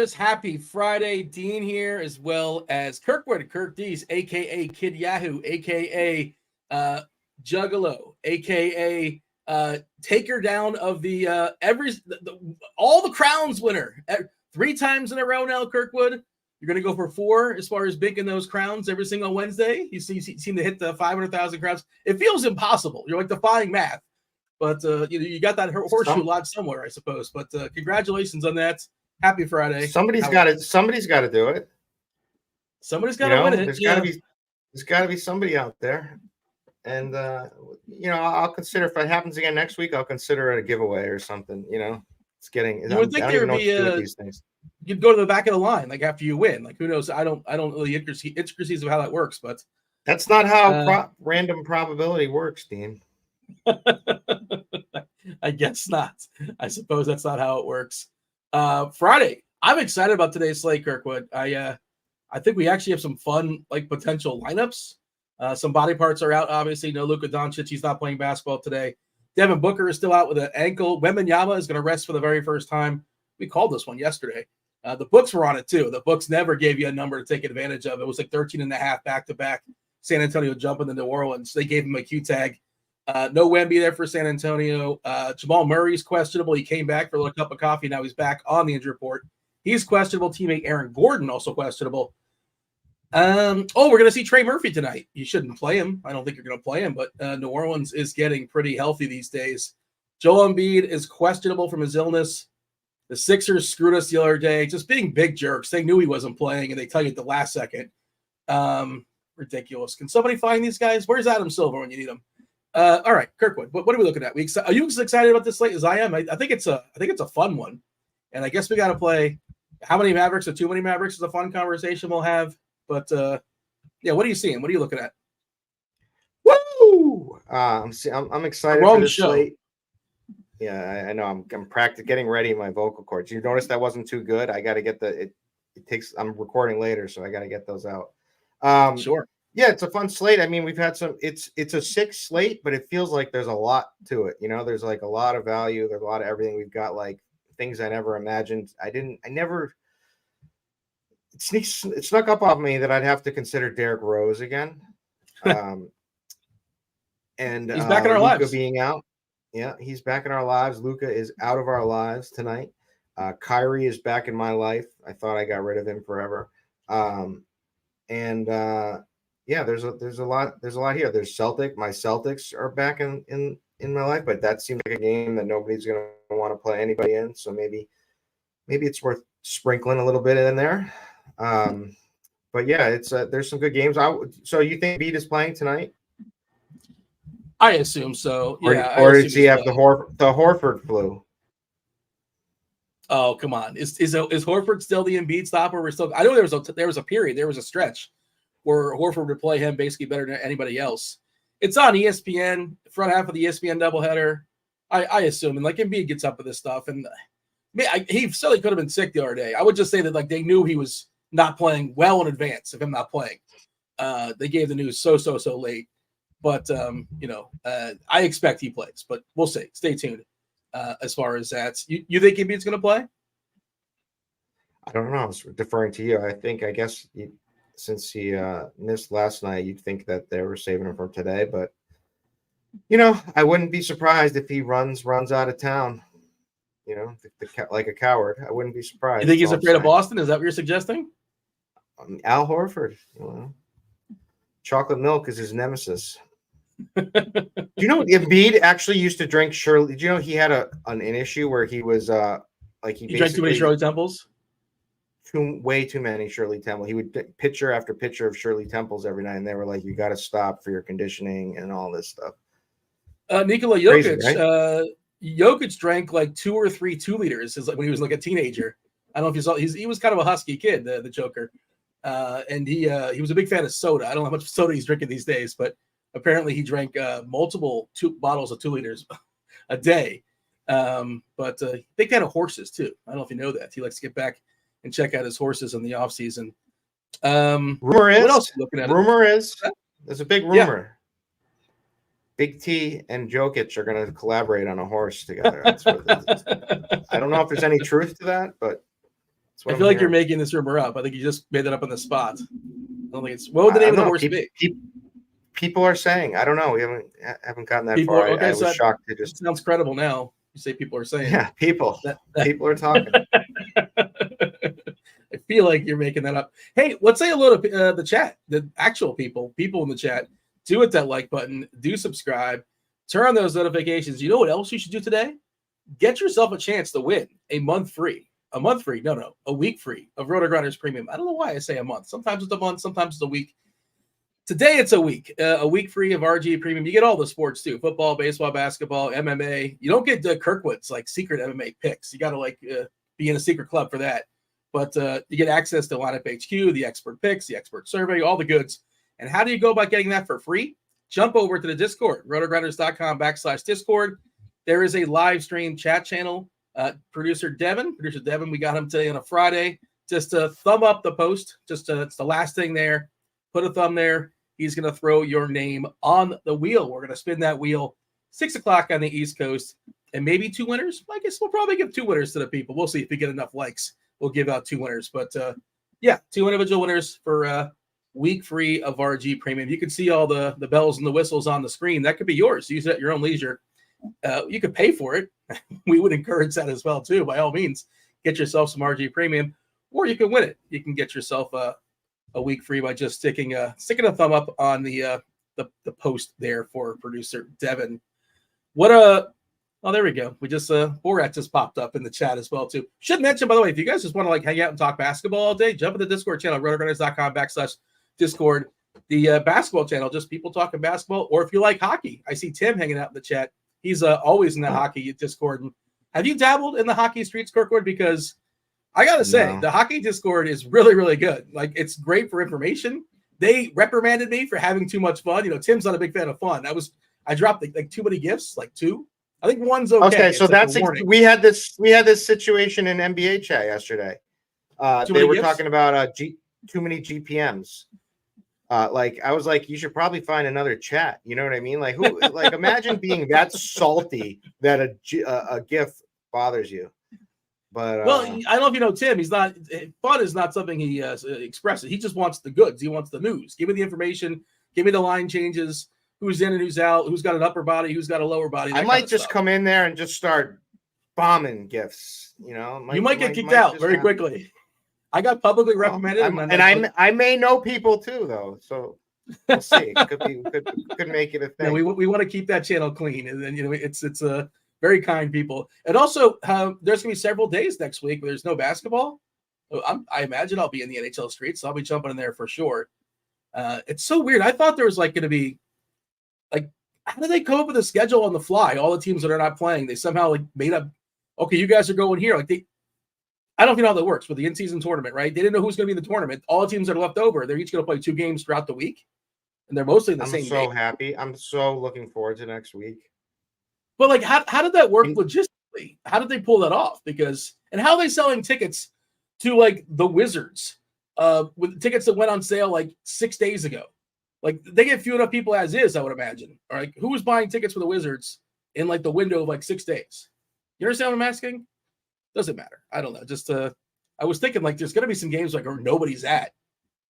Boys, happy Friday. Dean here, as well as Kirkwood, Kirk Dees, a.k.a. Kid Yahoo, a.k.a. Juggalo, a.k.a. Taker down of all the crowns winner. 3 times in a row now, Kirkwood. You're going to go for 4 as far as binking those crowns every single Wednesday. You seem to hit the 500,000 crowns. It feels impossible. You're like defying math. But you got that horseshoe lot somewhere, I suppose. But congratulations on that. Happy Friday. Somebody's got to do it. Somebody's got to win it. There's got to be somebody out there. And I'll consider, if it happens again next week, I'll consider it a giveaway or something. It's getting. You would think there would be these things. You'd go to the back of the line like after you win. Like who knows? I don't really intricacies of how that works, but that's not how random probability works, Dean. I guess not. I suppose that's not how it works. Friday. I'm excited about today's slate, Kirkwood. I think we actually have some fun potential lineups. Some body parts are out, obviously. No Luka Doncic. He's not playing basketball today. Devin Booker is still out with an ankle. Wembanyama is going to rest for the very first time. We called this one yesterday. The books were on it, too. The books never gave you a number to take advantage of. It was 13.5 back-to-back. San Antonio jumping to New Orleans. They gave him a Q tag. No Wemby there for San Antonio. Jamal Murray's questionable. He came back for a little cup of coffee. Now he's back on the injury report. He's questionable. Teammate Aaron Gordon also questionable. We're going to see Trey Murphy tonight. You shouldn't play him. I don't think you're going to play him, but New Orleans is getting pretty healthy these days. Joel Embiid is questionable from his illness. The Sixers screwed us the other day, just being big jerks. They knew he wasn't playing, and they tell you at the last second. Ridiculous. Can somebody find these guys? Where's Adam Silver when you need him? All right, Kirkwood. What are we looking at? Are you as excited about this slate as I am? I think it's a fun one, and I guess we got to play. How many Mavericks or too many Mavericks is a fun conversation we'll have. But what are you seeing? What are you looking at? Woo! I'm excited for this show. slate. Yeah, I know. I'm getting ready my vocal cords. You noticed that wasn't too good. I got to get it takes. I'm recording later, so I got to get those out. Sure. Yeah, it's a fun slate. I mean, we've had some. It's a 6 slate, but it feels like there's a lot to it. There's a lot of value. There's a lot of everything. We've got things I never imagined. It snuck up on me that I'd have to consider Derrick Rose again. And he's back in our lives. Being out. Yeah, he's back in our lives. Luka is out of our lives tonight. Kyrie is back in my life. I thought I got rid of him forever. There's a lot here. My Celtics are back in my life, but that seems like a game that nobody's going to want to play anybody in. So maybe it's worth sprinkling a little bit in there. But yeah, it's there's some good games. So you think Embiid is playing tonight? I assume so. Yeah. Or does he have the Horford flu? Oh, come on. Is Horford still the Embiid stopper? I know there was a period, there was a stretch where Horford would play him basically better than anybody else. It's on ESPN, front half of the ESPN doubleheader. I assume, and Embiid gets up with this stuff, and he certainly could have been sick the other day. I would just say that they knew he was not playing well in advance of him not playing. They gave the news so late. But, I expect he plays, but we'll see. Stay tuned as far as that. You think Embiid's going to play? I don't know. I was deferring to you. I guess since he missed last night, you'd think that they were saving him for today. But, I wouldn't be surprised if he runs out of town, like a coward. I wouldn't be surprised. You think he's afraid of Boston? Is that what you're suggesting? Al Horford. Chocolate milk is his nemesis. Do you know Embiid actually used to drink Shirley? Do you know he had an issue where he was he drank too many Shirley Temples? Way too many Shirley Temple. He would pitcher after pitcher of Shirley Temples every night, and they were like, "You got to stop for your conditioning and all this stuff." Nikola Jokic. Crazy, right? Jokic drank 2 or 3 2-liters when he was a teenager. I don't know if you saw. He was kind of a husky kid, the Joker, and he was a big fan of soda. I don't know how much soda he's drinking these days, but apparently he drank multiple bottles of 2 liters a day. But big fan of horses too. I don't know if you know that. He likes to get back and check out his horses in the off season. Rumor is there's a big rumor. Yeah. Big T and Jokic are going to collaborate on a horse together. That's what I don't know if there's any truth to that, but I feel like you're making this rumor up. I think you just made it up on the spot. I don't think it's. What would the name of the horse be? People are saying. I don't know. We haven't gotten that far. Okay, I was shocked. It just sounds credible now. You say people are saying. Yeah, people are talking. I feel like you're making that up. Hey, let's say hello to the chat, the actual people in the chat. Do hit that like button. Do subscribe. Turn on those notifications. You know what else you should do today? Get yourself a chance to win a month free. A month free. No, a week free of RotoGrinders Premium. I don't know why I say a month. Sometimes it's a month. Sometimes it's a week. Today it's a week free of RG Premium. You get all the sports too: football, baseball, basketball, MMA. You don't get Kirkwood's like secret MMA picks. You got to be in a secret club for that. But you get access to Lineup HQ, the expert picks, the expert survey, all the goods. And how do you go about getting that for free? Jump over to the Discord, rotogrinders.com/Discord. There is a live stream chat channel. Producer Devin, we got him today on a Friday. Just thumb up the post. It's the last thing there. Put a thumb there. He's going to throw your name on the wheel. We're going to spin that wheel 6 o'clock on the East Coast, and maybe 2 winners. I guess we'll probably give 2 winners to the people. We'll see if we get enough likes. We'll give out 2 winners. But 2 individual winners for week free of RG Premium. You can see all the bells and the whistles on the screen. That could be yours. Use it at your own leisure. You could pay for it. We would encourage that as well, too. By all means, get yourself some RG Premium, or you can win it. You can get yourself a week free by just sticking a thumb up on the post there for producer Devin. Oh, there we go. We just Borat just popped up in the chat as well too. Should mention, by the way, if you guys just want to hang out and talk basketball all day, jump in the Discord channel, rotogrinders.com/Discord. The basketball channel, just people talking basketball. Or if you like hockey, I see Tim hanging out in the chat. He's always in the hockey Discord. Have you dabbled in the hockey streets, Kirkwood? Because I gotta say, the hockey Discord is really, really good. It's great for information. They reprimanded me for having too much fun. Tim's not a big fan of fun. I dropped too many gifts, 2. I think 1's okay. Okay, so we had this situation in NBA chat yesterday. They were talking about too many GPMs. I was like, you should probably find another chat. You know what I mean? Imagine being that salty that a GIF bothers you. But I don't know if you know Tim. He's not fun is not something he expresses. He just wants the goods. He wants the news. Give me the information. Give me the line changes. Who's in and who's out? Who's got an upper body? Who's got a lower body? I might just come in there and just start bombing gifts. You might get kicked out very quickly. I got publicly reprimanded, I may know people too, though. So we'll see. Could make it a thing. Yeah, we want to keep that channel clean, and then it's a very kind people. And also, there's gonna be several days next week where there's no basketball. I imagine I'll be in the NHL streets, so I'll be jumping in there for sure. It's so weird. I thought there was going to be how do they come up with a schedule on the fly? All the teams that are not playing, they somehow made up. Okay, you guys are going here. I don't know if you know how that works with the in-season tournament, right? They didn't know who's going to be in the tournament. All the teams that are left over, they're each going to play 2 games throughout the week, and they're mostly in the same. I'm so happy. I'm so looking forward to next week. But how did that work logistically? How did they pull that off? And how are they selling tickets to the Wizards with tickets that went on sale 6 days ago? They get few enough people as is, I would imagine. All right, who was buying tickets for the Wizards in the window of 6 days? You understand what I'm asking? Doesn't matter. I don't know. Just I was thinking there's gonna be some games where nobody's at,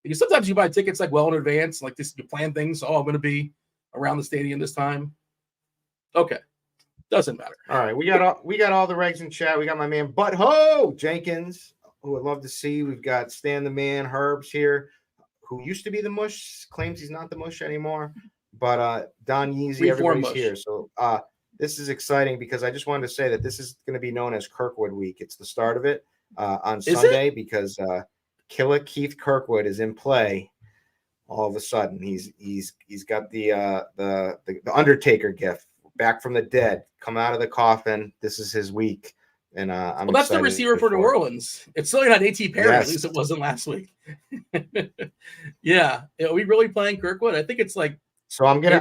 because sometimes you buy tickets well in advance, this you plan things. Oh, I'm gonna be around the stadium this time. Okay, doesn't matter. All right, we got all the regs in chat. We got my man Butthole Jenkins, who I'd love to see. We've got Stan the Man Herbs here, who used to be the Mush, claims he's not the Mush anymore. But Don Yeezy, everybody's here. So this is exciting because I just wanted to say that this is going to be known as Kirkwood Week. It's the start of it on Sunday because Killer Keith Kirkwood is in play. All of a sudden, he's got the Undertaker gift, back from the dead, come out of the coffin. This is his week. And that's the receiver for New Orleans. It's still not A.T. Perry. Yes. At least it wasn't last week. Yeah. Are we really playing Kirkwood? I think it's so I'm gonna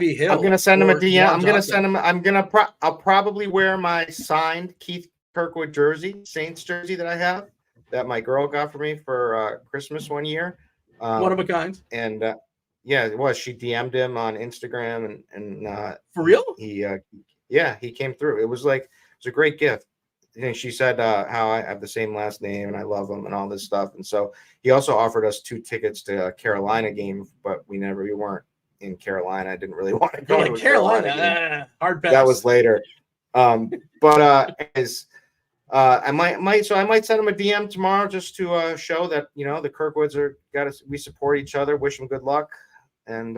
send him a DM. I'll probably wear my signed Keith Kirkwood jersey, Saints jersey that I have, that my girl got for me for Christmas one year. One of a kind. And yeah, it was. She DM'd him on Instagram and for real? He came through. It was a great gift. she said how I have the same last name and I love him and all this stuff. And so he also offered us 2 tickets to a Carolina game, but we weren't in Carolina. I didn't really want to go to a Carolina game. Hard pass. That was later. I might send him a DM tomorrow just to show that the Kirkwoods we support each other. Wish him good luck, and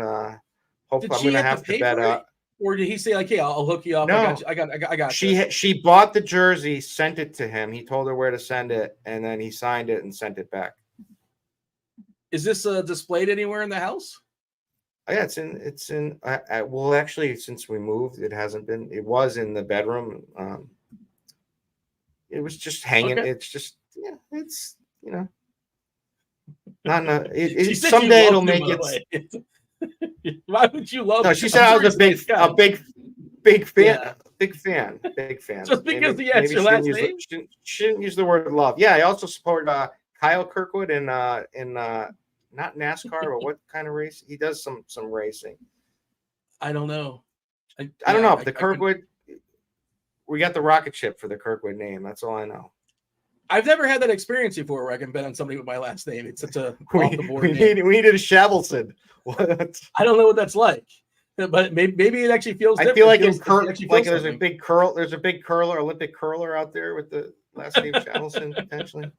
hopefully I'm gonna have to bet up. Or did he say like, "Hey, I'll hook you up"? No, I got you. She bought the jersey, sent it to him. He told her where to send it, and then he signed it and sent it back. Is this displayed anywhere in the house? Yeah, it's in. Well, actually, since we moved, it hasn't been. It was in the bedroom. It was just hanging. Okay. It's just it's not. Someday it'll make it. Why would you love? No, she said I was a big fan. Yeah. Big fan. Just because he has your last name? She didn't use the word love. Yeah, I also support Kyle Kirkwood in not NASCAR, but what kind of race? He does some racing. I don't know. I don't know. The Kirkwood, we got the rocket ship for the Kirkwood name. That's all I know. I've never had that experience before where I can bet on somebody with my last name. It's such a off the board. We needed a Shavelson. What? I don't know what that's like, but maybe it actually feels. I feel like there's a big curl. There's a big curler, Olympic curler out there with the last name Shavelson potentially.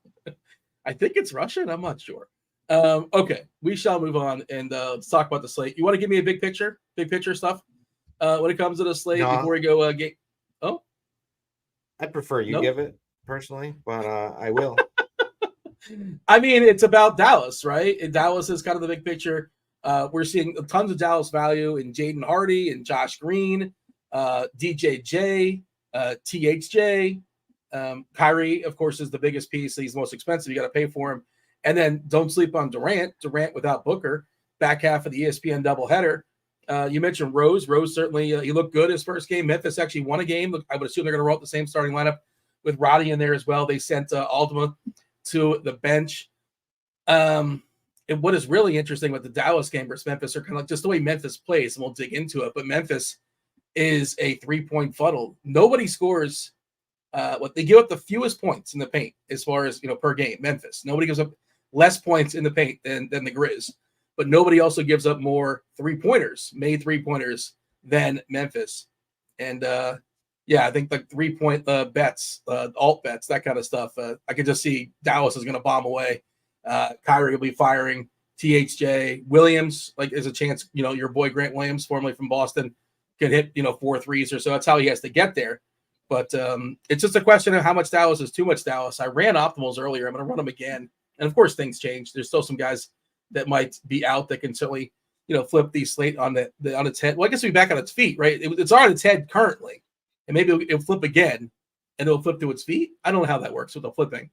I think it's Russian. I'm not sure. Okay, we shall move on and let's talk about the slate. You want to give me a big picture stuff when it comes to the slate before we go game? Oh, I prefer you give it personally, but I will. I mean, it's about Dallas, right? And Dallas is kind of the big picture. We're seeing tons of Dallas value in Jaden Hardy and Josh Green, DJJ, THJ. Kyrie, of course, is the biggest piece. He's the most expensive. You got to pay for him. And then don't sleep on Durant. Durant without Booker, back half of the ESPN doubleheader. You mentioned Rose. Rose certainly, he looked good his first game. Memphis actually won a game. I would assume they're going to roll out the same starting lineup with Roddy in there as well. They sent Altima to the bench. And what is really interesting with the Dallas game versus Memphis are kind of like just the way Memphis plays, and we'll dig into it. But Memphis is a 3-point funnel. Nobody scores they give up the fewest points in the paint as far as per game. Memphis. Nobody gives up less points in the paint than the Grizz, but nobody also gives up more made 3-pointers than Memphis. And I think like 3-point bets, alt bets, that kind of stuff. I could just see Dallas is going to bomb away. Kyrie will be firing. THJ Williams, like, there's a chance, your boy Grant Williams, formerly from Boston, could hit 4 threes or so. That's how he has to get there. But it's just a question of how much Dallas is too much Dallas. I ran optimals earlier. I'm going to run them again. And of course, things change. There's still some guys that might be out that can certainly, flip the slate on its head. Well, I guess it'll be back on its feet, right? It's on its head currently, and maybe it'll flip again, and it'll flip to its feet. I don't know how that works with the flipping,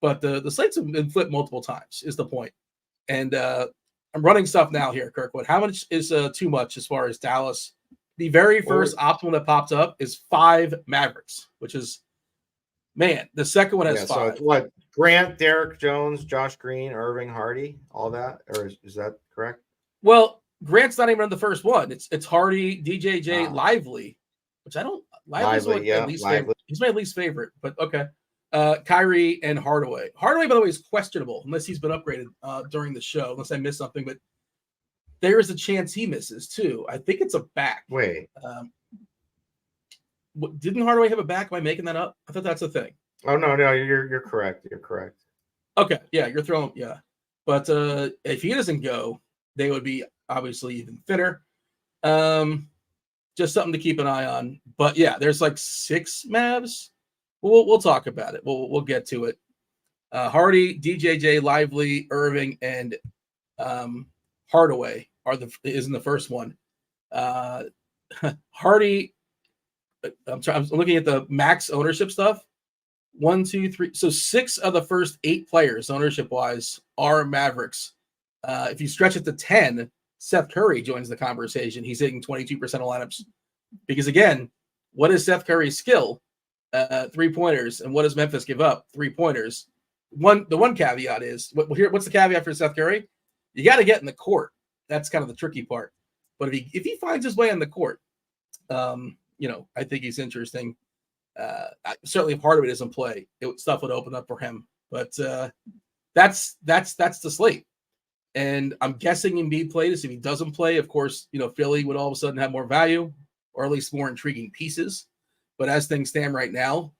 but the slates have been flipped multiple times. Is the point? And I'm running stuff now here, Kirkwood. How much is too much as far as Dallas? The very first optimal that popped up is 5 Mavericks, which is, man, the second one has 5. So it's what? Grant, Derek Jones, Josh Green, Irving, Hardy, all that? Or is that correct? Well, Grant's not even on the first one. It's Hardy, DJJ, Lively, which I don't. Lively, yeah. He's my least favorite, but okay. Kyrie and Hardaway. Hardaway, by the way, is questionable unless he's been upgraded during the show, unless I missed something, but there is a chance he misses too. I think it's a back. Wait. Didn't Hardaway have a back? Am I making that up? I thought that's a thing. Oh, no, you're correct. You're correct. Okay, yeah, you're throwing, yeah. But if he doesn't go, they would be obviously even thinner. Just something to keep an eye on. But yeah, there's like 6 Mavs. We'll talk about it. We'll get to it. Hardy, DJJ, Lively, Irving, and Hardaway is in the first one. Hardy, I'm looking at the max ownership stuff. 1, 2, 3. So 6 of the first 8 players ownership wise are Mavericks. If you stretch it to 10, Seth Curry joins the conversation. He's hitting 22% of lineups because, again, what is Seth Curry's skill? 3-pointers. And what does Memphis give up? 3-pointers. The one caveat is what's the caveat for Seth Curry? You got to get in the court. That's kind of the tricky part. But if he finds his way on the court, I think he's interesting. Certainly if Hardaway doesn't play, stuff would open up for him. But that's the slate. And I'm guessing Embiid plays. If he doesn't play, of course, Philly would all of a sudden have more value, or at least more intriguing pieces. But as things stand right now,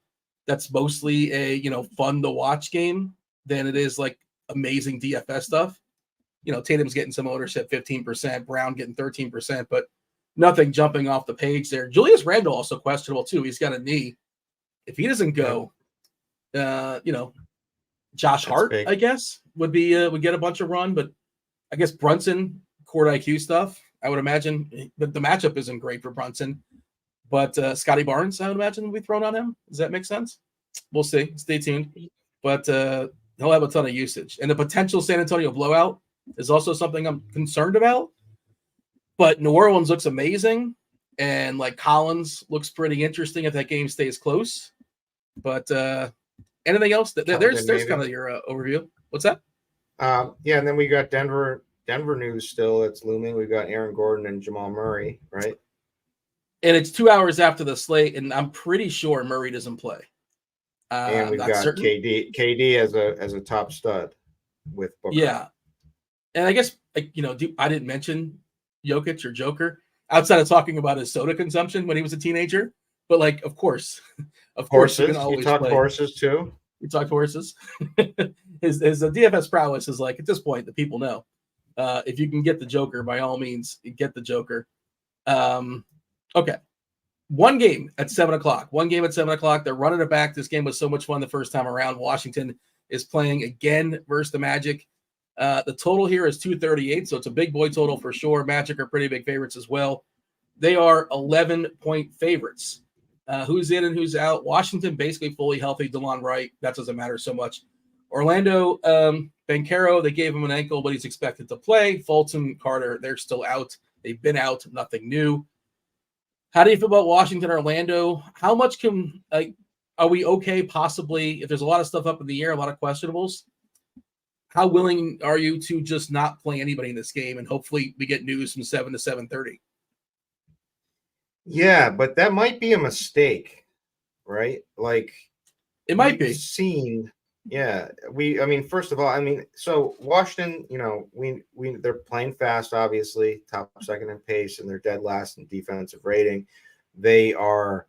that's mostly a fun to watch game than it is like amazing DFS stuff. Tatum's getting some ownership, 15%, Brown getting 13%, but nothing jumping off the page there. Julius Randle also questionable too. He's got a knee. If he doesn't go, Josh Hart, big. I guess, would get a bunch of run, but I guess Brunson, court IQ stuff, I would imagine. But the matchup isn't great for Brunson. But Scotty Barnes, I would imagine, will be thrown on him. Does that make sense? We'll see. Stay tuned. But he'll have a ton of usage. And the potential San Antonio blowout is also something I'm concerned about. But New Orleans looks amazing. And, Collins looks pretty interesting if that game stays close. But anything else? There's kind of your overview. What's that? And then we got Denver news still. It's looming. We've got Aaron Gordon and Jamal Murray, right? And it's 2 hours after the slate, and I'm pretty sure Murray doesn't play. And we've got certain. KD as a top stud with Booker. Yeah. And I guess, I didn't mention Jokic or Joker outside of talking about his soda consumption when he was a teenager. But, of course. Horses. You talk horses, too? We talked horses. his DFS prowess is at this point, the people know. If you can get the Joker, by all means, get the Joker. Okay. One game at 7 o'clock. They're running it back. This game was so much fun the first time around. Washington is playing again versus the Magic. The total here is 238, so it's a big boy total for sure. Magic are pretty big favorites as well. They are 11-point favorites. Who's in and who's out? Washington basically fully healthy. DeLon Wright, that doesn't matter so much. Orlando, Banchero, they gave him an ankle, but he's expected to play. Fulton, Carter, they're still out. They've been out, nothing new. How do you feel about Washington, Orlando? How much are we okay possibly, if there's a lot of stuff up in the air, a lot of questionables, how willing are you to just not play anybody in this game and hopefully we get news from 7 to 7:30? Yeah, but that might be a mistake, right? It might be. First of all, so Washington, they're playing fast, obviously, top second in pace, and they're dead last in defensive rating. They are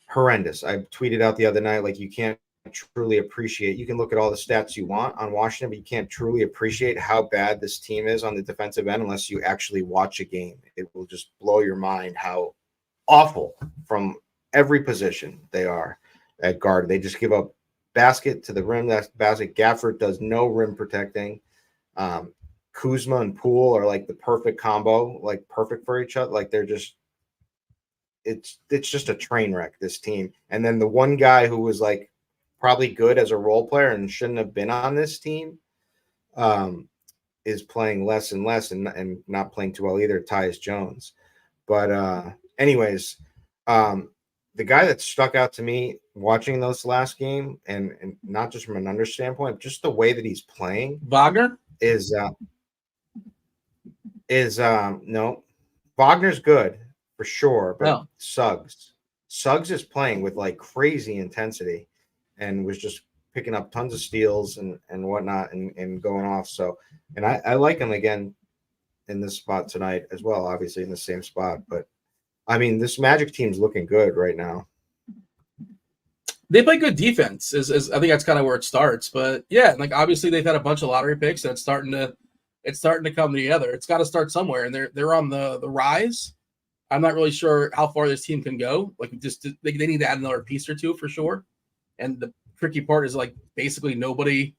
horrendous. I tweeted out the other night, you can't truly appreciate. You can look at all the stats you want on Washington, but you can't truly appreciate how bad this team is on the defensive end unless you actually watch a game. It will just blow your mind how awful from every position they are at guard. They just give up basket to the rim. That's basket. Gafford does no rim protecting. Kuzma and Poole are the perfect combo, perfect for each other. They're just, it's just a train wreck, this team. And then the one guy who was probably good as a role player and shouldn't have been on this team is playing less and less and not playing too well either, Tyus Jones. But anyways, the guy that stuck out to me watching this last game, and not just from an under standpoint, just the way that he's playing, Wagner is no, Wagner's good for sure, but no. Suggs is playing with crazy intensity, and was just picking up tons of steals and whatnot and going off. So, and I like him again in this spot tonight as well, obviously in the same spot, but. This Magic team's looking good right now. They play good defense. Is I think that's kind of where it starts. But yeah, obviously they've had a bunch of lottery picks, and it's starting to come together. It's got to start somewhere, and they're on the rise. I'm not really sure how far this team can go. They need to add another piece or two for sure. And the tricky part is basically nobody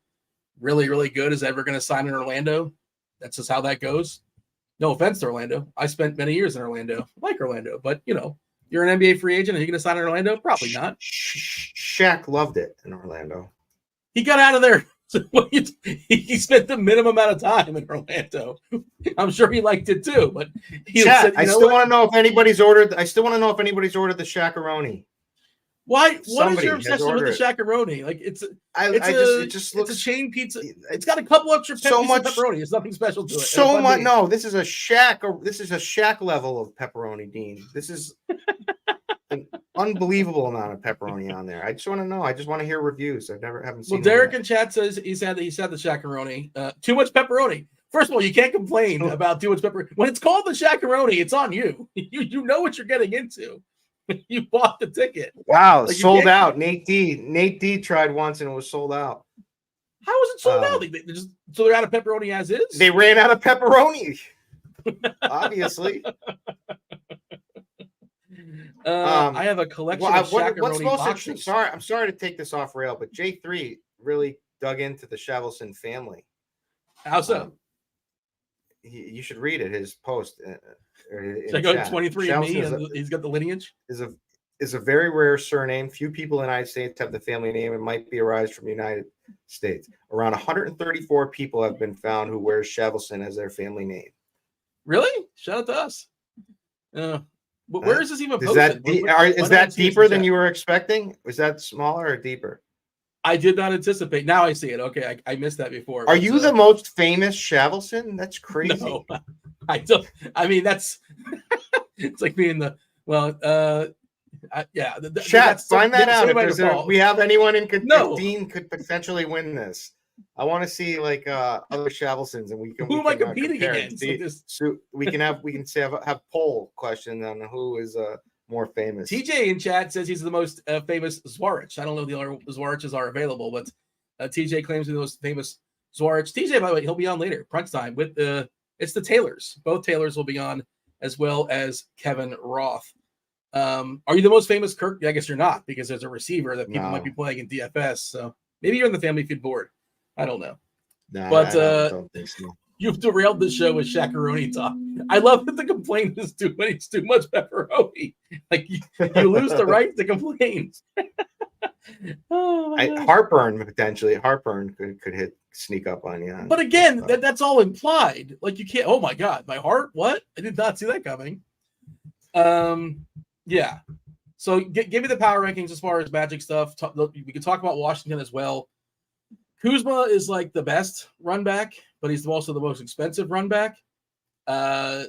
really, really good is ever going to sign in Orlando. That's just how that goes. No offense to Orlando. I spent many years in Orlando. I like Orlando, but you're an NBA free agent. Are you going to sign in Orlando? Probably not. Shaq loved it in Orlando. He got out of there. He spent the minimum amount of time in Orlando. I'm sure he liked it too, but I still want to know if anybody's ordered. I still want to know if anybody's ordered the Shaq-a-roni. Why? What is your obsession with the Shaq-a-roni? It's a chain pizza. It's got a couple extra pepperoni. It's nothing special to it. So much. No, this is a Shaq. This is a Shaq level of pepperoni, Dean. This is unbelievable amount of pepperoni on there. I just want to know. I just want to hear reviews. Haven't seen. Well, Derek in chat says he's had the Shaq-a-roni. Too much pepperoni. First of all, you can't complain about too much pepperoni. When it's called the Shaq-a-roni, it's on you. You know what you're getting into. You bought the ticket. Wow, like sold out. Nate D tried once and it was sold out. How was it sold out? So they're out of pepperoni as is? They ran out of pepperoni. Obviously. I have a collection of Shaq-a-roni boxes. I'm sorry to take this off rail, but J3 really dug into the Shavelson family. How so? You should read it. His post. Should I go to 23andMe and he's got the lineage? Is a very rare surname. Few people in the United States have the family name and might be arised from the United States. Around 134 people have been found who wear Shavelson as their family name. Really? Shout out to us. Where is this even posted? Is that deeper than you were expecting? Was that smaller or deeper? I did not anticipate. Now I see it. Okay, I missed that before. Are you the most famous Shavelson? That's crazy. No, I don't. I mean, that's it's like being the yeah. Chat, find that out. If we have anyone in Dean could potentially win this. I want to see like other Shavelsons, and we can. Who am I competing against? So we can have poll question on who is more famous. TJ in chat says he's the most famous Zwarych. I don't know if the other Zwariches are available, but TJ claims he's the most famous Zwarych. TJ, by the way, he'll be on later, crunch time with it's the Taylors. Both Taylors will be on, as well as Kevin Roth. Are you the most famous Kirk? I guess you're not, because there's a receiver that people might be playing in DFS. So maybe you're in the Family Feud board. I don't know. But I don't think so. You've derailed the show with Shaq-a-roni talk. I love that the complaint is too much pepperoni. Like you lose the right to complain. Heartburn potentially. Heartburn could sneak up on you. But again, that's all implied. Like you can't. Oh my God, my heart. What? I did not see that coming. Yeah. So give me the power rankings as far as Magic stuff. We can talk about Washington as well. Kuzma is like the best run back, but he's also the most expensive run back. I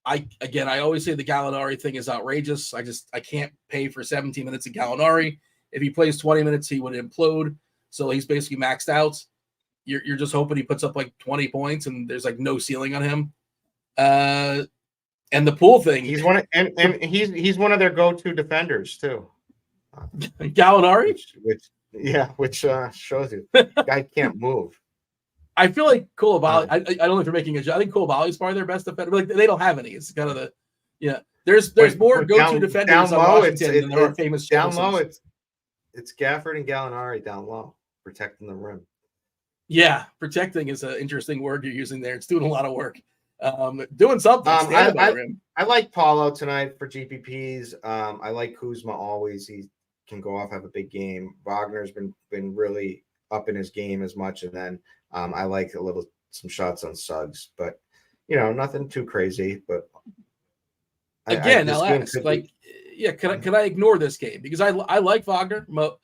always say the Gallinari thing is outrageous. I can't pay for 17 minutes of Gallinari. If he plays 20 minutes, he would implode. So he's basically maxed out. You're just hoping he puts up like 20 points and there's like no ceiling on him. And the Poole thing, he's one of their go-to defenders too. Gallinari, which shows you guy can't move. I feel like Koulibaly. I don't know if you're making a joke. I think Koulibaly is probably their best defender. Like they don't have any. It's kind of There's more go-to defenders on Washington than there are famous. Down low, it's Gafford and Gallinari down low, protecting the rim. Yeah, protecting is an interesting word you're using there. It's doing a lot of work. Doing something. I like Paulo tonight for GPPs. I like Kuzma always. He can go off, have a big game. Wagner's been really up in his game as much, and then I like some shots on Suggs, but nothing too crazy. But again, I'll ask, can I ignore this game because I like Wagner. Mo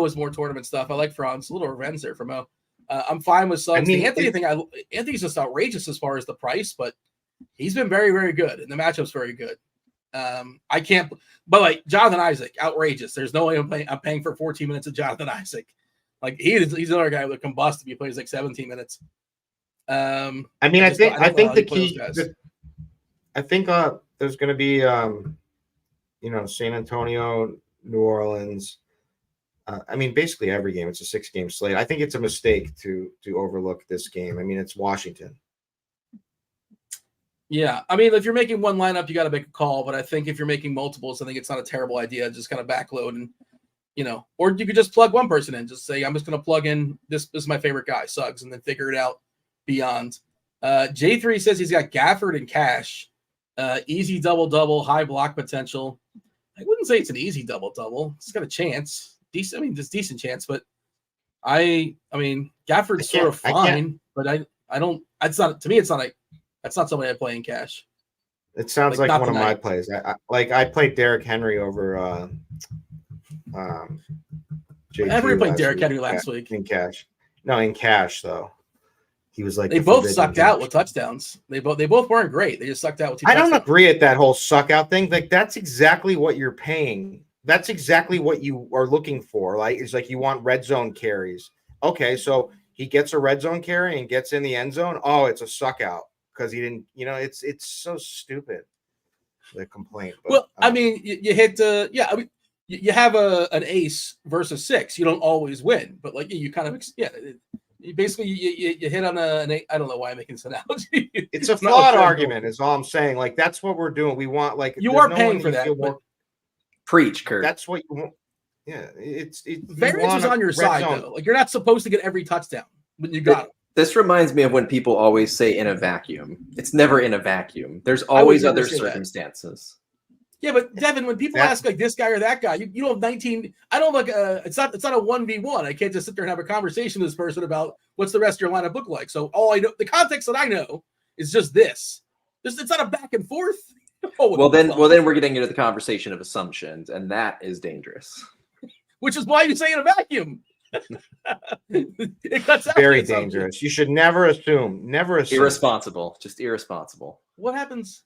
is more tournament stuff. I like Franz, a little revenge there for Mo. I'm fine with Suggs. The Anthony thing, Anthony's just outrageous as far as the price, but he's been very, very good, and the matchup's very good. I can't, but like Jonathan Isaac, outrageous. There's no way I'm paying for 14 minutes of Jonathan Isaac. Like he's another guy with a combust if he plays like 17 minutes. I think the key. I think there's going to be San Antonio, New Orleans. Basically every game. It's a 6-game slate. I think it's a mistake to overlook this game. It's Washington. Yeah, if you're making one lineup, you got to make a call. But I think if you're making multiples, I think it's not a terrible idea. Just kind of backload and, or you could just plug one person in. Just say, I'm just going to plug in this is my favorite guy, Suggs, and then figure it out beyond. J3 says he's got Gafford and Cash. Easy double-double, high block potential. I wouldn't say it's an easy double-double. It's got a chance. Decent chance. But Gafford's sort of fine. But I don't. It's not to me. It's not that's not somebody I play in cash. It sounds like one of my plays. I played Derrick Henry over Henry played Derrick Henry last week in cash. No, in cash though. He was like they the both forbidden sucked out Josh. with touchdowns. They both weren't great. They just sucked out with 2 I touchdowns. don't agree at that whole suck out thing. Like that's exactly what you're paying. That's exactly what you are looking for. Like it's like you want red zone carries. Okay, so he gets a red zone carry and gets in the end zone. Oh, it's a suck out because he didn't. You know, it's so stupid. The complaint. But, Well, I mean, you hit I mean, you have an ace versus 6. You don't always win, but like you kind of basically you hit on an eight. I don't know why I'm making this analogy. It's a flawed argument, is all I'm saying. Like that's what we're doing. We want like you are paying for that. Preach, Kurt. That's what you want. Yeah, it's variance was on your side though. Like you're not supposed to get every touchdown when you got it. This reminds me of when people always say in a vacuum. It's never in a vacuum. There's always other circumstances. Yeah, but Devin, when people ask like this guy or that guy, you don't have 19. I don't like it's not a 1v1. I can't just sit there and have a conversation with this person about what's the rest of your lineup look like. So all I know, the context that I know is just this. It's not a back and forth. Well, then we're getting into the conversation of assumptions, and that is dangerous. Which is why you say in a vacuum. It cuts out very dangerous. You should never assume. Never assume. Irresponsible. Just irresponsible. What happens?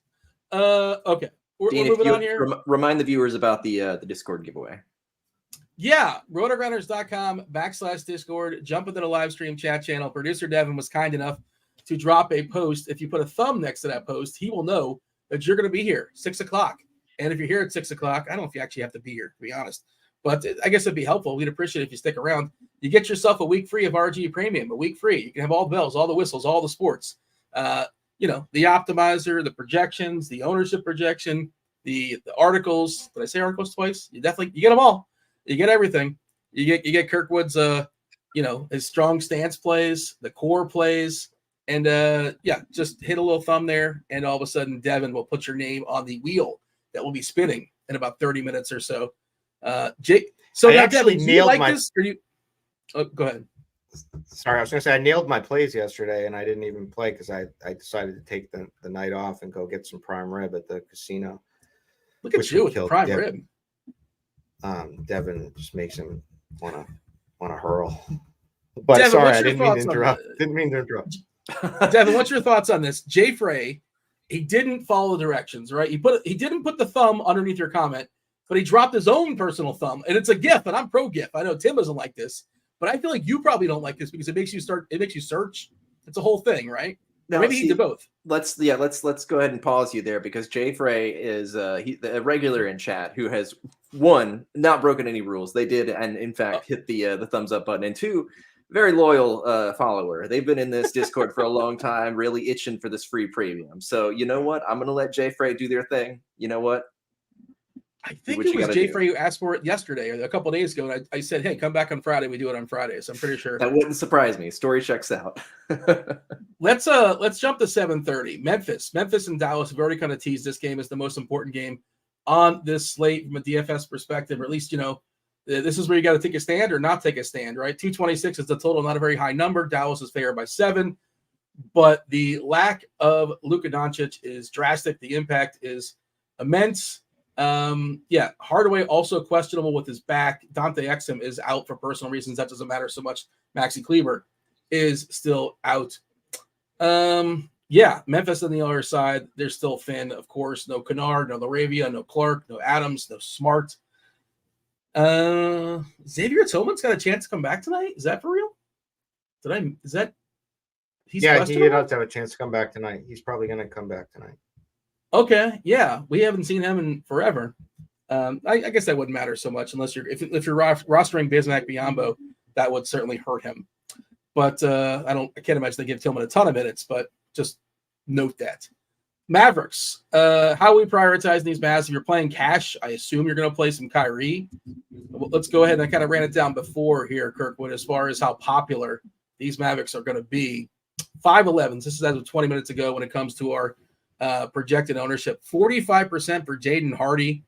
Okay. We're moving on here. Remind the viewers about the Discord giveaway. Yeah, RotoGrinders.com/Discord. Jump into the live stream chat channel. Producer Devin was kind enough to drop a post. If you put a thumb next to that post, he will know that you're going to be here 6 o'clock. And if you're here at 6 o'clock, I don't know if you actually have to be here, to be honest. But I guess it'd be helpful. We'd appreciate it if you stick around. You get yourself a week free of RG Premium, a week free. You can have all the bells, all the whistles, all the sports. The optimizer, the projections, the ownership projection, the articles. Did I say articles twice? You get them all. You get everything. You get Kirkwood's his strong stance plays, the core plays, and just hit a little thumb there, and all of a sudden Devin will put your name on the wheel that will be spinning in about 30 minutes or so. Jake, so now Devin, do you like this? Or go ahead. Sorry, I was going to say I nailed my plays yesterday, and I didn't even play because I decided to take the night off and go get some prime rib at the casino. Look at you with the prime rib. Devin just makes him want to hurl. But Devin, sorry, I didn't mean to interrupt. Devin, what's your thoughts on this? Jay Frey, he didn't follow the directions, right? He didn't put the thumb underneath your comment, but he dropped his own personal thumb, and it's a GIF, and I'm pro GIF. I know Tim doesn't like this, but I feel like you probably don't like this because it makes you search. It's a whole thing, right? No, maybe he did both. Let's go ahead and pause you there because Jay Frey is a regular in chat who has not broken any rules. They did, and in fact hit the thumbs up button, and 2, very loyal follower. They've been in this Discord for a long time, really itching for this free premium. So you know what? I'm gonna let Jay Frey do their thing. You know what? I think it was Jay Frey who asked for it yesterday or a couple of days ago, and I said, "Hey, come back on Friday. We do it on Friday." So I'm pretty sure that wouldn't surprise me. Story checks out. Let's jump to 7:30. Memphis and Dallas have already kind of teased this game as the most important game on this slate from a DFS perspective, or at least this is where you got to take a stand or not take a stand, right? 226 is the total, not a very high number. Dallas is favored by 7, but the lack of Luka Doncic is drastic. The impact is immense. Hardaway also questionable with his back. Dante Exum is out for personal reasons. That doesn't matter so much. Maxi Kleber is still out. Memphis on the other side, there's still Finn, of course. No Kennard, no Laravia, no Clark, no Adams, no Smart. Xavier Tillman's got a chance to come back tonight. Is that for real? He does have a chance to come back tonight. He's probably going to come back tonight. Okay, yeah, we haven't seen him in forever. I guess that wouldn't matter so much unless you're rostering Bismack Biyombo, that would certainly hurt him. But I can't imagine they give Tillman a ton of minutes. But just note that Mavericks. How we prioritize these Mavs? If you're playing cash, I assume you're going to play some Kyrie. Let's go ahead and I kind of ran it down before here, Kirkwood, as far as how popular these Mavericks are going to be. 5-11s. This is as of 20 minutes ago when it comes to our projected ownership. 45% for Jaden Hardy,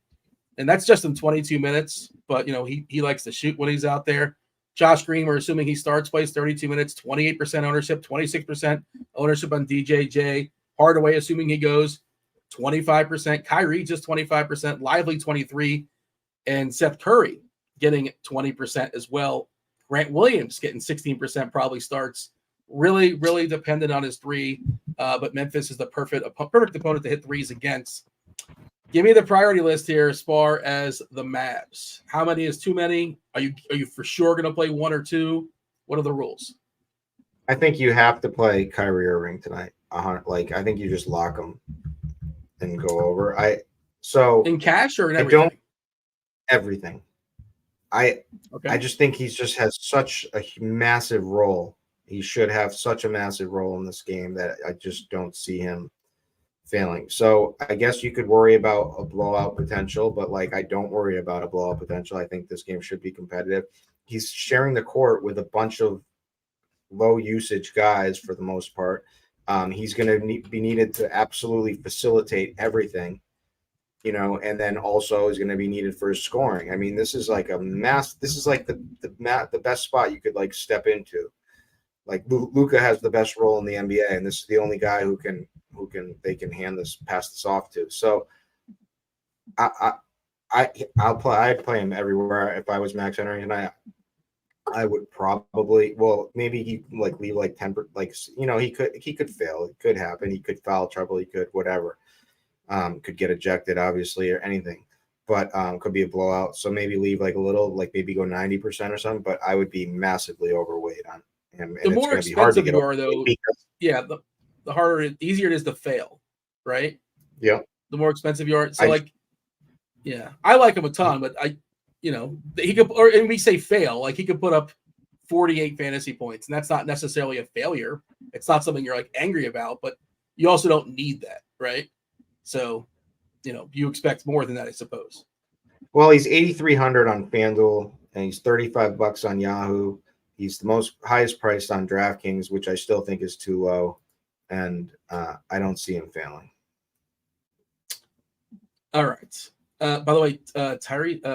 and that's just in 22 minutes. But he likes to shoot when he's out there. Josh Green, we're assuming he plays 32 minutes, 28% ownership, 26% ownership on DJJ. Hardaway, assuming he goes, 25%. Kyrie just 25%. Lively 23%, and Seth Curry getting 20% as well. Grant Williams getting 16% probably starts. really, really dependent on his three. But Memphis is the perfect opponent to hit threes against. Give me the priority list here as far as the Mavs. How many is too many? Are you for sure going to play one or two? What are the rules? I think you have to play Kyrie Irving tonight. I think you just lock him and go over. In cash or in everything? Everything. I just think he just has such a massive role. He should have such a massive role in this game that I just don't see him failing. So I guess you could worry about a blowout potential, but I don't worry about a blowout potential. I think this game should be competitive. He's sharing the court with a bunch of low usage guys for the most part. He's going to be needed to absolutely facilitate everything, and then also is going to be needed for his scoring. I mean, this is like this is like the best spot you could step into. Luka has the best role in the NBA, and this is the only guy who can pass this off to. So I'd play him everywhere if I was max entering tonight. I would probably, maybe he leave 10, he could fail. It could happen. He could foul trouble. He could whatever. Could get ejected, obviously, or anything. But could be a blowout. So maybe leave a little, maybe go 90% or something. But I would be massively overweight on him. And the more expensive you are, though, the easier it is to fail, right? Yeah. The more expensive you are. So I like him a ton, but he could, and we say fail, he could put up 48 fantasy points, and that's not necessarily a failure. It's not something you're angry about, but you also don't need that, right? So, you expect more than that, I suppose. Well, he's 8,300 on FanDuel, and he's $35 on Yahoo. He's the highest priced on DraftKings, which I still think is too low, and I don't see him failing. All right. By the way,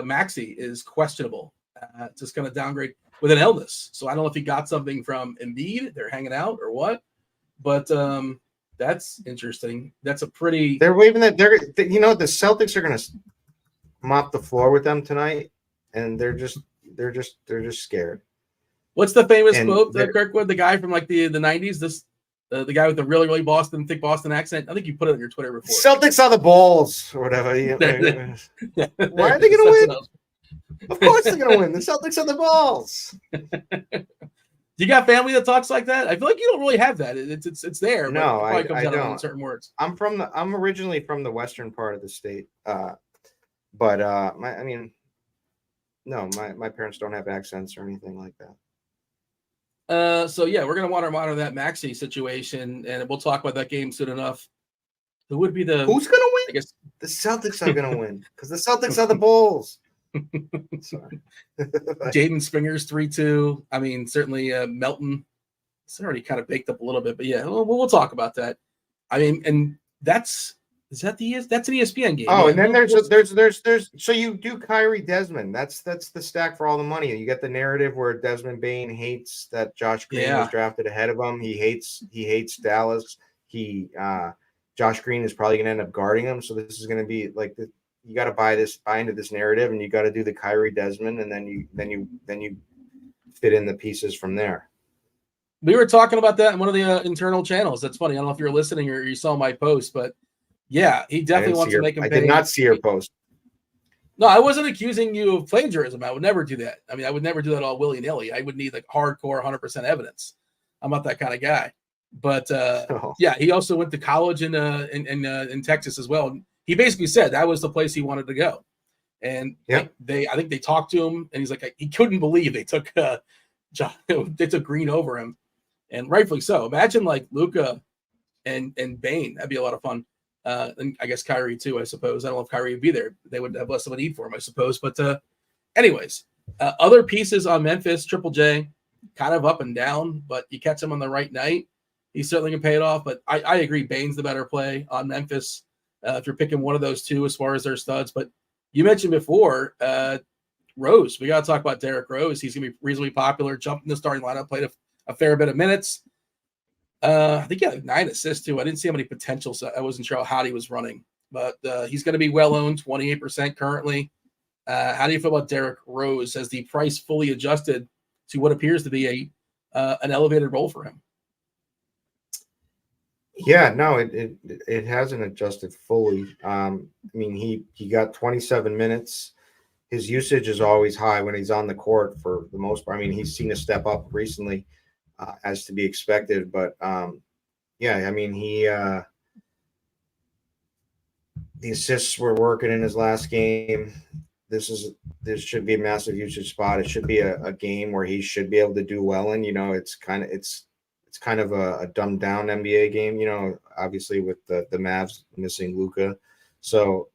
Maxey is questionable. Just going to downgrade with an illness. So I don't know if he got something from Embiid. They're hanging out or what. But that's interesting. That's a pretty. They're waving that. The Celtics are going to mop the floor with them tonight, and they're just scared. What's the famous quote, Kirkwood? The guy from the 90s. The guy with the really, really thick Boston accent. I think you put it on your Twitter before. Celtics are the balls or whatever. Why are they going to win? Of course they're going to win. The Celtics are the balls. You got family that talks like that? I feel like you don't really have that. It's there. No, but it probably comes I out don't. In certain words. I'm originally from the western part of the state, but my parents don't have accents or anything like that. So yeah, we're gonna want to monitor that Maxey situation, and we'll talk about that game soon enough. Who would be who's gonna win? I guess the Celtics are gonna win because the Celtics are the Bulls. Sorry. Jaden Springer's 3-2. I mean, certainly Melton. It's already kind of baked up a little bit, but yeah, we'll talk about that. I mean, and that's an ESPN game. Oh, and then there's so you do Kyrie Desmond. That's the stack for all the money. You get the narrative where Desmond Bain hates that Josh Green was drafted ahead of him. He hates Dallas. Josh Green is probably going to end up guarding him. So this is going to be you got to buy into this narrative, and you got to do the Kyrie Desmond, and then you fit in the pieces from there. We were talking about that in one of the internal channels. That's funny. I don't know if you were listening or you saw my post, but yeah, he definitely wants to make him pay. I did not see your post. No, I wasn't accusing you of plagiarism. I would never do that. I mean, I would never do that all willy-nilly. I would need hardcore 100% evidence. I'm not that kind of guy. But yeah, he also went to college in Texas as well. And he basically said that was the place he wanted to go. And I think they talked to him, and he's he couldn't believe they took Green over him, and rightfully so. Imagine Luka and Bain. That'd be a lot of fun. And I guess Kyrie too, I suppose. I don't know if Kyrie would be there. They would have less of a need for him, I suppose. But anyways, other pieces on Memphis, Triple J, kind of up and down, but you catch him on the right night, he's certainly going to pay it off. But I agree, Bain's the better play on Memphis if you're picking one of those two as far as their studs. But you mentioned before, Rose. We got to talk about Derrick Rose. He's going to be reasonably popular, jumped in the starting lineup, played a fair bit of minutes. I think he had 9 assists too. I didn't see how many potentials. I wasn't sure how hot he was running, but he's going to be well owned, 28% currently. How do you feel about Derrick Rose as the price fully adjusted to what appears to be an elevated role for him? Yeah, no, it hasn't adjusted fully. I mean, he got 27 minutes. His usage is always high when he's on the court for the most part. I mean, he's seen a step up recently, as to be expected. But yeah, I mean, the assists were working in his last game. This should be a massive usage spot. It should be a game where he should be able to do well in. It's kind of a dumbed down NBA game. Obviously with the Mavs missing Luka, so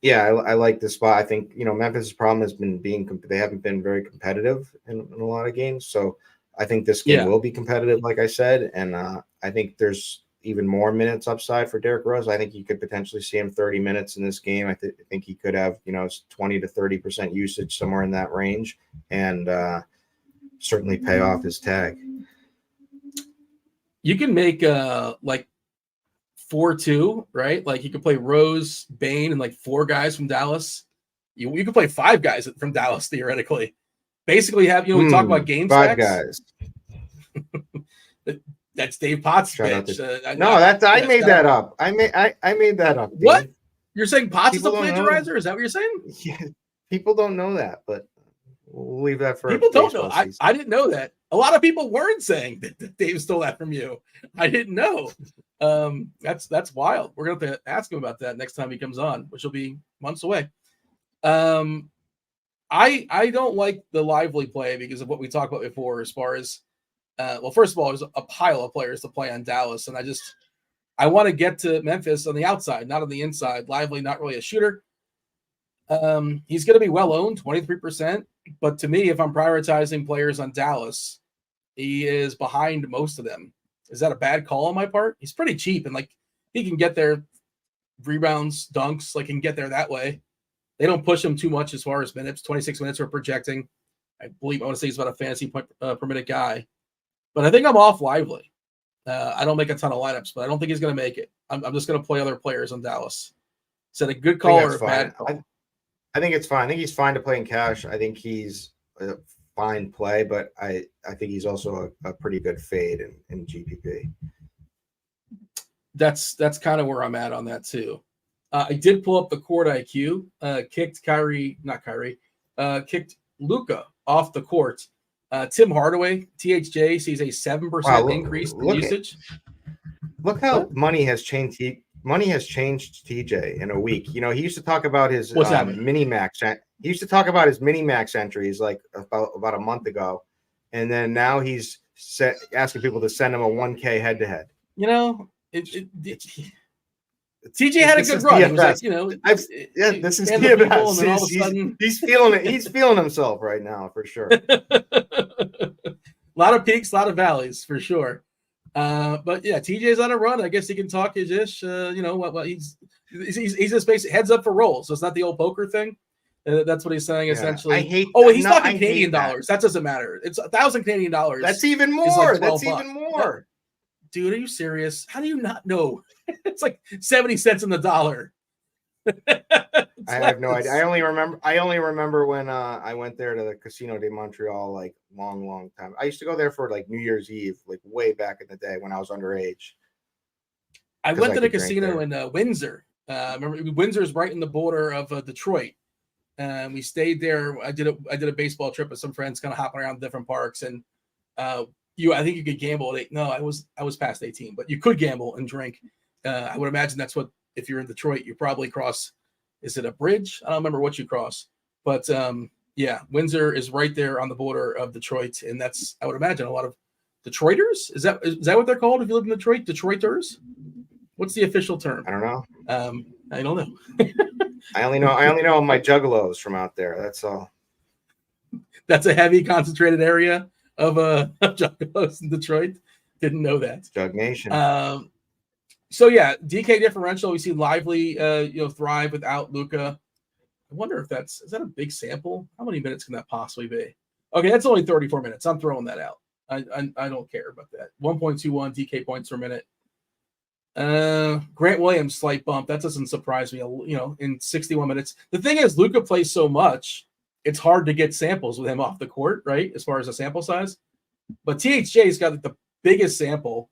yeah, I like this spot. I think Memphis' problem has been they haven't been very competitive in a lot of games. So I think this game will be competitive, like I said, and I think there's even more minutes upside for Derrick Rose. I think you could potentially see him 30 minutes in this game. I think he could have 20 to 30% usage, somewhere in that range, and certainly pay off his tag. You can make like 4-2, right? Like you could play Rose, Bane, and like 4 guys from Dallas. You could play 5 guys from Dallas theoretically. Basically, we talk about game 5 stacks. Guys. That's Dave Potts' pitch. I made that up. I made that up. What? Dave. You're saying Potts is a plagiarizer? Is that what you're saying? Yeah, people don't know that, but we'll leave that for people. Don't know. I didn't know that. A lot of people weren't saying that Dave stole that from you. I didn't know. That's wild. We're going to have to ask him about that next time he comes on, which will be months away. I don't like the lively play because of what we talked about before as far as first of all, there's a pile of players to play on Dallas, and I want to get to Memphis on the outside, not on the inside. Lively, not really a shooter. He's going to be well owned, 23%. But to me, if I'm prioritizing players on Dallas, he is behind most of them. Is that a bad call on my part? He's pretty cheap, and he can get there, rebounds, dunks, can get there that way. They don't push him too much as far as minutes. 26 minutes we're projecting. I want to say he's about a fantasy point per minute guy. But I think I'm off Lively. I don't make a ton of lineups, but I don't think he's going to make it. I'm just going to play other players on Dallas. Is that a good call or a bad call? I think it's fine. I think he's fine to play in cash. I think he's a fine play, but I think he's also a pretty good fade in GPP. That's kind of where I'm at on that too. I did pull up the court IQ, kicked Luka off the court. Tim Hardaway, THJ, sees a 7% increase in usage. Look how money has changed. Money has changed TJ in a week. He used to talk about his mini max. He used to talk about his mini max entries about a month ago, and then now he's asking people to send him a 1K head to head. TJ had a good run. He was like, this is DFS. He's feeling it. He's feeling himself right now for sure. A lot of peaks, a lot of valleys for sure. But yeah, TJ's on a run. I guess he can talk his ish. He's just basically heads up for rolls. So it's not the old poker thing. That's what he's saying essentially. He's talking Canadian dollars. That doesn't matter. It's 1,000 Canadian dollars. That's even more. That's even more. Dude, are you serious? How do you not know? It's like 70 cents in the dollar. I have no idea. I only remember when I went there to the Casino de Montreal long time. I used to go there for New Year's Eve, way back in the day when I was underage. I went to the casino in Windsor. Remember, Windsor's right in the border of Detroit. We stayed there. I did a baseball trip with some friends, kind of hopping around different parks, and I think you could gamble at 8. No, I was past 18, but you could gamble and drink. I would imagine that's what, if you're in Detroit, you probably cross. Is it a bridge? I don't remember what you cross, but yeah, Windsor is right there on the border of Detroit, and that's, I would imagine, a lot of Detroiters. Is that what they're called if you live in Detroit? Detroiters? What's the official term? I don't know. I don't know. I only know my juggalos from out there. That's all. That's a heavy concentrated area of juggalos in Detroit. Didn't know that. Jug Nation. So yeah, DK differential. We see Lively, thrive without Luka. I wonder if is that a big sample? How many minutes can that possibly be? Okay, that's only 34 minutes. I'm throwing that out. I don't care about that. 1.21 DK points per minute. Grant Williams slight bump. That doesn't surprise me. In 61 minutes. The thing is, Luka plays so much, it's hard to get samples with him off the court, right? As far as a sample size, but THJ's got the biggest sample.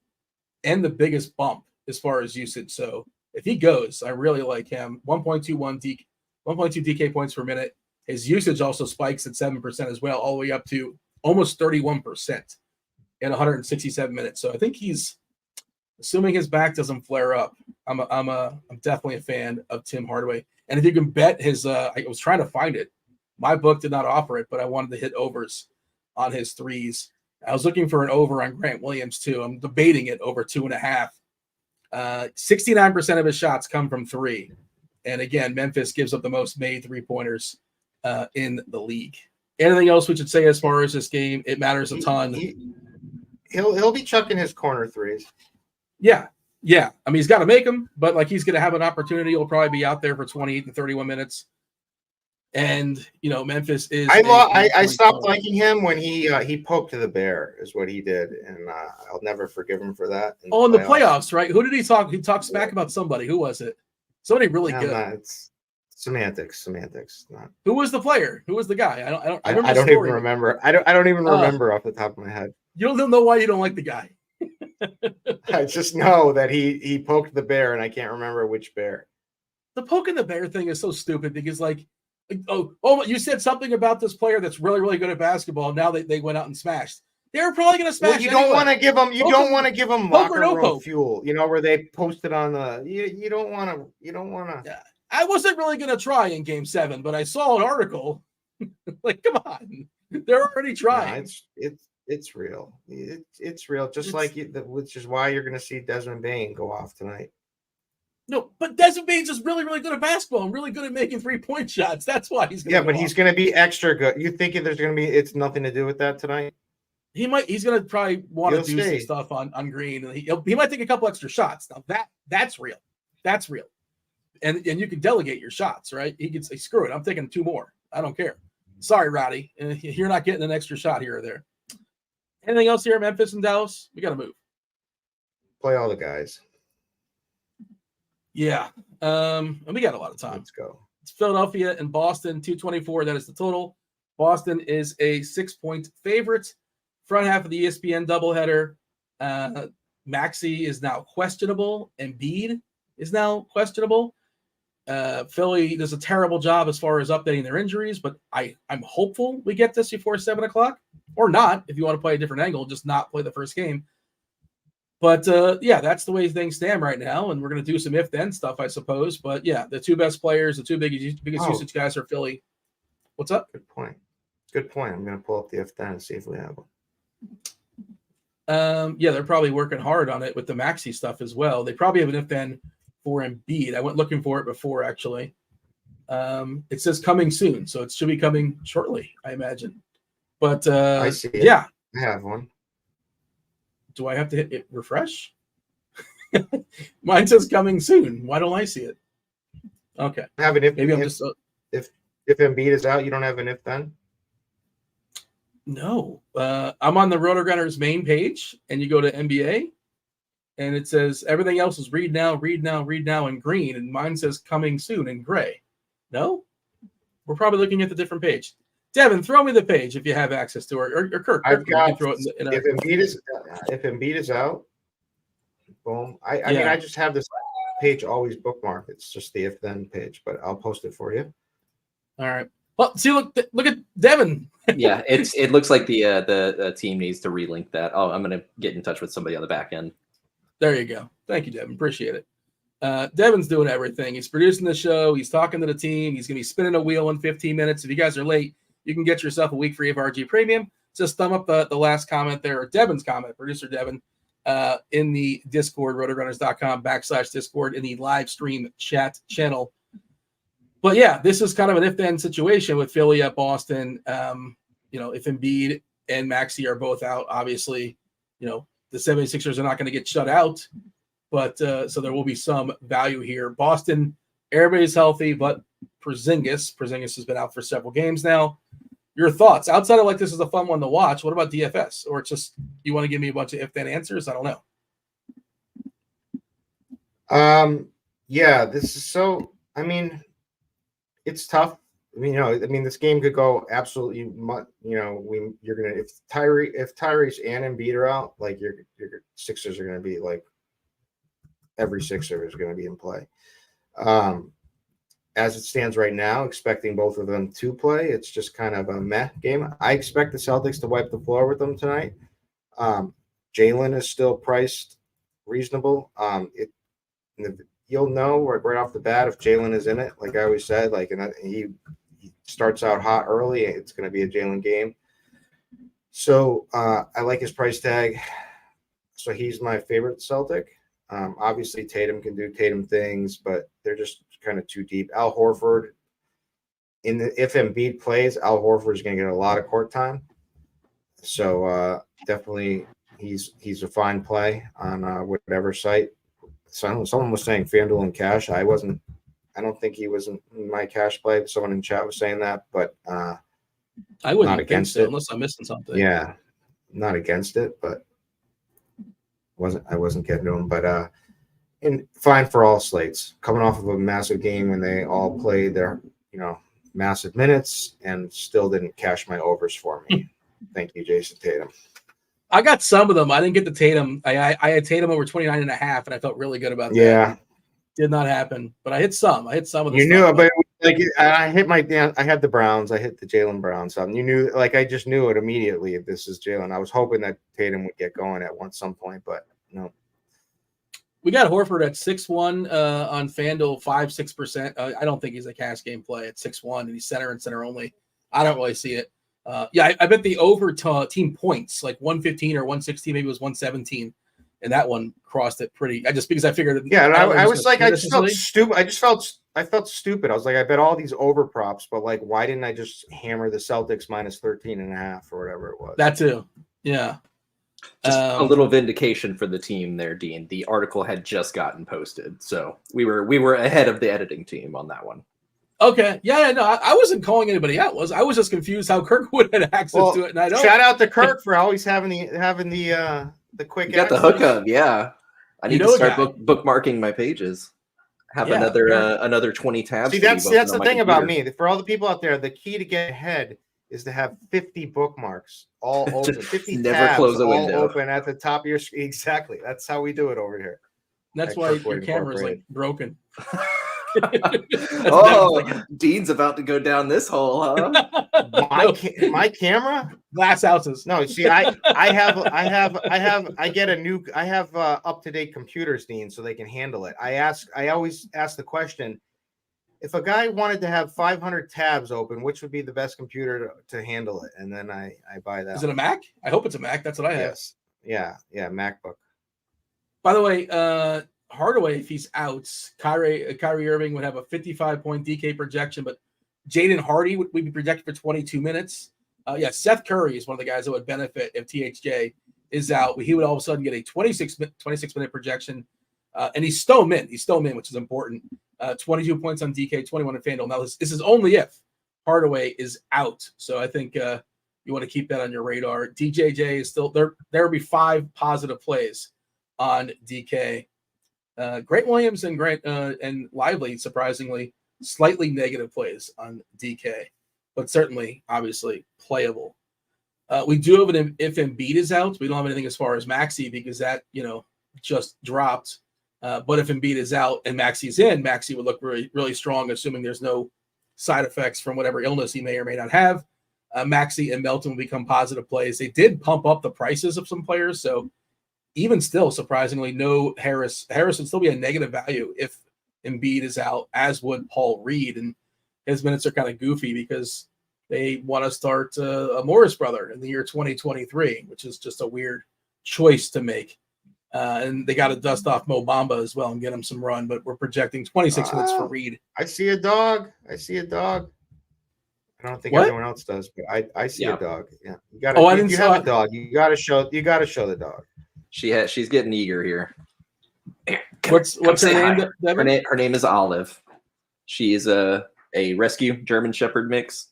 and the biggest bump as far as usage. So if he goes, I really like him. 1.2 DK points per minute. His usage also spikes at 7% as well, all the way up to almost 31% in 167 minutes. So I think he's, assuming his back doesn't flare up, I'm definitely a fan of Tim Hardaway. And if you can bet his, I was trying to find it. My book did not offer it, but I wanted to hit overs on his threes. I was looking for an over on Grant Williams too. I'm debating it over 2.5. 69% of his shots come from three. And again, Memphis gives up the most made 3-pointers in the league. Anything else we should say as far as this game? It matters a ton. He'll be chucking his corner threes. Yeah. I mean, he's got to make them, but like he's going to have an opportunity. He'll probably be out there for 28 to 31 minutes. And Memphis is. I stopped liking him when he poked the bear, is what he did, and I'll never forgive him for that. In the playoffs, right? Who did he talk? He talked smack about somebody. Who was it? Somebody really good. It's semantics. Not. Who was the player? Who was the guy? I don't even remember. I don't even remember off the top of my head. You don't know why you don't like the guy. I just know that he poked the bear, and I can't remember which bear. The poking the bear thing is so stupid because, like, oh, you said something about this player that's really, really good at basketball. Now they went out and smashed. They're probably going to smash. Well, you don't want to give them. You don't want to give them locker room fuel. Where they posted on the. You don't want to. You don't want to. Yeah, I wasn't really going to try in Game 7, but I saw an article. Like, come on, they're already trying. No, it's real. It's real. Which is why you're going to see Desmond Bane go off tonight. No, but Desmond Bane's just really, really good at basketball and really good at making 3-point shots. That's why he's going to. Yeah, but he's going to be extra good. You think there's going to be? It's nothing to do with that tonight. He's going to probably want to do some stuff on Green, and he might take a couple extra shots. Now that's real. That's real. And you can delegate your shots, right? He can say, screw it, I'm taking 2 more. I don't care. Sorry, Rowdy, you're not getting an extra shot here or there. Anything else here, Memphis and Dallas? We got to move. Play all the guys. Yeah. And we got a lot of time. Let's go. It's Philadelphia and Boston, 224. That is the total. Boston is a 6-point favorite. Front half of the ESPN doubleheader. Maxey is now questionable. Embiid is now questionable. Philly does a terrible job as far as updating their injuries, but I'm hopeful we get this before 7 o'clock, or not. If you want to play a different angle, just not play the first game. But yeah, that's the way things stand right now, and we're going to do some if-then stuff, I suppose. But yeah, the 2 best players, the 2 biggest usage guys are Philly. What's up? Good point. I'm going to pull up the if-then and see if we have one. Yeah, they're probably working hard on it with the Maxey stuff as well. They probably have an if-then for Embiid. I went looking for it before, actually. It says coming soon, so it should be coming shortly, I imagine. But I see it. Yeah. I have one. Do I have to hit it refresh? Mine says coming soon. Why don't I see it? Okay. I have an if. Maybe I'm if, just. If Embiid is out, you don't have an if then? No. I'm on the RotoGrinders main page, and you go to NBA, and it says everything else is read now in green, and mine says coming soon in gray. No? We're probably looking at the different page. Devin, throw me the page if you have access to it, or Kirk. I've got. Throw it If Embiid is out, boom. I mean, I just have this page always bookmarked. It's just the if then page, but I'll post it for you. All right. Well, see, look at Devin. Yeah, it looks like the team needs to relink that. Oh, I'm gonna get in touch with somebody on the back end. There you go. Thank you, Devin. Appreciate it. Devin's doing everything. He's producing the show. He's talking to the team. He's gonna be spinning a wheel in 15 minutes. If you guys are late, you can get yourself a week free of RG Premium. Just thumb up the last comment there, or Devin's comment, producer Devin, in the Discord, RotoGrinders.com/Discord, in the live stream chat channel. But yeah, this is kind of an if-then situation with Philly at Boston. If Embiid and Maxey are both out, obviously, the 76ers are not going to get shut out. But so there will be some value here. Boston, everybody's healthy, but Porzingis has been out for several games now. Your thoughts outside of this is a fun one to watch. What about DFS? Or it's just you want to give me a bunch of if-then answers? I don't know. Yeah, this is so. I mean, it's tough. This game could go absolutely. You're gonna if Tyrese and Embiid are out, your Sixers are gonna be every Sixer is going to be in play. As it stands right now, expecting both of them to play, it's just kind of a meh game. I expect the Celtics to wipe the floor with them tonight. Jalen is still priced reasonable. You'll know right off the bat if Jalen is in it. Like I always said, and he starts out hot early, it's going to be a Jalen game. So I like his price tag. So he's my favorite Celtic. Obviously, Tatum can do Tatum things, but they're just kind of too deep. Al Horford, if Embiid plays, Al Horford is going to get a lot of court time. So definitely, he's a fine play on whatever site. Someone was saying FanDuel and cash. I don't think he was in my cash play. Someone in chat was saying that, but I wouldn't not think against so it unless I'm missing something. Yeah, not against it, but I wasn't getting to him. But and fine for all slates. Coming off of a massive game when they all played their massive minutes and still didn't cash my overs for me. Thank you, Jason Tatum. I got some of them. I didn't get the Tatum. I had Tatum over 29.5, and I felt really good about that. Yeah. Did not happen, but I hit some. I hit some of the You stuff, knew it, but I had the Browns. I hit the Jalen Brown stuff. You knew, I just knew it immediately. If this is Jalen, I was hoping that Tatum would get going at some point, but no. We got Horford at 6-1 on FanDuel, 5-6%. I don't think he's a cash game play at 6-1, and he's center and center only. I don't really see it. I bet the over team points, like 115 or 116, maybe it was 117, and that one crossed it pretty. Because I figured. Yeah, and I was like, I just felt stupid. I felt stupid. I was like, I bet all these over props, but why didn't I just hammer the Celtics minus 13.5 or whatever it was? That too. Yeah. Just a little vindication for the team there, Dean. The article had just gotten posted, so we were ahead of the editing team on that one. Okay. Yeah. No, I wasn't calling anybody out. I was just confused how Kirkwood had access to it, and I don't. Shout out to Kirk for always having the quick. You got the hookup. Yeah. I need to start bookmarking my pages. Have another 20 tabs. See, that's the thing about me. For all the people out there, the key to get ahead is to have 50 bookmarks all open. 50 never tabs close a all window. Open at the top of your screen. Exactly. That's how we do it over here. That's why your camera is broken. Dean's about to go down this hole, huh? My camera? Glass houses. No, see, I have up-to-date computers, Dean, so they can handle it. I always ask the question, if a guy wanted to have 500 tabs open, which would be the best computer to handle it? And then I buy that. Is it a Mac? I hope it's a Mac. That's what I have. Yes. Yeah, MacBook. By the way, Hardaway, if he's out, Kyrie Irving would have a 55-point DK projection, but Jaden Hardy would be projected for 22 minutes. Seth Curry is one of the guys that would benefit if THJ is out. He would all of a sudden get a 26-minute projection, and he's still mint. Which is important. 22 points on DK, 21 on FanDuel. Now, this is only if Hardaway is out, so I think you want to keep that on your radar. DJJ is still there. There will be 5 positive plays on DK. Grant Williams and Lively, surprisingly, slightly negative plays on DK, but certainly, obviously, playable. We do have if Embiid is out. We don't have anything as far as Maxey because that just dropped. But if Embiid is out and Maxey's in, Maxey would look really, really strong, assuming there's no side effects from whatever illness he may or may not have. Maxey and Melton will become positive plays. They did pump up the prices of some players, so even still, surprisingly, no Harris. Harris would still be a negative value if Embiid is out, as would Paul Reed. And his minutes are kind of goofy because they want to start a Morris brother in the year 2023, which is just a weird choice to make. And they got to dust off Mo Bamba as well and get him some run, but we're projecting 26 minutes for Reed. I see a dog. I don't think everyone else does, but I see a dog. Yeah, you got. If you have a dog, you got to show the dog. She's getting eager here. What's her name? Her name is Olive. She is a rescue German Shepherd mix.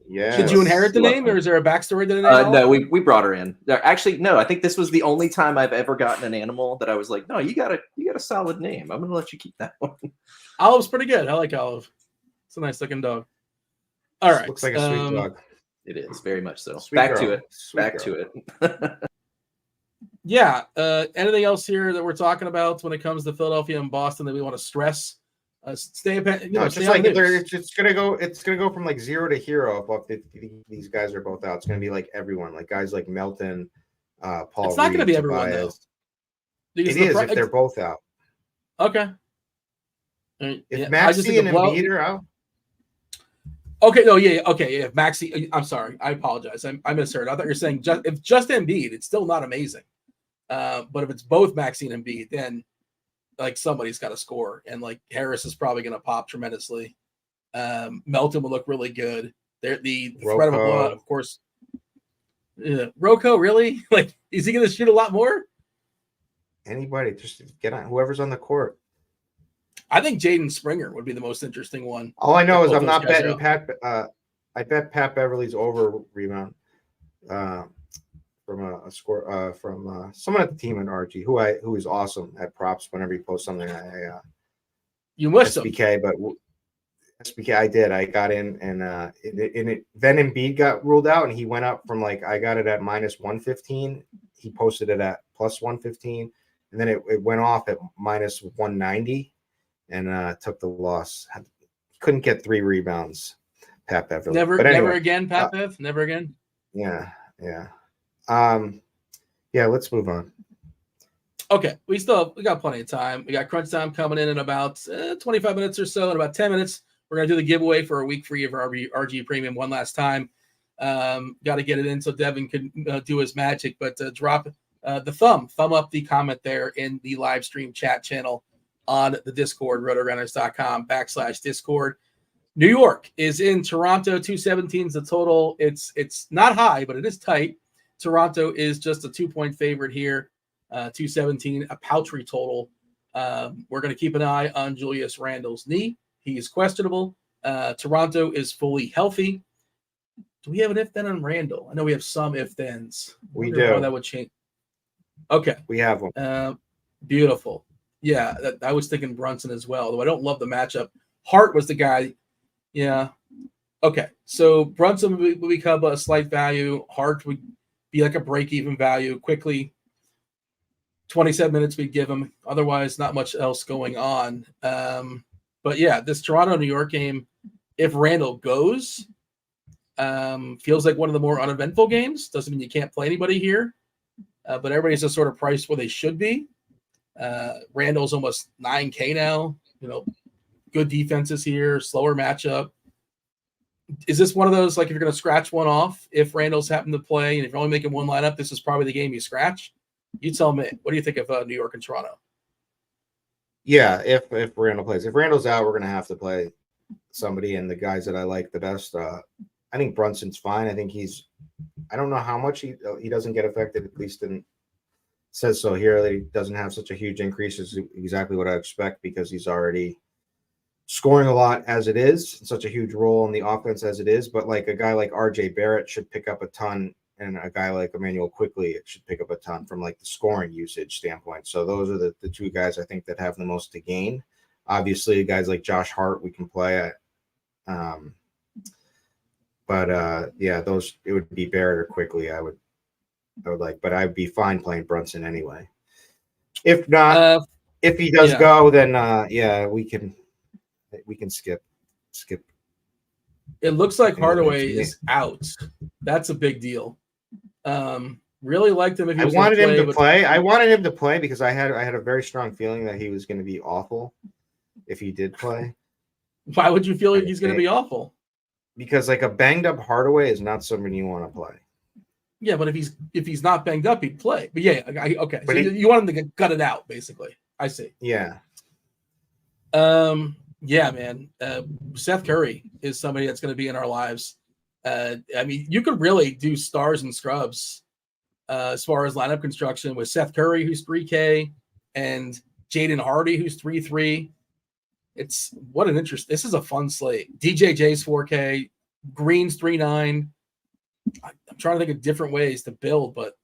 Yeah. Did you inherit the name, or is there a backstory to the name? No, we brought her in. Actually, no. I think this was the only time I've ever gotten an animal that I was like, no, you got a solid name. I'm gonna let you keep that one. Olive's pretty good. I like Olive. It's a nice looking dog. All right. Looks like a sweet dog. It is very much so. Sweet Back girl. to it. Sweet Back girl. to it. Yeah. Anything else here that we're talking about when it comes to Philadelphia and Boston that we want to stress? Stay it's just like it's gonna go. It's gonna go from like 0 to hero if these guys are both out. It's gonna be like everyone, like guys like Melton, Paul. It's not gonna be Tobias. everyone though. It is if they're both out. Okay. If Maxey and Embiid are out. Okay, no, yeah, okay, yeah. If Maxey, I'm sorry, I apologize. I misheard. I thought you were saying if just Embiid, it's still not amazing. But if it's both Maxey and Embiid, then like somebody's got to score, and like Harris is probably going to pop tremendously. Melton will look really good. The threat of a blowout, of course. Rocco, really? Like, is he going to shoot a lot more? Anybody, just get on whoever's on the court. I think Jaden Springer would be the most interesting one. All I know is I'm not betting Pat. I bet Pat Beverly's over rebound from a score from someone at the team in RG who is awesome at props. Whenever he posts something, you must SBK, but SBK I did. I got in and then Embiid got ruled out and he went up from like I got it at minus 115. He posted it at plus 115, and then it went off at minus 190. And took the loss. Couldn't get 3 rebounds. Pat Beverly. Never again, Pat Bev. Never again. Yeah. Let's move on. Okay, we got plenty of time. We got crunch time coming in about 25 minutes or so. In about 10 minutes, we're gonna do the giveaway for a week free of RG Premium one last time. Got to get it in so Devin can do his magic. But drop the thumb up the comment there in the live stream chat channel on the Discord, RotoGrinders.com/Discord. New York is in Toronto. 217 is the total. It's not high, but it is tight. Toronto is just a 2-point favorite here. 217, a paltry total. We're going to keep an eye on Julius Randle's knee. He is questionable. Toronto is fully healthy. Do we have an if-then on Randle? I know we have some if-thens. We do. How that would change. Okay. We have them. Beautiful. Yeah, I was thinking Brunson as well, though I don't love the matchup. Hart was the guy. Yeah. Okay, so Brunson would become a slight value. Hart would be like a break-even value quickly. 27 minutes we'd give him. Otherwise, not much else going on. But yeah, this Toronto-New York game, if Randle goes, feels like one of the more uneventful games. Doesn't mean you can't play anybody here. But everybody's just sort of priced where they should be. Randall's almost 9K now. Good defenses here, slower matchup. Is this one of those, like, if you're going to scratch one off, if Randall's happened to play, and if you're only making one lineup, this is probably the game you scratch? You tell me. What do you think of New York and Toronto? Yeah, if Randall plays. If Randall's out, we're going to have to play somebody, and the guys that I like the best, I think Brunson's fine. I think I don't know how much he doesn't get affected, at least in says so here. That he doesn't have such a huge increase is exactly what I expect because he's already scoring a lot as it is, such a huge role in the offense as it is. But like a guy like RJ Barrett should pick up a ton, and a guy like Emmanuel Quickly should pick up a ton from like the scoring usage standpoint. So those are the 2 guys I think that have the most to gain. Obviously, guys like Josh Hart we can play at. Those it would be Barrett or Quickly. I would like, but I'd be fine playing Brunson anyway. If not, if he does go, then we can skip. It looks like Hardaway is out. That's a big deal. Really liked him if he was I wanted him to play because I had a very strong feeling that he was going to be awful if he did play. Why would you feel like he's going to be awful? Because like a banged up Hardaway is not somebody you want to play. Yeah, but if he's not banged up, he'd play. But yeah, okay. But so you want him to gut it out, basically. I see. Yeah. Yeah, man. Seth Curry is somebody that's going to be in our lives. I mean, you could really do stars and scrubs as far as lineup construction with Seth Curry, who's 3K, and Jaden Hardy, who's 3-3. It's what an interest. This is a fun slate. DJJ's 4K, Green's 3-9. I'm trying to think of different ways to build, but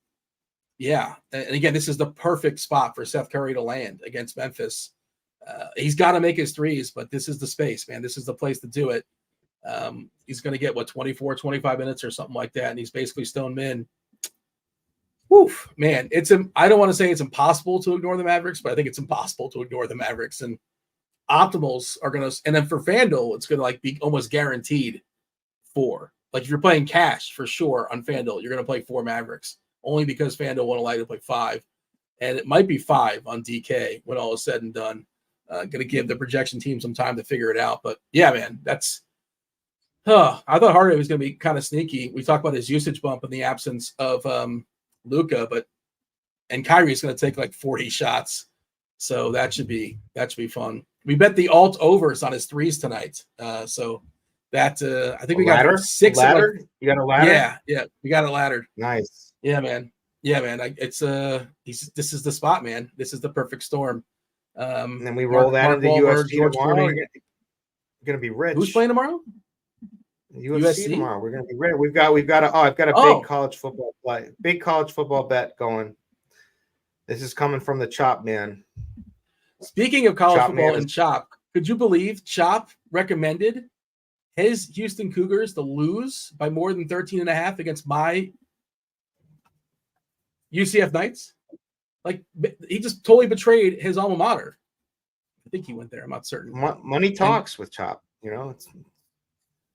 yeah. And again, this is the perfect spot for Seth Curry to land against Memphis. He's got to make his threes, but this is the space, man. This is the place to do it. He's going to get 24, 25 minutes or something like that. And he's basically stone min. Woof, man, I don't want to say it's impossible to ignore the Mavericks, but I think it's impossible to ignore the Mavericks. And optimals are going to, and then for FanDuel, it's going to like be almost guaranteed 4. Like if you're playing cash for sure on FanDuel, you're going to play 4 Mavericks only because FanDuel won't allow you to play 5. And it might be 5 on DK when all is said and done. Going to give the projection team some time to figure it out. But yeah, man, I thought Harden was going to be kind of sneaky. We talked about his usage bump in the absence of Luka, and Kyrie is going to take like 40 shots. So that should be fun. We bet the alt overs on his threes tonight. So that I think we got 6 ladder. You got a ladder? Yeah, we got it laddered. Nice. Yeah, man. This is the spot, man. This is the perfect storm. And then we roll that into USC tomorrow. You're gonna be rich. Who's playing tomorrow? USC tomorrow. We're gonna be rich. I've got a big college football bet going. This is coming from the Chop man. Speaking of college football and Chop, could you believe Chop recommended his Houston Cougars to lose by more than 13.5 against my UCF Knights? Like, he just totally betrayed his alma mater. I think he went there. I'm not certain. Money talks with Chop, you know.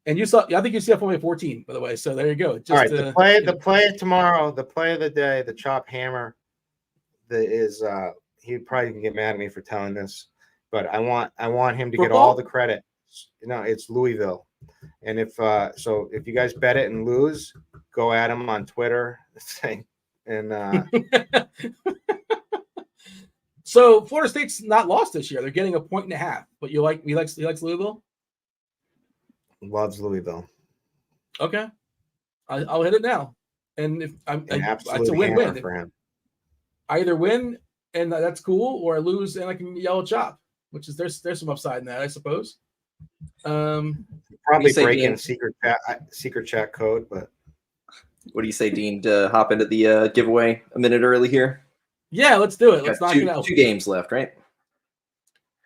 And I think UCF only 14, by the way. So there you go. All right, the play tomorrow, the play of the day, the Chop hammer. He'd probably get mad at me for telling this, but I want him to get all the credit. It's Louisville, and if you guys bet it and lose, go at him on Twitter. And so Florida State's not lost this year. They're getting 1.5. But he likes Louisville. Loves Louisville. Okay, I'll hit it now. And if it's a win-win for him. I either win and that's cool, or I lose and I can yell Chop, which is there's some upside in that, I suppose. Probably breaking secret chat code, but what do you say, Dean, to hop into the giveaway a minute early here? Yeah, let's do it. Let's knock it out. 2 games left, right?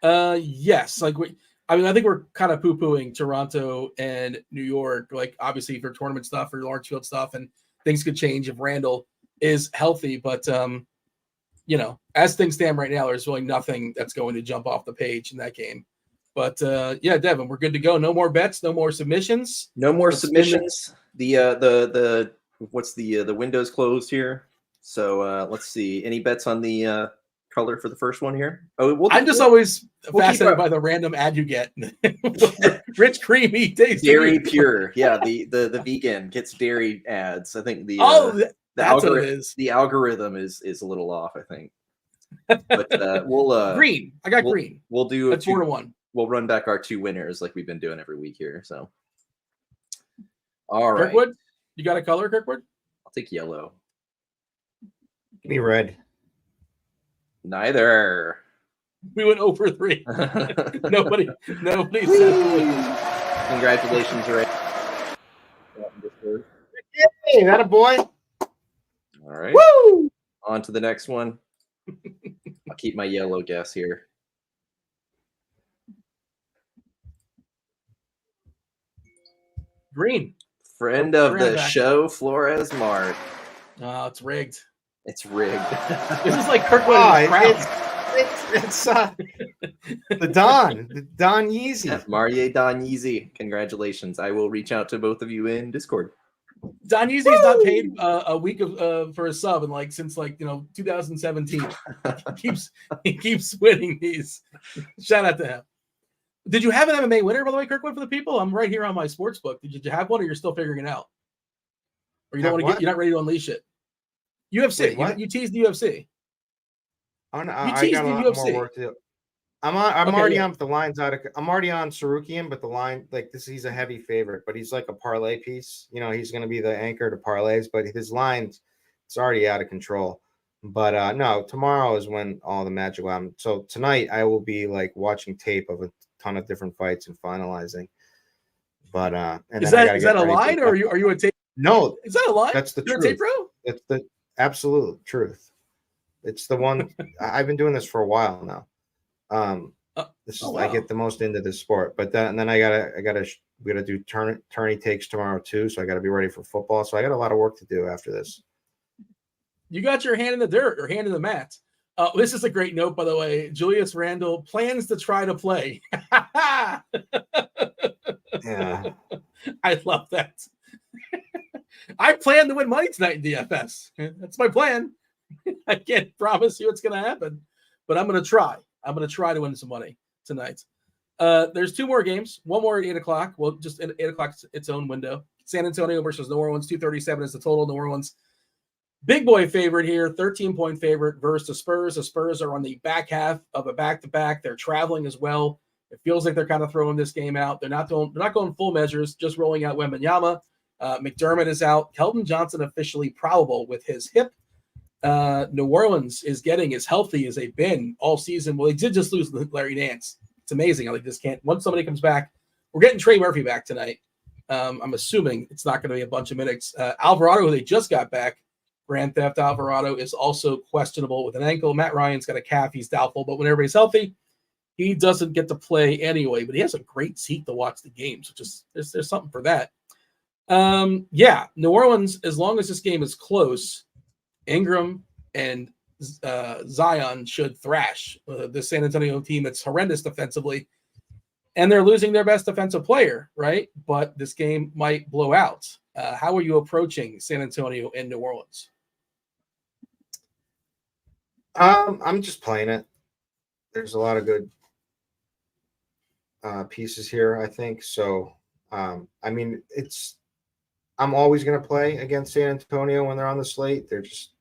Yes. I think we're kind of poo-pooing Toronto and New York, like obviously for tournament stuff or large field stuff, and things could change if Randall is healthy. But as things stand right now, there's really nothing that's going to jump off the page in that game. But yeah, Devin, we're good to go. No more bets, no more submissions. No more submissions. The window's closed here. So let's see. Any bets on the color for the first one here? I'm just always fascinated by the random ad you get. Rich, creamy taste. Dairy pure. Yeah, the vegan gets dairy ads. I think the algorithm is a little off, I think. But we'll green. I got green. We'll do a 4-1. We'll run back our 2 winners like we've been doing every week here. So all right. Kirkwood, you got a color, Kirkwood? I'll take yellow. Give me red. Neither. We went over 3. Nobody said. Congratulations, Ray. Hey, that a boy. All right. Woo! On to the next one. I'll keep my yellow guess here. Green. Friend of the show, Flores Mark. Oh, it's rigged. It's rigged. This is like Kirkwood. It's the Don Yeezy. Marie Don Yeezy. Congratulations. I will reach out to both of you in Discord. Don Yeezy's not paid a week for a sub in since 2017. he keeps winning these. Shout out to him. Did you have an MMA winner, by the way, Kirkwood, for the people? I'm right here on my sports book. Did you have one, or you're still figuring it out? Or you're not ready to unleash it? UFC. Wait, you teased the UFC. I got a lot more work to do. I'm already on the lines I'm already on Sarukian, but the line he's a heavy favorite, but he's like a parlay piece. He's going to be the anchor to parlays, but his lines, it's already out of control. But no, tomorrow is when all the magic will happen. So tonight I will be watching tape of a ton of different fights and finalizing. But is that a line, or are you a tape? No, is that a line? That's the You're truth. A tape bro? It's the absolute truth. It's the one. I've been doing this for a while now. I get the most into this sport, but then we gotta do tourney takes tomorrow too. So I gotta be ready for football. So I got a lot of work to do after this. You got your hand in the dirt or hand in the mat. This is a great note, by the way. Julius Randle plans to try to play. Yeah. I love that. I plan to win money tonight in DFS. That's my plan. I can't promise you it's going to happen, but I'm going to try. I'm going to try to win some money tonight. There's 2 more games. One more at 8 o'clock. Well, just at 8 o'clock, its own window. San Antonio versus New Orleans. 237 is the total. New Orleans, big boy favorite here. 13-point favorite versus the Spurs. The Spurs are on the back half of a back-to-back. They're traveling as well. It feels like they're kind of throwing this game out. They're not going full measures, just rolling out Wembanyama. McDermott is out. Keldon Johnson officially probable with his hip. New Orleans is getting as healthy as they've been all season. Well, they did just lose Larry Nance. It's amazing how they just can't. Once somebody comes back, we're getting Trey Murphy back tonight. I'm assuming it's not going to be a bunch of minutes. Alvarado, who they just got back, Grand Theft Alvarado, is also questionable with an ankle. Matt Ryan's got a calf. He's doubtful, but when everybody's healthy, he doesn't get to play anyway. But he has a great seat to watch the games, which is there's something for that. New Orleans, as long as this game is close, Ingram and Zion should thrash the San Antonio team that's horrendous defensively, and they're losing their best defensive player, right? But this game might blow out. How are you approaching San Antonio and New Orleans? I'm just playing it. There's a lot of good pieces here, I think. So, I'm always going to play against San Antonio when they're on the slate. They're just,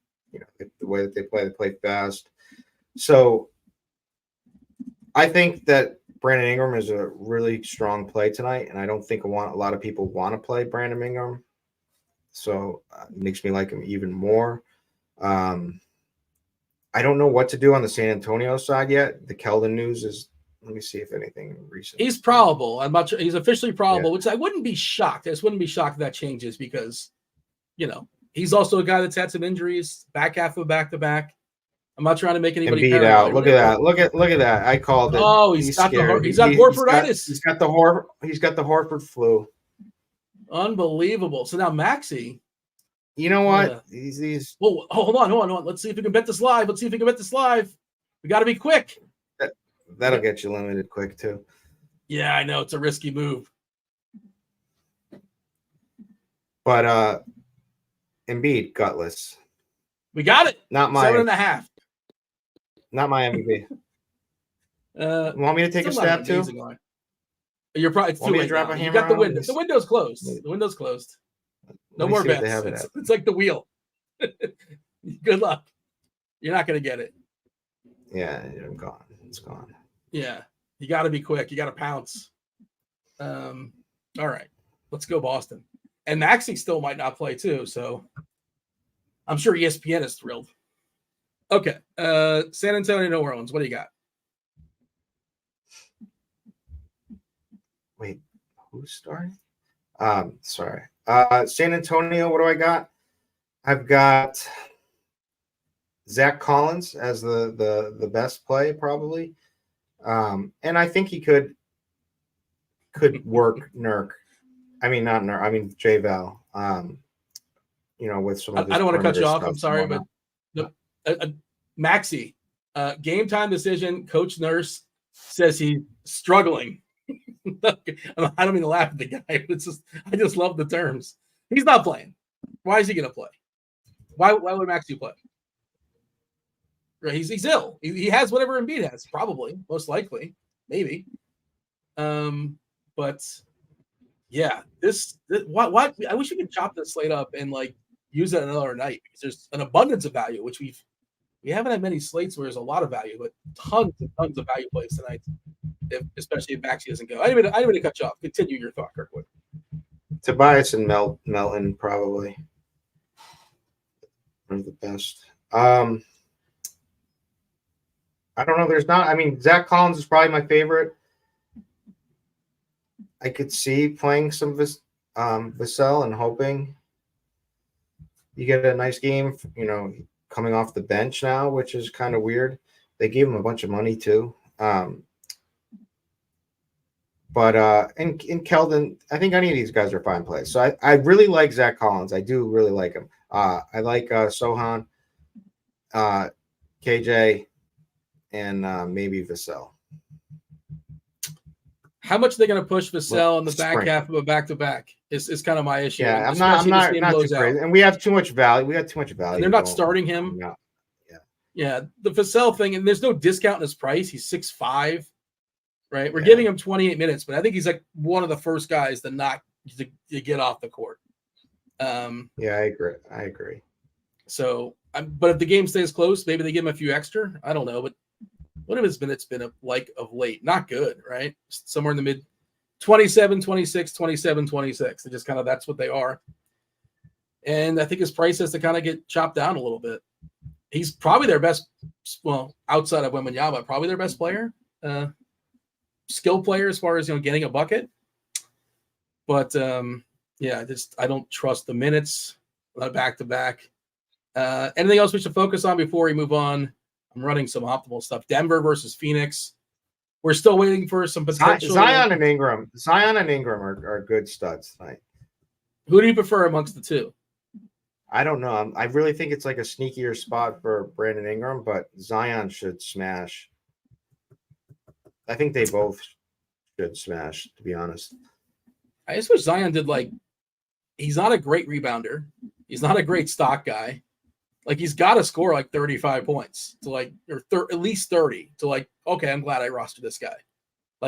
the way that they play fast. So I think that Brandon Ingram is a really strong play tonight, and I don't think a lot of people want to play Brandon Ingram. So it makes me like him even more. I don't know what to do on the San Antonio side yet. The Keldon news is, let me see if anything recent. He's probable. I'm not sure. He's officially probable, which I wouldn't be shocked. I just wouldn't be shocked if that changes because, he's also a guy that's had some injuries, back half of back-to-back. I'm not trying to make anybody beat out. Look at that. Look at that. I called it. Oh, he's got Horforditis. He's got the Horford flu. Unbelievable. So now Maxey. You know what? He's Well, hold on. Let's see if we can bet this live. We got to be quick. That'll get you limited quick too. Yeah, I know it's a risky move. But Embiid, gutless. We got it. Not my 7.5. Not my MVP. Want me to take a stab too? You're probably it's too late. Drop a hammer. You got the window. The window's closed. The window's closed. No more bets. It's like the wheel. Good luck. You're not going to get it. Yeah, I'm gone. It's gone. Yeah, you got to be quick. You got to pounce. All right, let's go Boston. And Maxey still might not play too, so I'm sure ESPN is thrilled. Okay, San Antonio, New Orleans. What do you got? Wait, who's starting? Sorry. San Antonio, what do I got? I've got Zach Collins as the best play probably. And I think he could work Nurk. I mean, not Nurk. I mean, J-Val. With some of I don't want to cut you off. I'm sorry, but Maxey, game time decision. Coach Nurse says he's struggling. I don't mean to laugh at the guy, but I just love the terms. He's not playing. Why is he going to play? Why would Maxey play? He's ill. He has whatever Embiid has, probably, most likely, maybe. But yeah, what I wish we could chop this slate up and use it another night because there's an abundance of value, which we haven't had many slates where there's a lot of value, but tons and tons of value plays tonight. Especially if Maxey doesn't go. I didn't mean to cut you off. Continue your thought, Kirkwood. Tobias and Melton probably are the best. I don't know. There's not. I mean, Zach Collins is probably my favorite. I could see playing some Vassell and hoping you get a nice game. Coming off the bench now, which is kind of weird. They gave him a bunch of money too. But in Keldon, I think any of these guys are fine plays. So I really like Zach Collins. I do really like him. I like Sohan. KJ, and maybe Vassell. How much are they going to push Vassell in the back Spring. half of a back-to-back is kind of my issue. Yeah, I'm especially not if this game blows too crazy. out. And we have too much value. We got too much value. And they're not starting him. No. Yeah, the Vassell thing, and there's no discount in his price. He's 6'5", right? We're giving him 28 minutes, but I think he's like one of the first guys to get off the court. Yeah, I agree. So, but if the game stays close, maybe they give him a few extra. I don't know, but what have his minutes been like of late? Not good, right? Somewhere in the mid 27, 26, 27, 26. They just kind of, that's what they are. And I think his price has to kind of get chopped down a little bit. He's probably their best, well, outside of Wembanyama, probably their best player, skill player as far as, getting a bucket. But I don't trust the minutes back-to-back. Anything else we should focus on before we move on? I'm running some optimal stuff. Denver versus Phoenix. We're still waiting for some potential. Zion and Ingram are good studs tonight. Who do you prefer amongst the two? I don't know. I really think it's like a sneakier spot for Brandon Ingram, but Zion should smash. I think they both should smash, to be honest. I just wish Zion did he's not a great rebounder. He's not a great stock guy. He's got to score 35 points to at least 30 to okay, I'm glad I rostered this guy.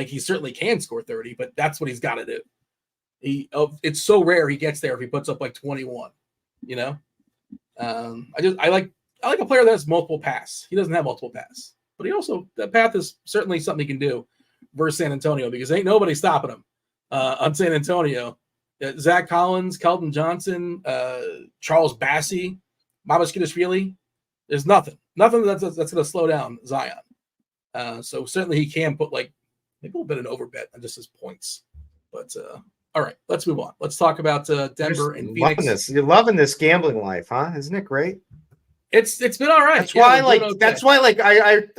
He certainly can score 30, but that's what he's got to do. It's so rare he gets there if he puts up 21. I like a player that has multiple pass. He doesn't have multiple pass, but that path is certainly something he can do versus San Antonio because ain't nobody stopping him on San Antonio. Zach Collins, Keldon Johnson, Charles Bassey, Mabashkidashvili. There's nothing that's going to slow down Zion. So certainly he can put maybe a little bit of an overbet on just his points. But all right, let's move on. Let's talk about Denver and Phoenix. You're loving this gambling life, huh? Isn't it great? It's been all right. That's why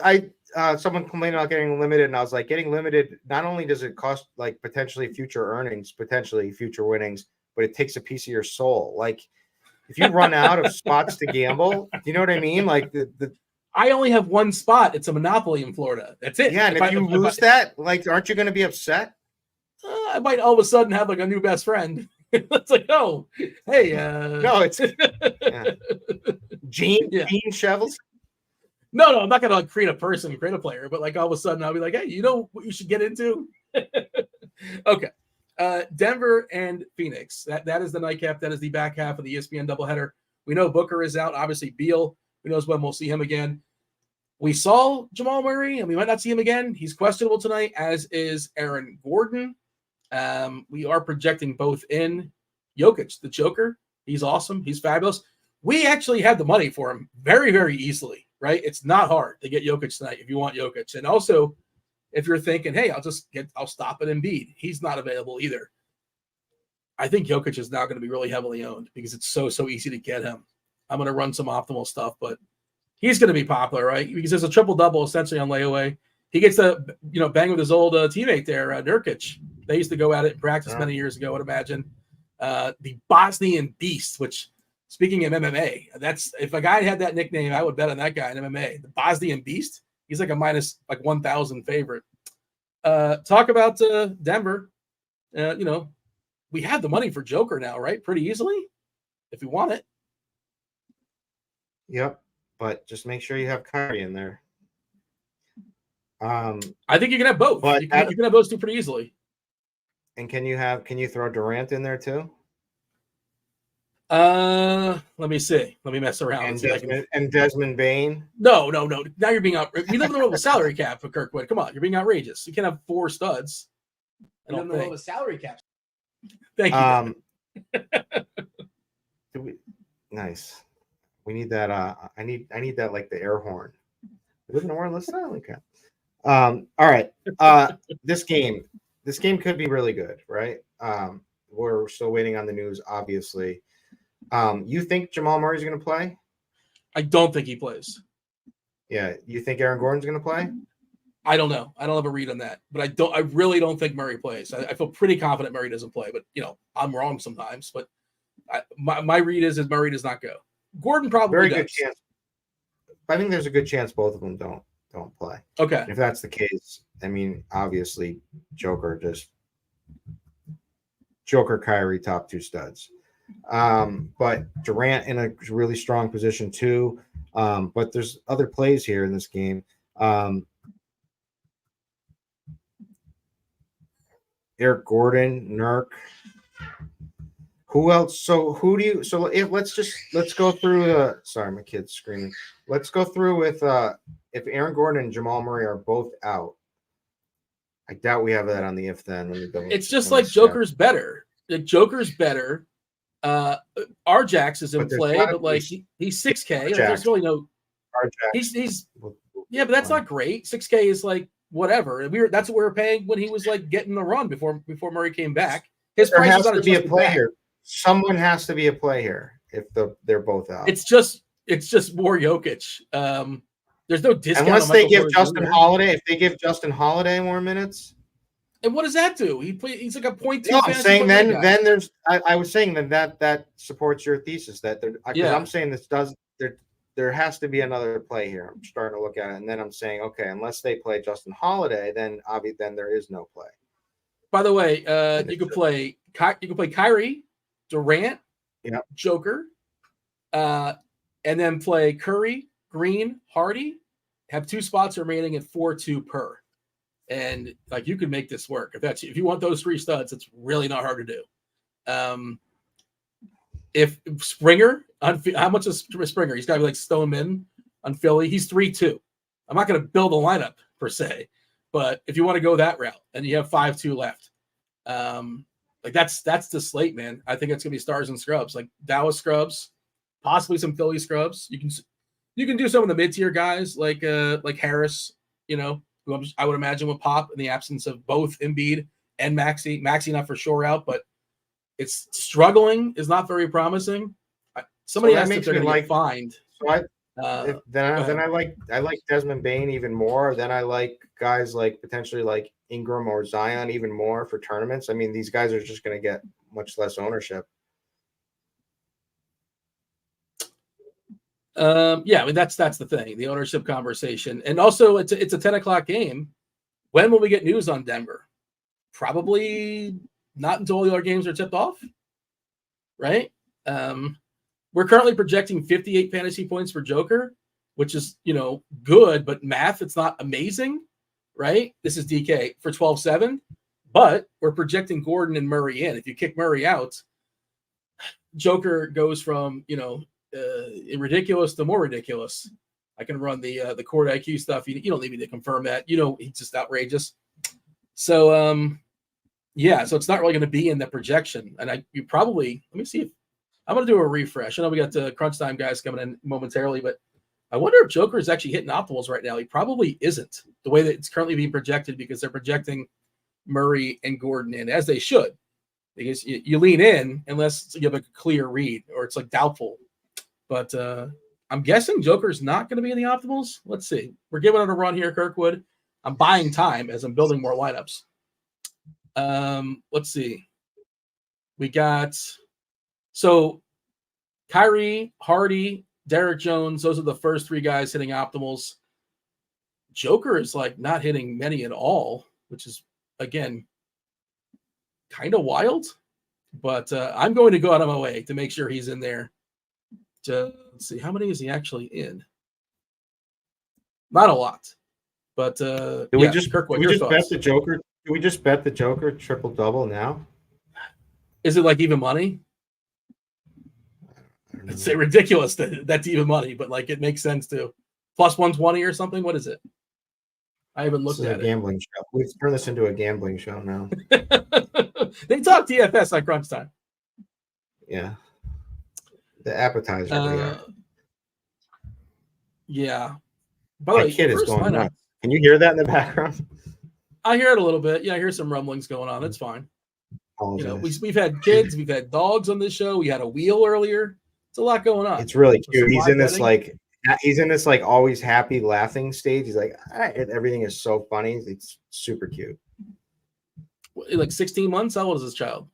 I someone complained about getting limited, and I was like, getting limited, not only does it cost potentially future earnings, potentially future winnings, but it takes a piece of your soul. If you run out of spots to gamble, do you know what I mean? I only have one spot. It's a monopoly in Florida. That's it. Yeah, and if you lose that, aren't you going to be upset? I might all of a sudden have a new best friend. It's oh, hey. No, it's Gene Chevels. No, I'm not going to create a player, but all of a sudden I'll be hey, you know what you should get into? Okay. Denver and Phoenix. That is the nightcap. That is the back half of the ESPN doubleheader. We know Booker is out. Obviously, Beal. Who knows when we'll see him again? We saw Jamal Murray, and we might not see him again. He's questionable tonight, as is Aaron Gordon. We are projecting both in. Jokic, the Joker. He's awesome. He's fabulous. We actually had the money for him very, very easily, right? It's not hard to get Jokic tonight if you want Jokic. And also, if you're thinking, hey, I'll stop at Embiid. He's not available either. I think Jokic is now going to be really heavily owned because it's so easy to get him. I'm going to run some optimal stuff, but he's going to be popular, right? Because there's a triple-double essentially on layaway. He gets to, bang with his old teammate there, Nurkic. They used to go at it in practice many years ago, I would imagine. The Bosnian Beast, which, speaking of MMA, if a guy had that nickname, I would bet on that guy in MMA. The Bosnian Beast. He's a minus 1,000 favorite. Talk about Denver. We have the money for Joker now, right? Pretty easily, if we want it. Yep, but just make sure you have Kyrie in there. I think you can have both. But you can have those two pretty easily. And can you throw Durant in there too? Let me see. Let me mess around. And Desmond Bain. No. Now you're being out. We live in the world of salary cap for Kirkwood. Come on, you're being outrageous. You can't have 4 studs. I don't think. The salary cap. Thank you. Nice. We need that. I need that the air horn. We live in the world of salary cap. All right. This game could be really good, right? We're still waiting on the news, obviously. You think Jamal Murray's going to play? I don't think he plays. Yeah. You think Aaron Gordon's going to play? I don't know. I don't have a read on that, but I really don't think Murray plays. I feel pretty confident Murray doesn't play, but I'm wrong sometimes. But my read is Murray does not go. Gordon probably does. I think there's a good chance both of them don't play. Okay. And if that's the case, I mean, obviously, Joker, Kyrie, top 2 studs. But Durant in a really strong position too. But there's other plays here in this game. Eric Gordon, Nurk. Who else? So let's go through sorry, my kid's screaming. Let's go through with if Aaron Gordon and Jamal Murray are both out. I doubt we have that on the if then. It's just like Joker's better. The Joker's better. Rjax is in play, but like he's 6K. Like, there's really no Rjax. He's but that's not great. 6K is like whatever. That's what we were paying when he was like getting the run before Murray came back. His there price has is to be a play here. Someone has to be a play here if they're both out. It's just more Jokic. There's no discount unless they give Justin Holiday. If they give Justin Holiday more minutes, and what does that do? He's like a 0.2. No, I'm saying then there's. I was saying that supports your thesis that because I'm saying this does there has to be another play here. I'm starting to look at it, and then I'm saying okay, unless they play Justin Holiday, then obviously then there is no play. By the way, you could play Kyrie, Durant, Joker, and then play Curry, Green, Hardy. Have 2 spots remaining at 4-2 per, and like you can make this work if you want those 3 studs. It's really not hard to do. If Springer, how much is Springer? He's got to be like Stoneman on Philly. He's 3-2. I'm not going to build a lineup per se, but if you want to go that route and you have 5-2 left, like that's the slate, man. I think it's gonna be stars and scrubs, like Dallas scrubs, possibly some Philly scrubs. You can do some of the mid-tier guys like Harris, who I would imagine would pop in the absence of both Embiid and Maxey. Maxey not for sure out, but it's struggling, is not very promising. Somebody asked if they're going to get fined. So then I like Desmond Bane even more. Then I like guys like potentially like Ingram or Zion even more for tournaments. I mean, these guys are just going to get much less ownership. I mean that's the thing, the ownership conversation, and also it's a 10:00 game. When will we get news on Denver? Probably not until all our games are tipped off, right? We're currently projecting 58 fantasy points for Joker, which is good, but math it's not amazing, right? This is DK for 12-7, but we're projecting Gordon and Murray in. If you kick Murray out, Joker goes from ridiculous to more ridiculous. I can run the court IQ stuff. You don't need me to confirm that. He's just outrageous. So so it's not really going to be in the projection. And let me see if I'm going to do a refresh. I know we got the crunch time guys coming in momentarily, but I wonder if Joker is actually hitting optimals right now. He probably isn't the way that it's currently being projected, because they're projecting Murray and Gordon in, as they should, because you lean in unless you have a clear read or it's like doubtful. But I'm guessing Joker's not going to be in the optimals. Let's see. We're giving it a run here, Kirkwood. I'm buying time as I'm building more lineups. Let's see. We got Kyrie, Hardy, Derek Jones. Those are the first 3 guys hitting optimals. Joker is like not hitting many at all, which is again kind of wild. But I'm going to go out of my way to make sure he's in there. Let's see, how many is he actually in? Not a lot, but do we just bet the Joker? Do we just bet the Joker triple double now? Is it like even money? I'd say ridiculous that's even money, but like it makes sense too. Plus 120 or something. What is it? I haven't looked at it. Gambling show. We've turned this into a gambling show now. They talk DFS on crunch time. Yeah. The appetizer. Yeah. My kid is going nuts. Can you hear that in the background? I hear it a little bit. Yeah, I hear some rumblings going on. It's fine. We've had kids, we've had dogs on this show. We had a wheel earlier. It's a lot going on. It's really cute. He's in this like always happy laughing stage. He's like, everything is so funny. It's super cute. Like 16 months? How old is this child?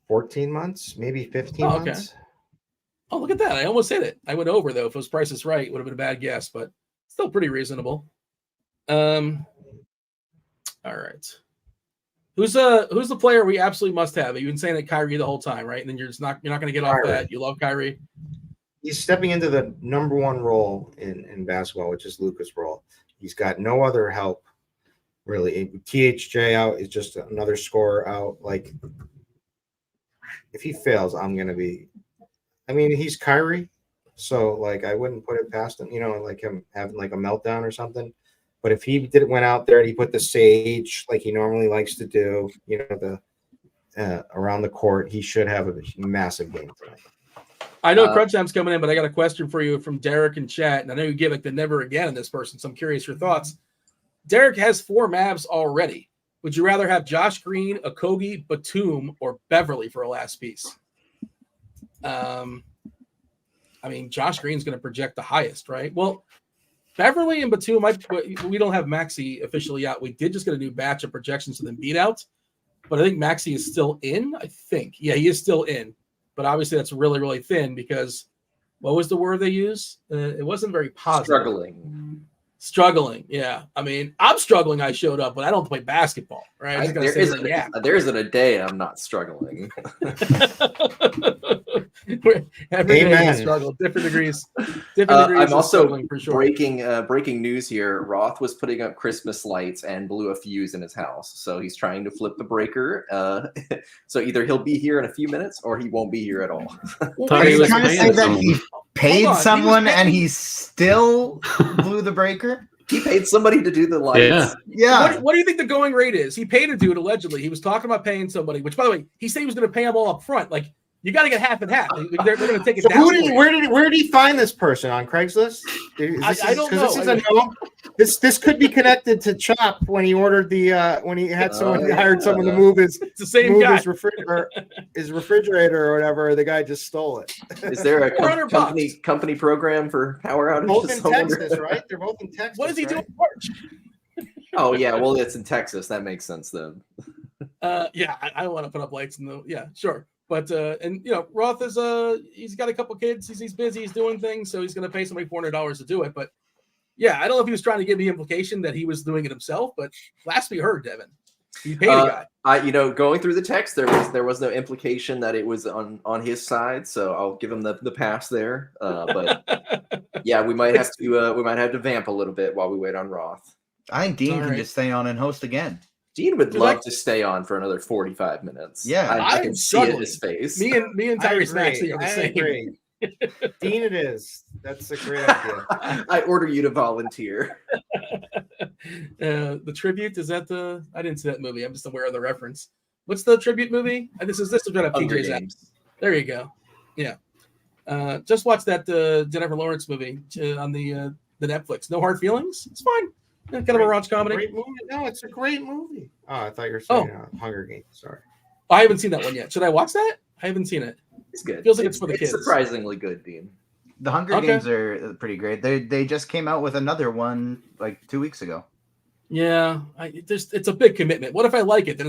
14 months, maybe 15 months. Oh, look at that. I almost hit it. I went over, though. If it was Price is Right, it would have been a bad guess, but still pretty reasonable. All right. Who's the player we absolutely must have? You've been saying that Kyrie the whole time, right? And then you're not going to get off that. You love Kyrie. He's stepping into the number one role in basketball, which is Luka's role. He's got no other help, really. THJ out is just another scorer out. Like, if he fails, I'm going to be – I mean, he's Kyrie, so, like, I wouldn't put it past him, like him having, like, a meltdown or something. But if he went out there and he put the sage like he normally likes to do, around the court, he should have a massive game tonight. I know Crunch Time's coming in, but I got a question for you from Derek in chat. And I know you give like the never again in this person, so I'm curious your thoughts. Derek has 4 Mavs already. Would you rather have Josh Green, Okogie, Batum, or Beverly for a last piece? I mean, Josh Green's going to project the highest, right? Well, Beverly and Batum, we don't have Maxey officially out. We did just get a new batch of projections of them beat out, but I think Maxey is still in, I think. Yeah, he is still in, but obviously that's really, really thin because what was the word they used? It wasn't very positive. Struggling, yeah. I mean, I'm struggling. I showed up, but I don't play basketball, right? There isn't a day I'm not struggling. Every day I struggle, different degrees. I'm also struggling for sure. breaking news here. Roth was putting up Christmas lights and blew a fuse in his house, so he's trying to flip the breaker. So either he'll be here in a few minutes or he won't be here at all. Are you trying to say that he paid someone and he still blew the breaker? He paid somebody to do the lights. Yeah. What do you think the going rate is? He paid a dude allegedly. He was talking about paying somebody, which by the way, he said he was going to pay them all up front. Like, you got to get half and half. They're going to take it down. Where did he find this person on Craigslist? I don't know. This could be connected to Chop when he ordered when he had hired someone to move his it's the same guy. his refrigerator or whatever. The guy just stole it. Is there a company program for power outages? Both in Texas, right? They're both in Texas. What is he doing in March? Oh yeah, well it's in Texas. That makes sense then. Yeah, I don't want to put up lights in the sure. But and Roth is he's got a couple kids. He's busy. He's doing things, so he's going to pay somebody $400 to do it. But yeah, I don't know if he was trying to give the implication that he was doing it himself. But last we heard, Devin, he paid a guy. Going through the text, there was no implication that it was on his side. So I'll give him the pass there. But yeah, we might have to vamp a little bit while we wait on Roth. I think Dean can just stay on and host again. Dean would love to stay on for another 45 minutes. Yeah, I can see it in his face. Me and Tyrese Maxey are the same. Agree. Dean, it is. That's a great idea. I order you to volunteer. The tribute, is that I didn't see that movie. I'm just aware of the reference. What's the tribute movie? This is right up TJ's app. There you go. Yeah. Just watch that Jennifer Lawrence movie on the Netflix. No Hard Feelings. It's fine. Kind of a raunchy comedy. Great movie. No, it's a great movie. Oh, I thought you were saying Hunger Games. Sorry. I haven't seen that one yet. Should I watch that? I haven't seen it. It's good. Feels like it's for the kids. Surprisingly good, Dean. The Hunger Games are pretty great. They just came out with another one like 2 weeks ago. Yeah, it's a big commitment. What if I like it? Then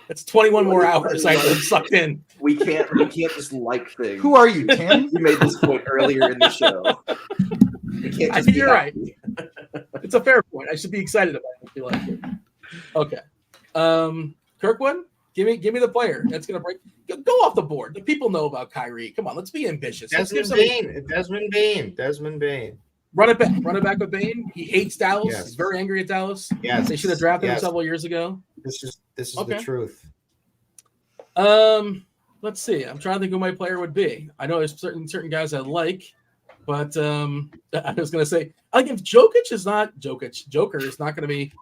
it's 21 more hours. I'm sucked in. We can't just like things. Who are you, Tim? You made this point earlier in the show. I think you're right. It's a fair point. I should be excited about it if you like it. Okay. Kirkwood, give me the player that's gonna break. Go off the board. The people know about Kyrie. Come on, let's be ambitious. Desmond Bane. Run it back with Bane. He hates Dallas. Yes. He's very angry at Dallas. Yes. They should have drafted him several years ago. This is the truth. Let's see. I'm trying to think who my player would be. I know there's certain guys I like, but I was gonna say, like, if Joker is not going to be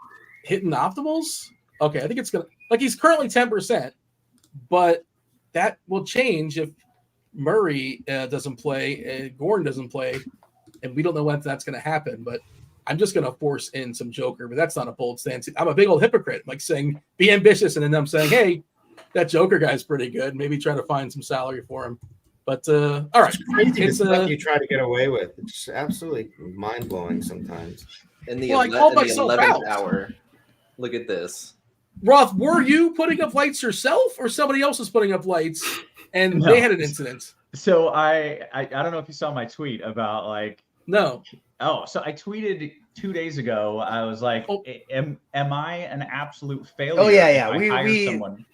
hitting optimals. Okay, I think it's gonna, like, he's currently 10%, but that will change if Murray doesn't play, Gordon doesn't play, and we don't know when that's going to happen. But I'm just going to force in some Joker, but that's not a bold stance. I'm a big old hypocrite, like saying be ambitious, and then I'm saying, hey, that Joker guy's pretty good. Maybe try to find some salary for him. But all right, it's crazy stuff you try to get away with. It's absolutely mind blowing sometimes. In the 11th hour, look at this. Roth, were you putting up lights yourself, or somebody else was putting up lights and they had an incident? So I don't know if you saw my tweet about like. No. Oh, so I tweeted 2 days ago. I was like, am I an absolute failure? Oh, yeah. If I hire someone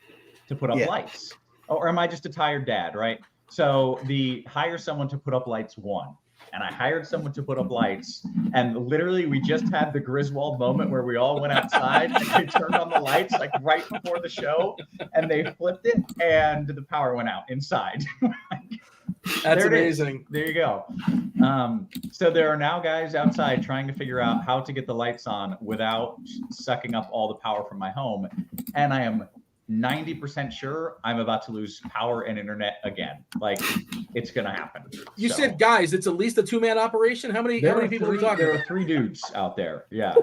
to put up lights, or am I just a tired dad? Right. So the hire someone to put up lights won. And I hired someone to put up lights, and literally we just had the Griswold moment where we all went outside and they turned on the lights like right before the show, and they flipped it, and the power went out inside. That's amazing. There you go. So there are now guys outside trying to figure out how to get the lights on without sucking up all the power from my home, and I am 90% sure I'm about to lose power and internet again. Like, it's gonna happen. You said, guys, it's at least a 2-man operation. How many people are we talking? There are 3 dudes out there. Yeah,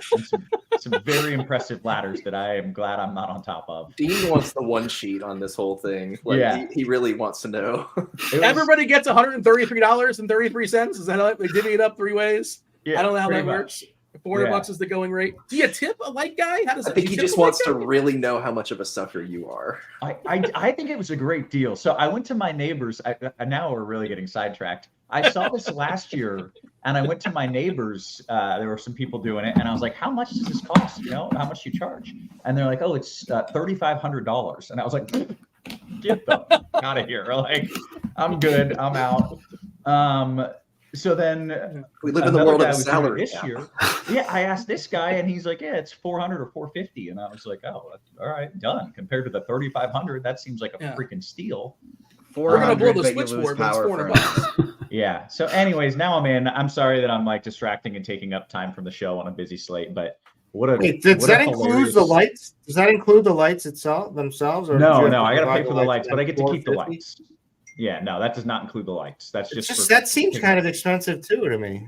some very impressive ladders that I am glad I'm not on top of. Dean wants the one sheet on this whole thing. Like, he really wants to know. Everybody gets $133.33. Is that how they divvy it up 3 ways? Yeah, I don't know how that works. $400 is the going rate. Do you tip a light guy? How does I think he just wants to really know how much of a sucker you are. I think it was a great deal. So I went to my neighbors. Now we're really getting sidetracked. I saw this last year, and I went to my neighbors. There were some people doing it, and I was like, "How much does this cost? You know, how much do you charge?" And they're like, "Oh, it's $3,500." And I was like, "Get the out of here!" Like, I'm good. I'm out. So then we live in the world of salary this year. Yeah, I asked this guy, and he's like, "Yeah, it's $400 or $450," and I was like, "Oh, all right, done." Compared to the $3,500, that seems like a freaking steal. We're gonna blow the switchboard, but it's $400. Yeah. So, anyways, now I'm in. I'm sorry that I'm like distracting and taking up time from the show on a busy slate, but does that include the lights? Does that include the lights themselves? Or no, I got to pay for the lights, but I get to keep the lights. Yeah, no, that does not include the lights. That's just that seems kind of expensive too to me.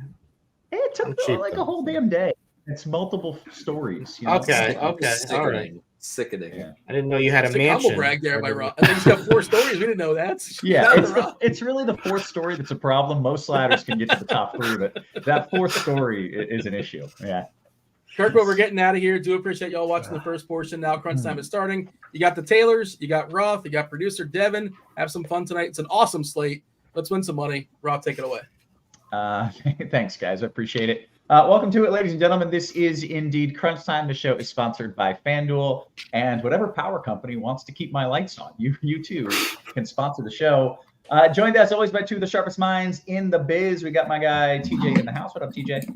It took like a whole damn day. It's multiple stories. You know? Okay, all right. Sickening. Yeah. I didn't know you had a mansion. Humble brag there by Roth. I think he's got 4 stories. We didn't know that. Yeah, it's really the 4th story that's a problem. Most ladders can get to the top 3, but that 4th story is an issue. Yeah. Kirk, we're getting out of here. Do appreciate y'all watching the first portion. Now crunch time is starting. You got the Taylors, you got Roth, you got producer Devin. Have some fun tonight. It's an awesome slate. Let's win some money. Roth, take it away. Thanks, guys. I appreciate it. Welcome to it, ladies and gentlemen. This is indeed Crunch Time. The show is sponsored by Fanduel, and whatever power company wants to keep my lights on, you too can sponsor the show. Joined as always by 2 of the sharpest minds in the biz. We got my guy TJ in the house. What up, TJ?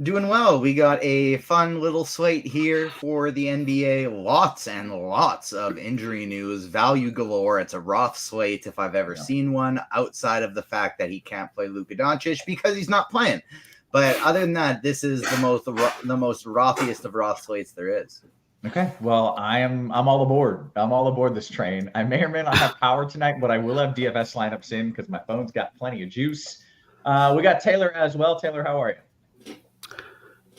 Doing well. We got a fun little slate here for the NBA. Lots and lots of injury news. Value galore. It's a Roth slate if I've ever seen one, outside of the fact that he can't play Luka Doncic because he's not playing. But other than that, this is the most Rothiest of Roth slates there is. Okay. Well, I'm all aboard. I'm all aboard this train. I may or may not have power tonight, but I will have DFS lineups in because my phone's got plenty of juice. We got Taylor as well. Taylor, how are you?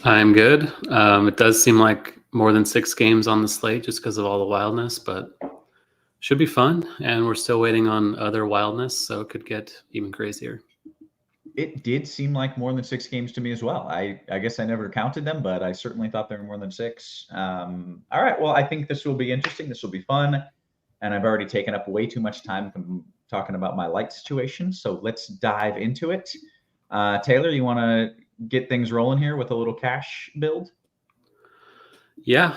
I'm good. It does seem like more than 6 games on the slate just because of all the wildness, but should be fun. And we're still waiting on other wildness, so it could get even crazier. It did seem like more than 6 games to me as well. I guess I never counted them, but I certainly thought there were more than 6. All right. Well, I think this will be interesting. This will be fun. And I've already taken up way too much time from talking about my light situation. So let's dive into it. Taylor, you want to get things rolling here with a little cash build? Yeah,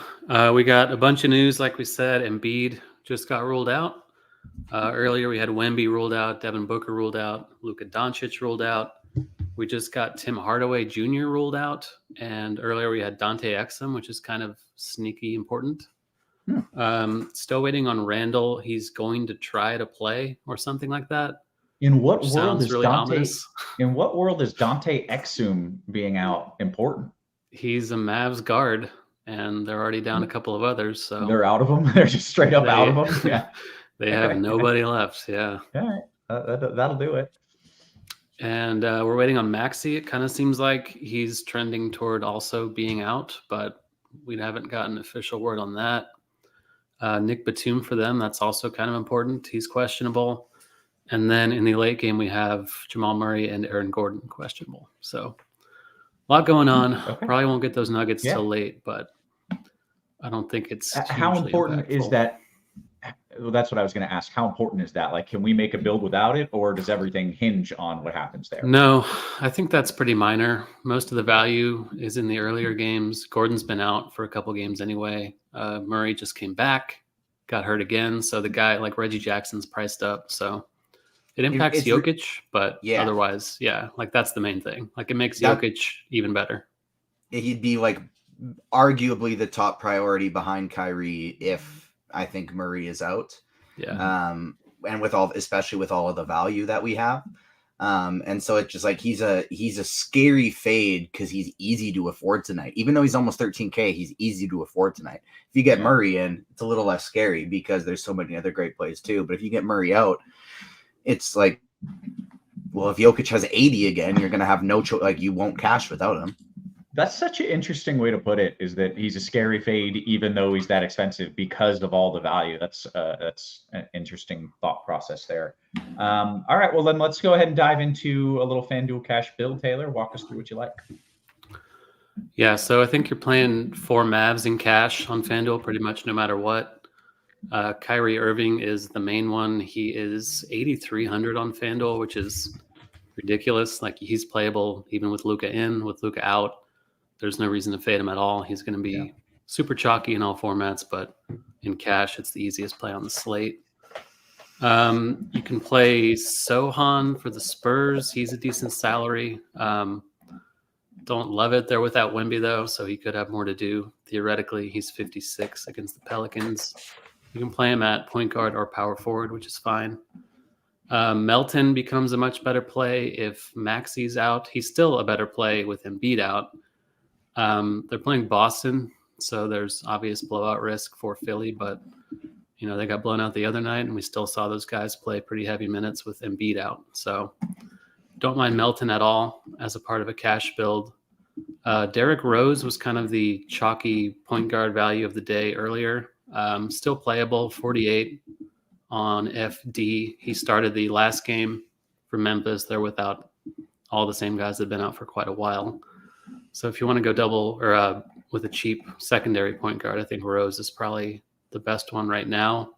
we got a bunch of news. Like we said, Embiid just got ruled out. Earlier, we had Wemby ruled out, Devin Booker ruled out, Luka Doncic ruled out. We just got Tim Hardaway Jr. ruled out. And earlier, we had Dante Exum, which is kind of sneaky important. Still waiting on Randall. He's going to try to play or something like that. In what world is really Dante? ominous. In what world is Dante Exum being out important? He's a Mavs guard, and they're already down a couple of others. So they're out of them. They're just straight up out of them. Yeah, they have nobody left. Yeah, all right, that'll do it. And we're waiting on Maxey. It kind of seems like he's trending toward also being out, but we haven't gotten official word on that. Nick Batum for them. That's also kind of important. He's questionable. And then in the late game, we have Jamal Murray and Aaron Gordon questionable. So a lot going on. Okay. Probably won't get those Nuggets till late, but I don't think it's how important impactful. is that? well, that's what I was going to ask. How important is that? Like, can we make a build without it, or does everything hinge on what happens there? No, I think that's pretty minor. Most of the value is in the earlier games. Gordon's been out for a couple games anyway. Murray just came back, got hurt again. So the guy like Reggie Jackson's priced up. So it impacts Jokic, but otherwise, like that's the main thing. Like it makes Jokic even better. He'd be like arguably the top priority behind Kyrie if I think Murray is out. Yeah. And especially with all of the value that we have. And so it's just like he's a scary fade because he's easy to afford tonight. Even though he's almost 13K, he's easy to afford tonight. If you get Murray in, it's a little less scary because there's so many other great plays too. But if you get Murray out, it's like, well, if Jokic has 80 again, you're gonna have no choice. Like you won't cash without him. That's such an interesting way to put it, is that he's a scary fade even though he's that expensive because of all the value. That's an interesting thought process there. All right, well then let's go ahead and dive into a little FanDuel cash build. Taylor, walk us through what you like. Yeah, so I think you're playing 4 Mavs in cash on FanDuel pretty much no matter what. Kyrie Irving is the main one. He is 8,300 on FanDuel, which is ridiculous. Like he's playable even with Luka in, with Luka out. There's no reason to fade him at all. He's going to be super chalky in all formats, but in cash, it's the easiest play on the slate. You can play Sohan for the Spurs. He's a decent salary. Don't love it. They're without Wemby, though, so he could have more to do. Theoretically, he's 56 against the Pelicans. You can play him at point guard or power forward, which is fine. Melton becomes a much better play if Maxi's out. He's still a better play with Embiid out. They're playing Boston, so there's obvious blowout risk for Philly, but they got blown out the other night, and we still saw those guys play pretty heavy minutes with Embiid out. So don't mind Melton at all as a part of a cash build. Derrick Rose was kind of the chalky point guard value of the day earlier. Still playable, 48 on FD. He started the last game for Memphis. They're without all the same guys that have been out for quite a while. So if you want to go double or with a cheap secondary point guard, I think Rose is probably the best one right now.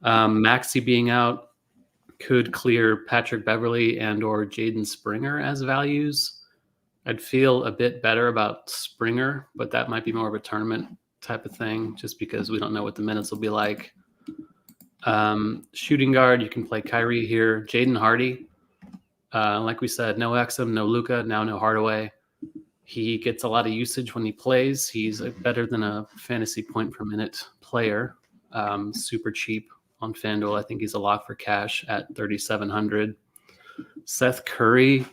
Maxey being out could clear Patrick Beverley and or Jaden Springer as values. I'd feel a bit better about Springer, but that might be more of a tournament type of thing just because we don't know what the minutes will be like. Shooting guard, you can play Kyrie here. Jaden Hardy, like we said, no Exum, no Luka, now no Hardaway. He gets a lot of usage when he plays. He's better than a fantasy point per minute player. Super cheap on FanDuel. I think he's a lock for cash at 3,700. Seth Curry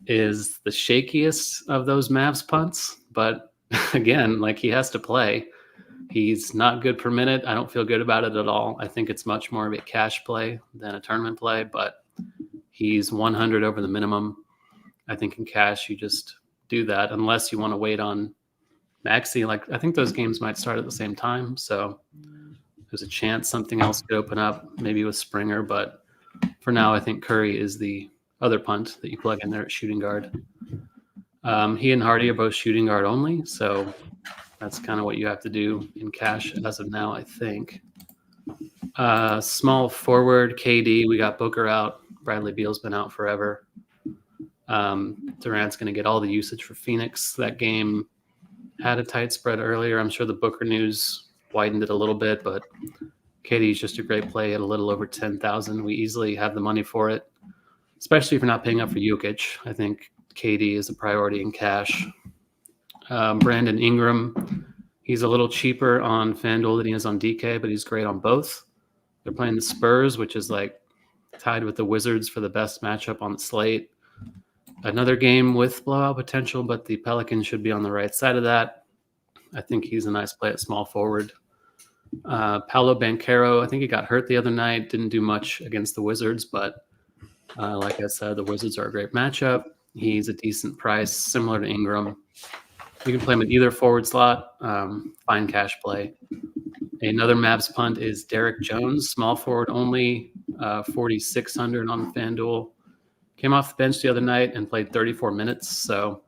is the shakiest of those Mavs punts, but again, like he has to play. He's not good per minute. I don't feel good about it at all. I think it's much more of a cash play than a tournament play, but he's 100 over the minimum. I think in cash, you just do that unless you want to wait on Maxey. Like I think those games might start at the same time, so there's a chance something else could open up, maybe with Springer. But for now, I think Curry is the other punt that you plug in there at shooting guard. He and Hardy are both shooting guard only, so that's kind of what you have to do in cash as of now, I think. Small forward, KD, we got Booker out. Bradley Beal's been out forever. Durant's going to get all the usage for Phoenix. That game had a tight spread earlier. I'm sure the Booker news widened it a little bit, but KD's just a great play at a little over 10,000. We easily have the money for it, especially if you're not paying up for Jokic. I think KD is a priority in cash. Brandon Ingram, he's a little cheaper on FanDuel than he is on DK, but he's great on both. They're playing the Spurs, which is like tied with the Wizards for the best matchup on the slate. Another game with blowout potential, but the Pelicans should be on the right side of that. I think he's a nice play at small forward. Paolo Banchero, I think he got hurt the other night, didn't do much against the Wizards, but like I said, the Wizards are a great matchup. He's a decent price, similar to Ingram. You can play him at either forward slot, fine cash play. Another Mavs punt is Derek Jones, small forward only, 4,600 on FanDuel. Came off the bench the other night and played 34 minutes, so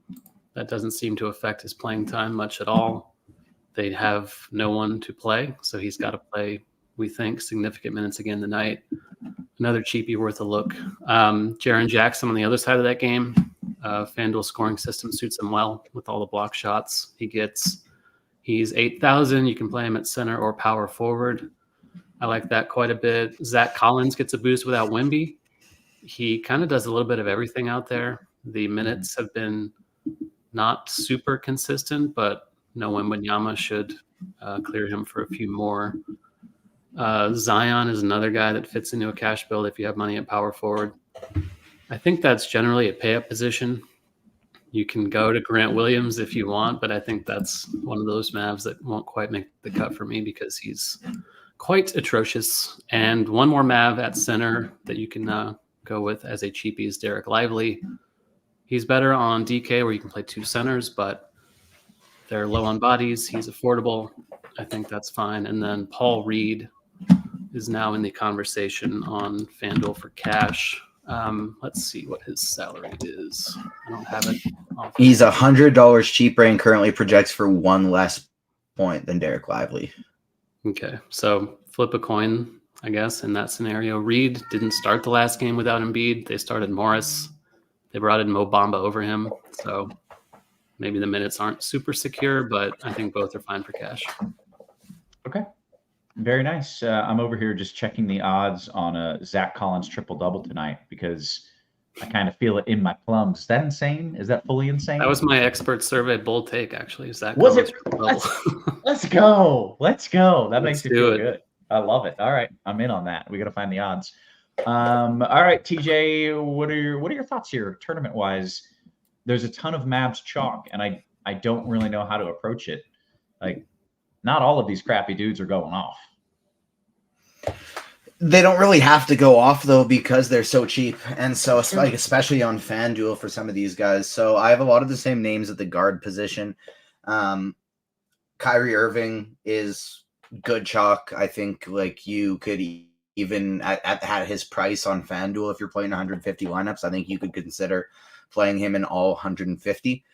that doesn't seem to affect his playing time much at all. They have no one to play, so he's got to play we think, significant minutes again tonight. Another cheapie worth a look. Jaren Jackson on the other side of that game. Fanduel scoring system suits him well with all the block shots he gets. He's 8,000. You can play him at center or power forward. I like that quite a bit. Zach Collins gets a boost without Wemby. He kind of does a little bit of everything out there. The minutes have been not super consistent, but Wembanyama should clear him for a few more. Zion is another guy that fits into a cash build if you have money at power forward. I think that's generally a pay-up position. You can go to Grant Williams if you want, but I think that's one of those Mavs that won't quite make the cut for me because he's quite atrocious. And one more Mav at center that you can go with as a cheapie is Derek Lively. He's better on DK where you can play two centers, but they're low on bodies. He's affordable. I think that's fine. And then Paul Reed is now in the conversation on FanDuel for cash. Let's see what his salary is. I don't have it. He's $100 cheaper and currently projects for one less point than Derek Lively. Okay, so flip a coin, I guess, in that scenario. Reed didn't start the last game without Embiid. They started Morris. They brought in Mo Bamba over him. So maybe the minutes aren't super secure, but I think both are fine for cash. Okay. Very nice. I'm over here just checking the odds on a Zach Collins triple-double tonight because I kind of feel it in my plums. Is that insane? Is that fully insane? That was my expert survey bold take, actually. Zach Was Collins it? triple-double. Let's go. Let's go. That Let's makes me do feel it. good. I love it. All right. I'm in on that. We got to find the odds. All right, TJ, what are your thoughts here tournament-wise? There's a ton of Mavs chalk, and I don't really know how to approach it. Like, not all of these crappy dudes are going off. They don't really have to go off though because they're so cheap, and so it's like especially on FanDuel for some of these guys. So I have a lot of the same names at the guard position. Kyrie Irving is good chalk. I think like you could even at his price on FanDuel, if you're playing 150 lineups, I think you could consider playing him in all 150.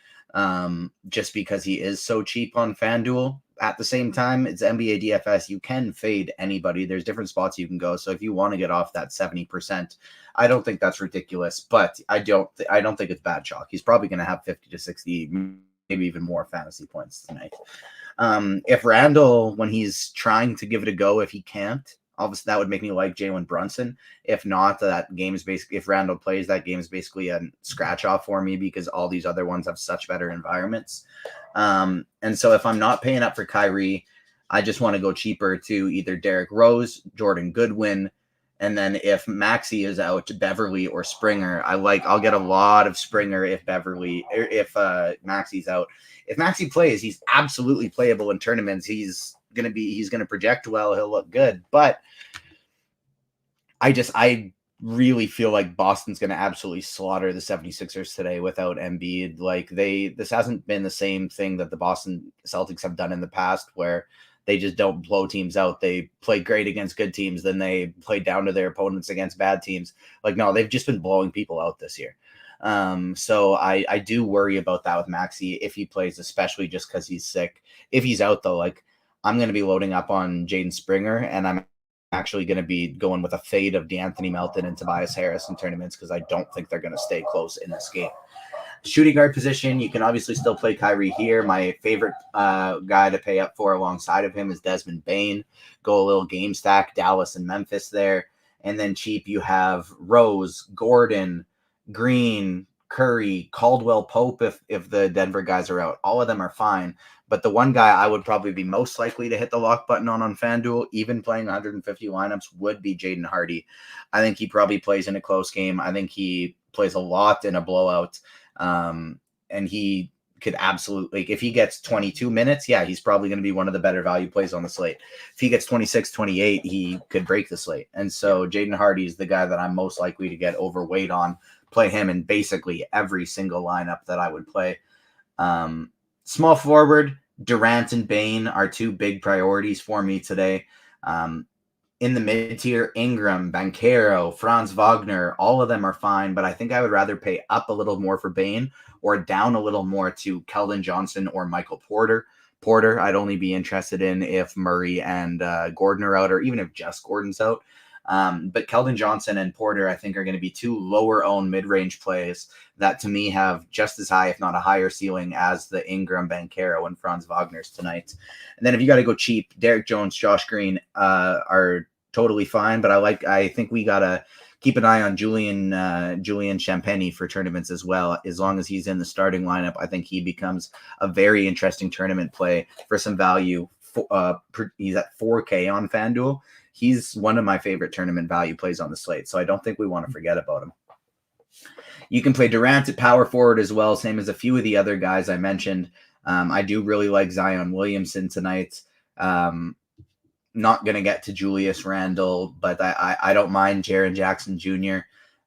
Just because he is so cheap on FanDuel. At the same time, it's NBA DFS. You can fade anybody. There's different spots you can go. So if you want to get off that 70%, I don't think that's ridiculous, but I don't think it's bad chalk. He's probably going to have 50 to 60, maybe even more fantasy points tonight. If Randall, when he's trying to give it a go, if he can't, obviously that would make me like Jalen Brunson. If not, that game is basically, if Randall plays, that game is basically a scratch off for me because all these other ones have such better environments. And so if I'm not paying up for Kyrie, I just want to go cheaper to either Derrick Rose, Jordan Goodwin, and then if Maxey is out, Beverly or Springer. I'll get a lot of Springer if Maxey's out. If Maxey plays, he's absolutely playable in tournaments. He's going to project well. He'll look good, but I really feel like Boston's going to absolutely slaughter the 76ers today without Embiid. Like this hasn't been the same thing that the Boston Celtics have done in the past where they just don't blow teams out. They play great against good teams. Then they play down to their opponents against bad teams. Like, no, they've just been blowing people out this year. So I do worry about that with Maxey if he plays, especially just because he's sick. If he's out though, like I'm going to be loading up on Jaden Springer and I'm actually going to be going with a fade of DeAnthony Melton and Tobias Harris in tournaments because I don't think they're going to stay close in this game. Shooting guard position, you can obviously still play Kyrie here. My favorite guy to pay up for alongside of him is Desmond Bane. Go a little game stack, Dallas and Memphis there. And then cheap, you have Rose, Gordon, Green, Curry, Caldwell Pope if the Denver guys are out. All of them are fine. But the one guy I would probably be most likely to hit the lock button on FanDuel, even playing 150 lineups, would be Jaden Hardy. I think he probably plays in a close game. I think he plays a lot in a blowout. And he could absolutely, if he gets 22 minutes, yeah, he's probably going to be one of the better value plays on the slate. If he gets 26, 28, he could break the slate. And so Jaden Hardy is the guy that I'm most likely to get overweight on. Play him in basically every single lineup that I would play. Small forward, Durant and Bane are two big priorities for me today. In the mid-tier, Ingram, Banchero, Franz Wagner, all of them are fine, but I think I would rather pay up a little more for Bane or down a little more to Keldon Johnson or Michael Porter. Porter, I'd only be interested in if Murray and Gordon are out, or even if just Gordon's out. But Keldon Johnson and Porter, I think, are going to be two lower-owned mid-range plays that, to me, have just as high, if not a higher ceiling as the Ingram, Banchero, and Franz Wagner's tonight. And then if you got to go cheap, Derek Jones, Josh Green are totally fine. But I think we got to keep an eye on Julian Champagny for tournaments as well. As long as he's in the starting lineup, I think he becomes a very interesting tournament play for some value. He's at 4K on FanDuel. He's one of my favorite tournament value plays on the slate, so I don't think we want to forget about him. You can play Durant at power forward as well, same as a few of the other guys I mentioned. I do really like Zion Williamson tonight. Not going to get to Julius Randle, but I don't mind Jaren Jackson Jr.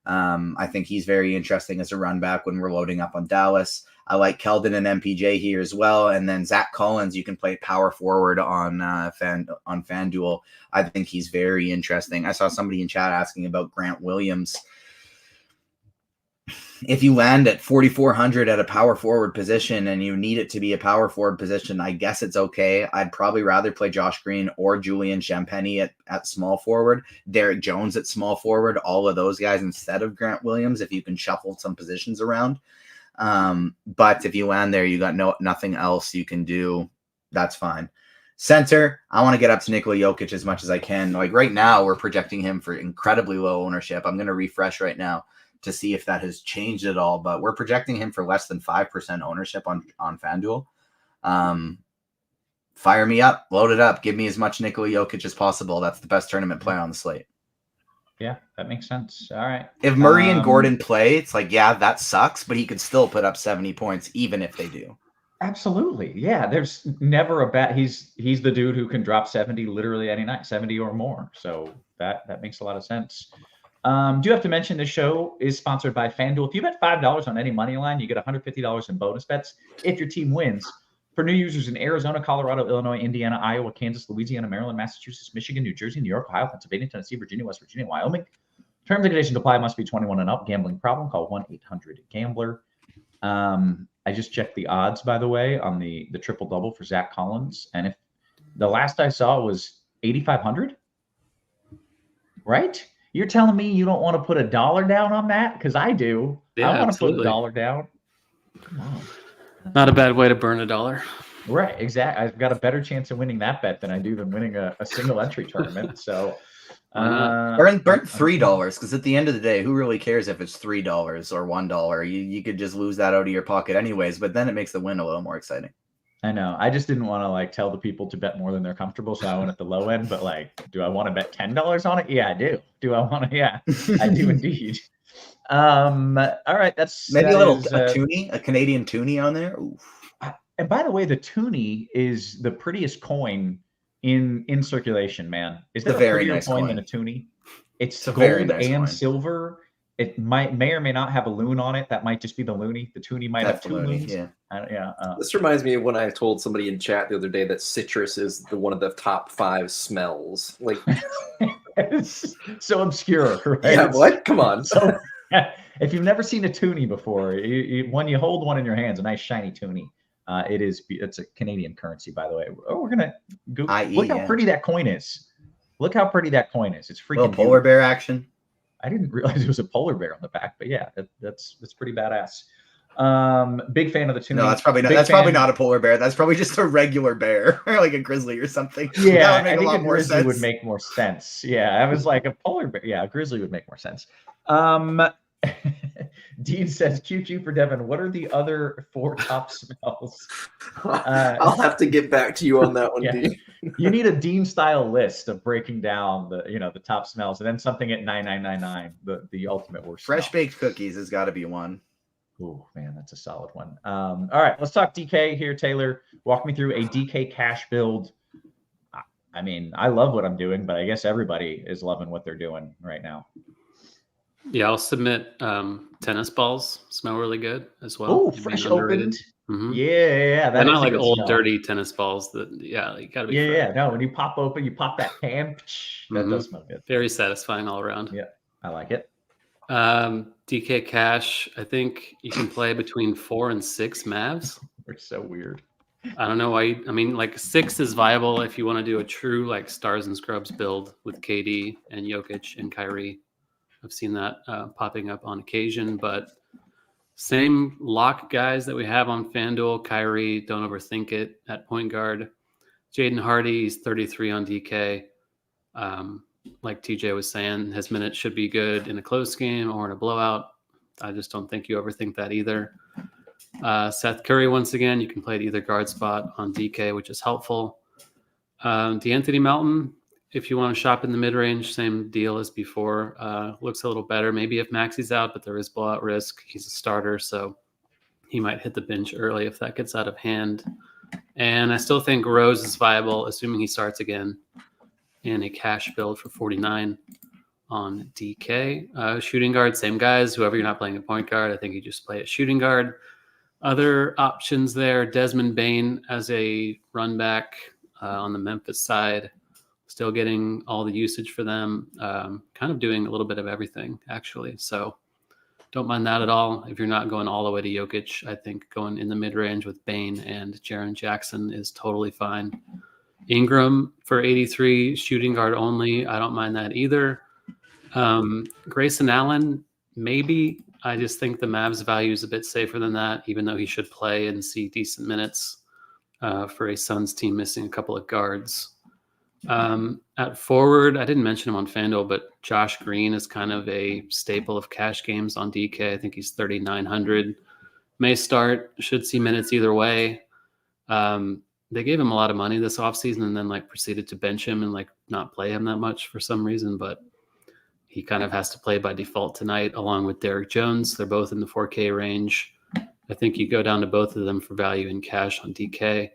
I think he's very interesting as a run back when we're loading up on Dallas. I like Keldon and MPJ here as well. And then Zach Collins, you can play power forward on FanDuel. I think he's very interesting. I saw somebody in chat asking about Grant Williams. If you land at 4,400 at a power forward position and you need it to be a power forward position, I guess it's okay. I'd probably rather play Josh Green or Julian Champagny at small forward, Derek Jones at small forward, all of those guys instead of Grant Williams if you can shuffle some positions around. But if you land there, you got nothing else you can do. That's fine. Center, I want to get up to Nikola Jokic as much as I can. Like right now, we're projecting him for incredibly low ownership. I'm going to refresh right now to see if that has changed at all, but we're projecting him for less than 5% ownership on FanDuel. Fire me up, load it up, give me as much Nikola Jokic as possible. That's the best tournament play on the slate. Yeah, that makes sense. All right. If Murray and Gordon play, it's like, yeah, that sucks, but he could still put up 70 points even if they do. Absolutely. Yeah, there's never a bet. He's the dude who can drop 70 literally any night, 70 or more. So that makes a lot of sense. Do have to mention the show is sponsored by FanDuel. If you bet $5 on any money line, you get $150 in bonus bets if your team wins. For new users in Arizona, Colorado, Illinois, Indiana, Iowa, Kansas, Louisiana, Maryland, Massachusetts, Michigan, New Jersey, New York, Ohio, Pennsylvania, Tennessee, Virginia, West Virginia, Wyoming. Terms and conditions apply. Must be 21 and up. Gambling problem? Call 1-800-GAMBLER. I just checked the odds, by the way, on the triple-double for Zach Collins. And if the last I saw was 8,500, right? You're telling me you don't want to put $1 down on that? Because I do. Yeah, I want to put absolutely. $1 down. Come on. Not a bad way to burn $1. Right, exactly. I've got a better chance of winning that bet than I do than winning a single entry tournament. So burn $3, because at the end of the day, who really cares if it's $3 or $1? You could just lose that out of your pocket anyways, but then it makes the win a little more exciting. I know. I just didn't want to tell the people to bet more than they're comfortable, so I went at the low end. But do I want to bet $10 on it? Yeah, I do. Do I want to? Yeah, I do indeed. All right, that's maybe a toonie, a Canadian toonie on there. Oof. And by the way, the toonie is the prettiest coin in circulation, man. Is there a very nice coin than a toonie? It's gold nice and coin. Silver. It may or may not have a loon on it. That might just be the loony. The toonie might have two loons. Yeah. This reminds me of when I told somebody in chat the other day that citrus is one of the top 5 smells. It's so obscure, right? Yeah, what? Come on. So, if you've never seen a toonie before, when you hold one in your hands, a nice shiny toonie, it's a Canadian currency, by the way. Oh, we're gonna go. Look how pretty that coin is. Look how pretty that coin is. It's freaking little polar bear action. I didn't realize it was a polar bear on the back, but yeah, that's pretty badass. Big fan of the toonie. No, that's probably not. That's probably not a polar bear. That's probably just a regular bear, or like a grizzly or something. Yeah, I think a grizzly would make more sense. Yeah, I was like a polar bear. Yeah, a grizzly would make more sense. Dean says, "QQ for Devin. What are the other 4 top smells?" I'll have to get back to you on that one, Dean. You need a Dean style list of breaking down the top smells, and then something at 9999, the ultimate worst. Fresh baked cookies has got to be one. Oh man, that's a solid one. All right, let's talk DK here. Taylor, walk me through a DK cash build. I mean, I love what I'm doing, but I guess everybody is loving what they're doing right now. Yeah, I'll submit tennis balls. Smell really good as well. Oh, fresh opened. Mm-hmm. Yeah. They're not like old, dirty tennis balls. That gotta be. Yeah. No, when you pop open, you pop that can. That does smell good. Very satisfying all around. Yeah, I like it. DK cash. I think you can play between 4 and 6 Mavs. They're so weird. I don't know why. I mean, like 6 is viable if you want to do a true like stars and scrubs build with KD and Jokic and Kyrie. I've seen that popping up on occasion, but same lock guys that we have on FanDuel. Kyrie, don't overthink it at point guard. Jaden Hardy, he's 33 on DK. Like TJ was saying, his minutes should be good in a close game or in a blowout. I just don't think you overthink that either. Seth Curry, once again, you can play at either guard spot on DK, which is helpful. DeAnthony Melton, if you want to shop in the mid-range, same deal as before. Looks a little better. Maybe if Maxi's out, but there is blowout risk. He's a starter, so he might hit the bench early if that gets out of hand. And I still think Rose is viable, assuming he starts again in a cash build for 49 on DK. Shooting guard, same guys. Whoever you're not playing at point guard, I think you just play at shooting guard. Other options there, Desmond Bane as a run back on the Memphis side. Still getting all the usage for them. Kind of doing a little bit of everything, actually. So don't mind that at all. If you're not going all the way to Jokic, I think going in the mid-range with Bane and Jaren Jackson is totally fine. Ingram for 83, shooting guard only. I don't mind that either. Grayson Allen, maybe. I just think the Mavs value is a bit safer than that, even though he should play and see decent minutes for a Suns team missing a couple of guards. At forward, I didn't mention him on FanDuel, but Josh Green is kind of a staple of cash games on DK. I think he's 3,900. May start, should see minutes either way. They gave him a lot of money this offseason and then like proceeded to bench him and like not play him that much for some reason, but he kind of has to play by default tonight along with Derek Jones. They're both in the 4K range. I think you go down to both of them for value in cash on DK.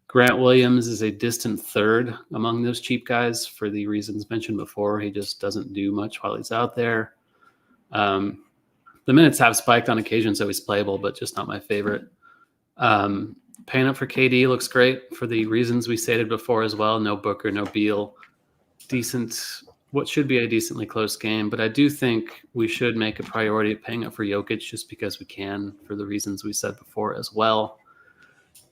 Grant Williams is a distant third among those cheap guys for the reasons mentioned before. He just doesn't do much while he's out there. The minutes have spiked on occasion, so he's playable, but just not my favorite. Paying up for KD looks great for the reasons we stated before as well. No Booker, no Beal. Decent, what should be a decently close game, but I do think we should make a priority of paying up for Jokic just because we can for the reasons we said before as well.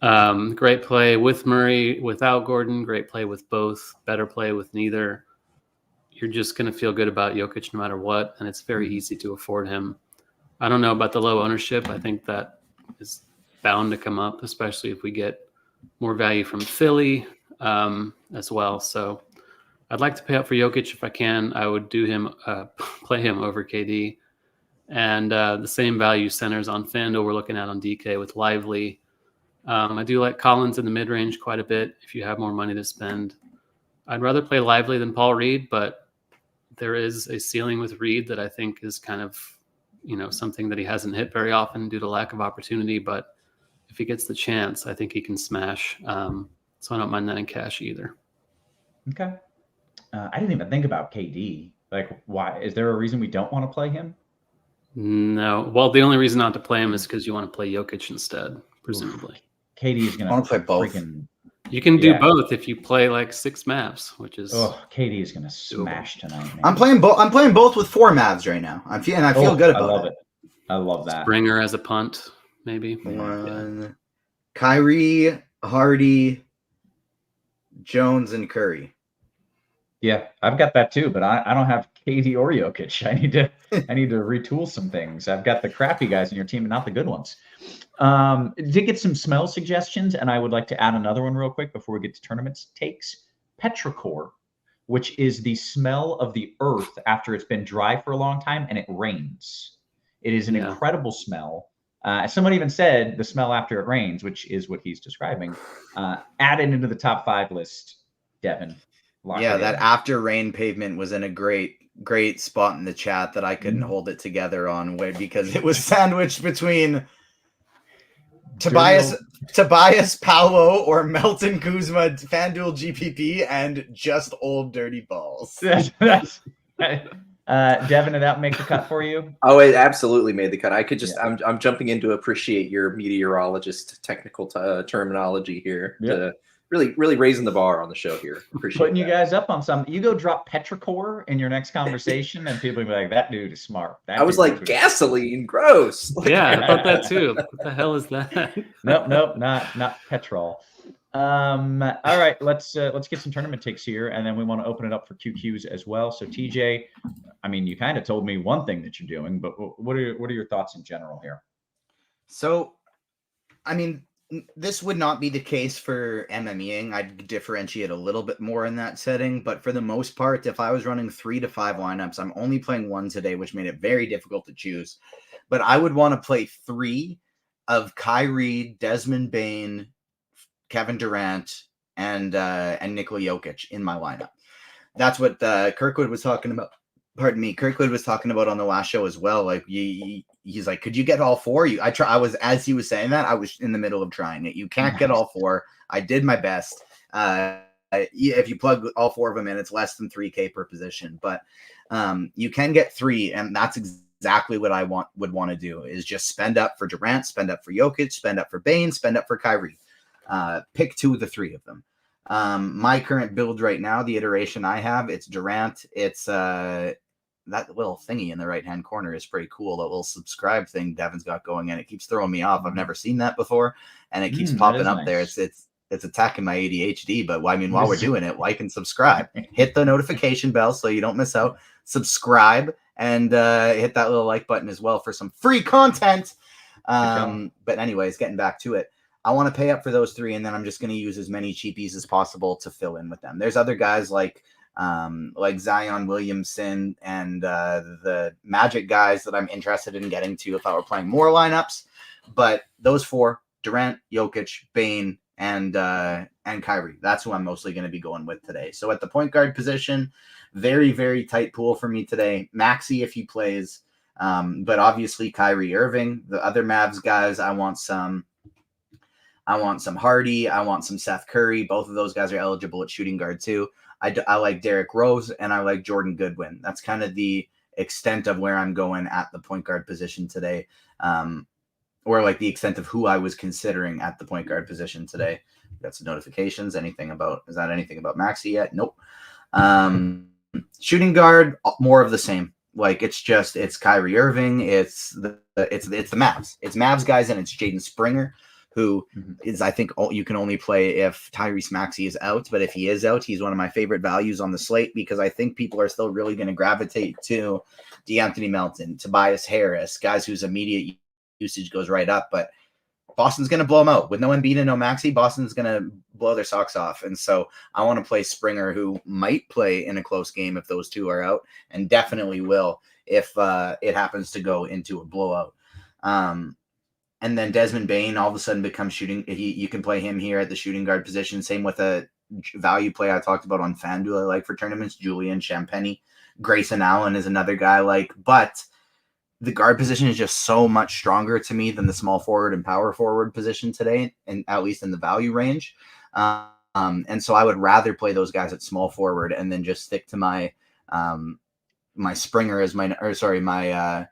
Great play with Murray, without Gordon. Great play with both. Better play with neither. You're just going to feel good about Jokic no matter what, and it's very easy to afford him. I don't know about the low ownership. I think that is bound to come up, especially if we get more value from Philly as well. So I'd like to pay up for Jokic if I can. I would do him, play him over KD. And the same value centers on FanDuel we're looking at on DK with Lively. I do like Collins in the mid-range quite a bit if you have more money to spend. I'd rather play Lively than Paul Reed, but there is a ceiling with Reed that I think is kind of, something that he hasn't hit very often due to lack of opportunity. But if he gets the chance, I think he can smash. So I don't mind that in cash either. Okay. I didn't even think about KD. Like, why? Is there a reason we don't want to play him? No. Well, the only reason not to play him is because you want to play Jokic instead, presumably. KD is going to play both. You can do both if you play like 6 maps, which is. Oh, KD is going to smash tonight. Man. I'm playing both with 4 Mavs right now. I feel good about it. I love that. Springer as a punt, maybe. Kyrie, Hardy, Jones, and Curry. Yeah, I've got that too, but I don't have KD or Jokic. I need to retool some things. I've got the crappy guys in your team and not the good ones. Did get some smell suggestions, and I would like to add another one real quick before we get to tournaments takes. Petrichor, which is the smell of the earth after it's been dry for a long time and it rains. It is an incredible smell. Someone even said the smell after it rains, which is what he's describing. Add it into the top 5 list, Devin. That after rain pavement was in a great spot in the chat that I couldn't hold it together on because it was sandwiched between Tobias Paolo or Melton Kuzma FanDuel GPP and just old dirty balls. Devin, did that make the cut for you? Oh, it absolutely made the cut. I could just, I'm jumping in to appreciate your meteorologist technical terminology here really raising the bar on the show here. Appreciate Putting that. you guys up on something. You go drop petrichor in your next conversation, and people will be like, "That dude is smart." I was like, gasoline, gross. Yeah, I thought that too. What the hell is that? Nope, not petrol. All right, let's get some tournament takes here, and then we want to open it up for QQs as well. So TJ, I mean, you kind of told me one thing that you're doing, but what are your thoughts in general here? So, I mean, this would not be the case for MMEing. I'd differentiate a little bit more in that setting, but for the most part, if I was running 3 to 5 lineups, I'm only playing one today, which made it very difficult to choose. But I would want to play 3 of Kyrie, Desmond Bane, Kevin Durant, and Nikola Jokic in my lineup. That's what Kirkwood was talking about. Pardon me, Kirkwood was talking about on the last show as well. Like he's like, could you get all 4? I was, as he was saying that, I was in the middle of trying it. You can't get all 4. I did my best. If you plug all 4 of them in, it's less than 3K per position, but you can get 3, and that's exactly what I would want to do, is just spend up for Durant, spend up for Jokic, spend up for Bane, spend up for Kyrie. Pick 2 of the 3 of them. My current build right now, the iteration I have, it's Durant. It's that little thingy in the right-hand corner is pretty cool. That little subscribe thing Devin's got going, and it keeps throwing me off. I've never seen that before, and it keeps popping up nice. There. It's attacking my ADHD, but I mean, while we're doing it, like and subscribe. Hit the notification bell so you don't miss out. Subscribe and hit that little like button as well for some free content. But anyways, getting back to it. I want to pay up for those 3, and then I'm just going to use as many cheapies as possible to fill in with them. There's other guys like Zion Williamson and the Magic guys that I'm interested in getting to if I were playing more lineups. But those 4, Durant, Jokic, Bane, and Kyrie, that's who I'm mostly going to be going with today. So at the point guard position, very, very tight pool for me today. Maxey, if he plays, but obviously Kyrie Irving. The other Mavs guys, I want some Hardy. I want some Seth Curry. Both of those guys are eligible at shooting guard too. I like Derrick Rose, and I like Jordan Goodwin. That's kind of the extent of where I'm going at the point guard position today, or like the extent of who I was considering at the point guard position today. Got some notifications. Is that anything about Maxey yet? Nope. Shooting guard, more of the same. Like it's Kyrie Irving. It's the Mavs. It's Mavs guys, and it's Jaden Springer, who is, I think, you can only play if Tyrese Maxey is out. But if he is out, he's one of my favorite values on the slate, because I think people are still really going to gravitate to DeAnthony Melton, Tobias Harris, guys whose immediate usage goes right up. But Boston's going to blow them out. With no Embiid and no Maxey, Boston's going to blow their socks off. And so I want to play Springer, who might play in a close game if those 2 are out, and definitely will if it happens to go into a blowout. And then Desmond Bane all of a sudden becomes shooting. You can play him here at the shooting guard position. Same with a value play I talked about on FanDuel I like for tournaments. Julian Champagnie. Grayson Allen is another guy I like. But the guard position is just so much stronger to me than the small forward and power forward position today, and at least in the value range. And so I would rather play those guys at small forward and then just stick to my Springer as my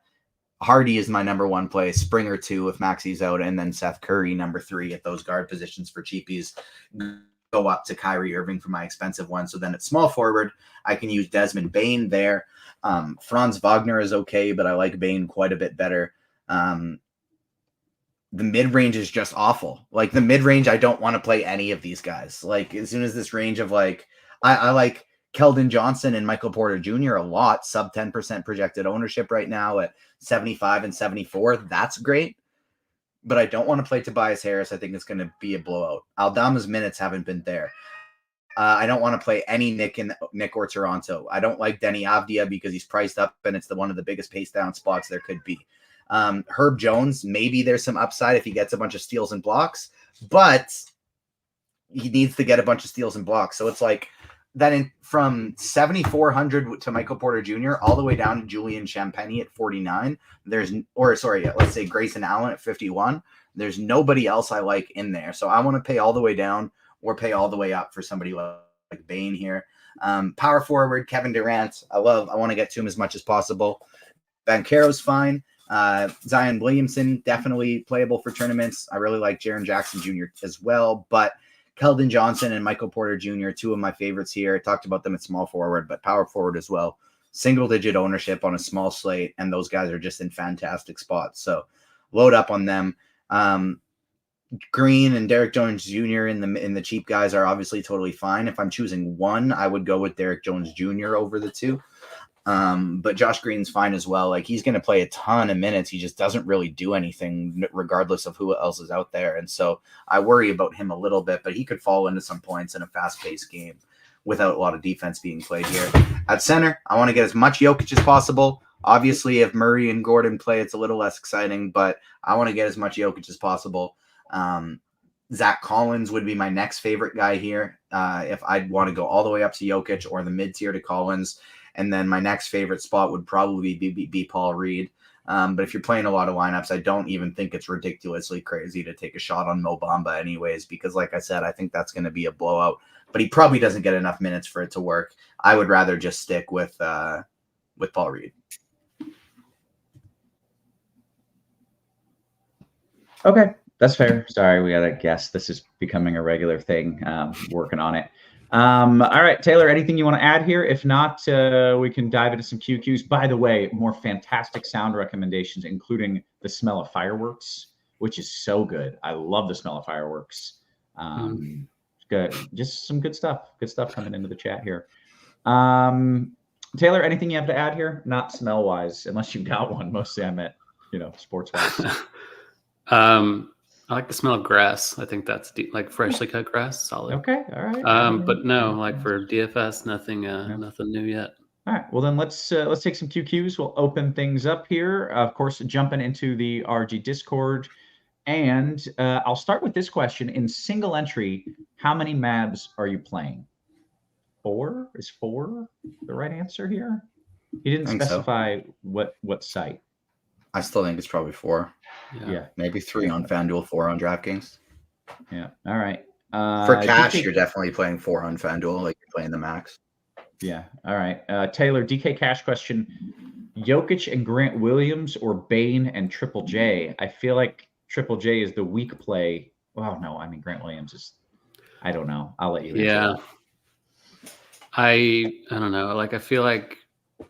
Hardy is my number 1 play, Springer 2 if Maxey's out, and then Seth Curry number 3 at those guard positions for cheapies. Go up to Kyrie Irving for my expensive one. So then at small forward, I can use Desmond Bane there. Franz Wagner is okay, but I like Bane quite a bit better. The mid-range is just awful. Like the mid-range, I don't want to play any of these guys. Like as soon as this range of like, I like Keldon Johnson and Michael Porter Jr. a lot, sub 10% projected ownership right now at 75 and 74. That's great. But I don't want to play Tobias Harris. I think it's going to be a blowout. Aldama's minutes haven't been there. I don't want to play any Nick or Toronto. I don't like Denny Avdia because he's priced up and it's one of the biggest pace down spots there could be. Herb Jones, maybe there's some upside if he gets a bunch of steals and blocks, but he needs to get a bunch of steals and blocks. So it's like that from 7,400 to Michael Porter Jr. all the way down to Julian Champagnie at 49. Let's say Grayson Allen at 51. There's nobody else I like in there. So I want to pay all the way down or pay all the way up for somebody like Bane here. Power forward, Kevin Durant. I want to get to him as much as possible. Banchero's fine. Zion Williamson, definitely playable for tournaments. I really like Jaren Jackson Jr. as well, but Keldon Johnson and Michael Porter Jr., two of my favorites here. I talked about them at small forward, but power forward as well. Single-digit ownership on a small slate, and those guys are just in fantastic spots. So load up on them. Green and Derek Jones Jr. in the cheap guys are obviously totally fine. If I'm choosing one, I would go with Derek Jones Jr. over the two. But Josh Green's fine as well. Like, he's going to play a ton of minutes. He just doesn't really do anything regardless of who else is out there. And so I worry about him a little bit, but he could fall into some points in a fast-paced game without a lot of defense being played here. At center, I want to get as much Jokic as possible. Obviously, if Murray and Gordon play, it's a little less exciting, but I want to get as much Jokic as possible. Zach Collins would be my next favorite guy here. If I'd want to go all the way up to Jokic or the mid-tier to Collins. And then my next favorite spot would probably be Paul Reed. But if you're playing a lot of lineups, I don't even think it's ridiculously crazy to take a shot on Mo Bamba anyways, because like I said, I think that's going to be a blowout. But he probably doesn't get enough minutes for it to work. I would rather just stick with Paul Reed. Okay, that's fair. Sorry, we got to guess. This is becoming a regular thing. Working on it. All right, Taylor, anything you want to add here? If not, we can dive into some QQs. By the way, more fantastic sound recommendations, including the smell of fireworks, which is so good. I love the smell of fireworks. Good. Just some good stuff. Good stuff coming into the chat here. Taylor, anything you have to add here? Not smell-wise, unless you've got one. Mostly I meant, sports-wise. I like the smell of grass. I think that's like freshly cut grass. Solid. Okay. All right. But no, like for DFS, nothing new yet. All right. Well, then let's take some QQs. We'll open things up here. Of course, jumping into the RG Discord, and I'll start with this question: in single entry, how many Mavs are you playing? 4? Is 4 the right answer here? He didn't specify what site. I still think it's probably 4. Yeah. Maybe 3 on Fanduel, 4 on DraftKings. Yeah. All right. For cash, you're definitely playing 4 on Fanduel, like you're playing the max. Yeah. All right. Taylor, DK Cash question: Jokic and Grant Williams or Bane and Triple J? I feel like Triple J is the weak play. Well, no, I mean Grant Williams is. I don't know. I'll let you. Yeah. I don't know. Like, I feel like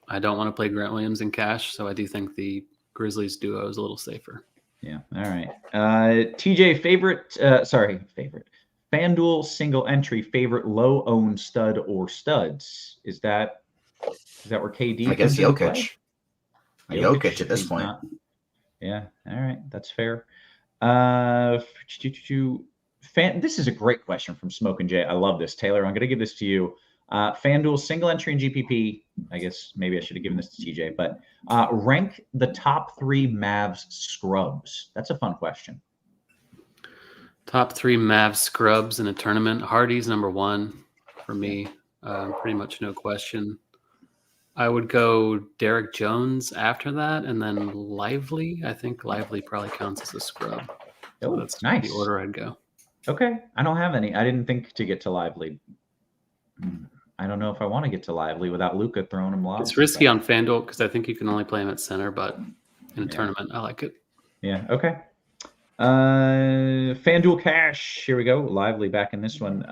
I don't want to play Grant Williams in cash, so I do think the Grizzlies duo is a little safer. Yeah. All right. TJ, favorite. FanDuel single entry favorite low owned stud or studs. Is that where KD? I guess Jokic. Jokic at this point. Yeah. All right. That's fair. This is a great question from Smoke and Jay. I love this. Taylor, I'm going to give this to you. FanDuel single entry and GPP. I guess maybe I should have given this to TJ, but rank the top 3 Mavs scrubs. That's a fun question. Top 3 Mavs scrubs in a tournament. Hardy's number 1 for me. Pretty much no question. I would go Derek Jones after that, and then Lively. I think Lively probably counts as a scrub. So that's nice. The order I'd go. Okay. I don't have any. I didn't think to get to Lively. I don't know if I want to get to Lively without Luka throwing him lobs. It's risky on FanDuel because I think you can only play him at center, but in a tournament, I like it. Yeah. Okay. FanDuel Cash. Here we go. Lively back in this one.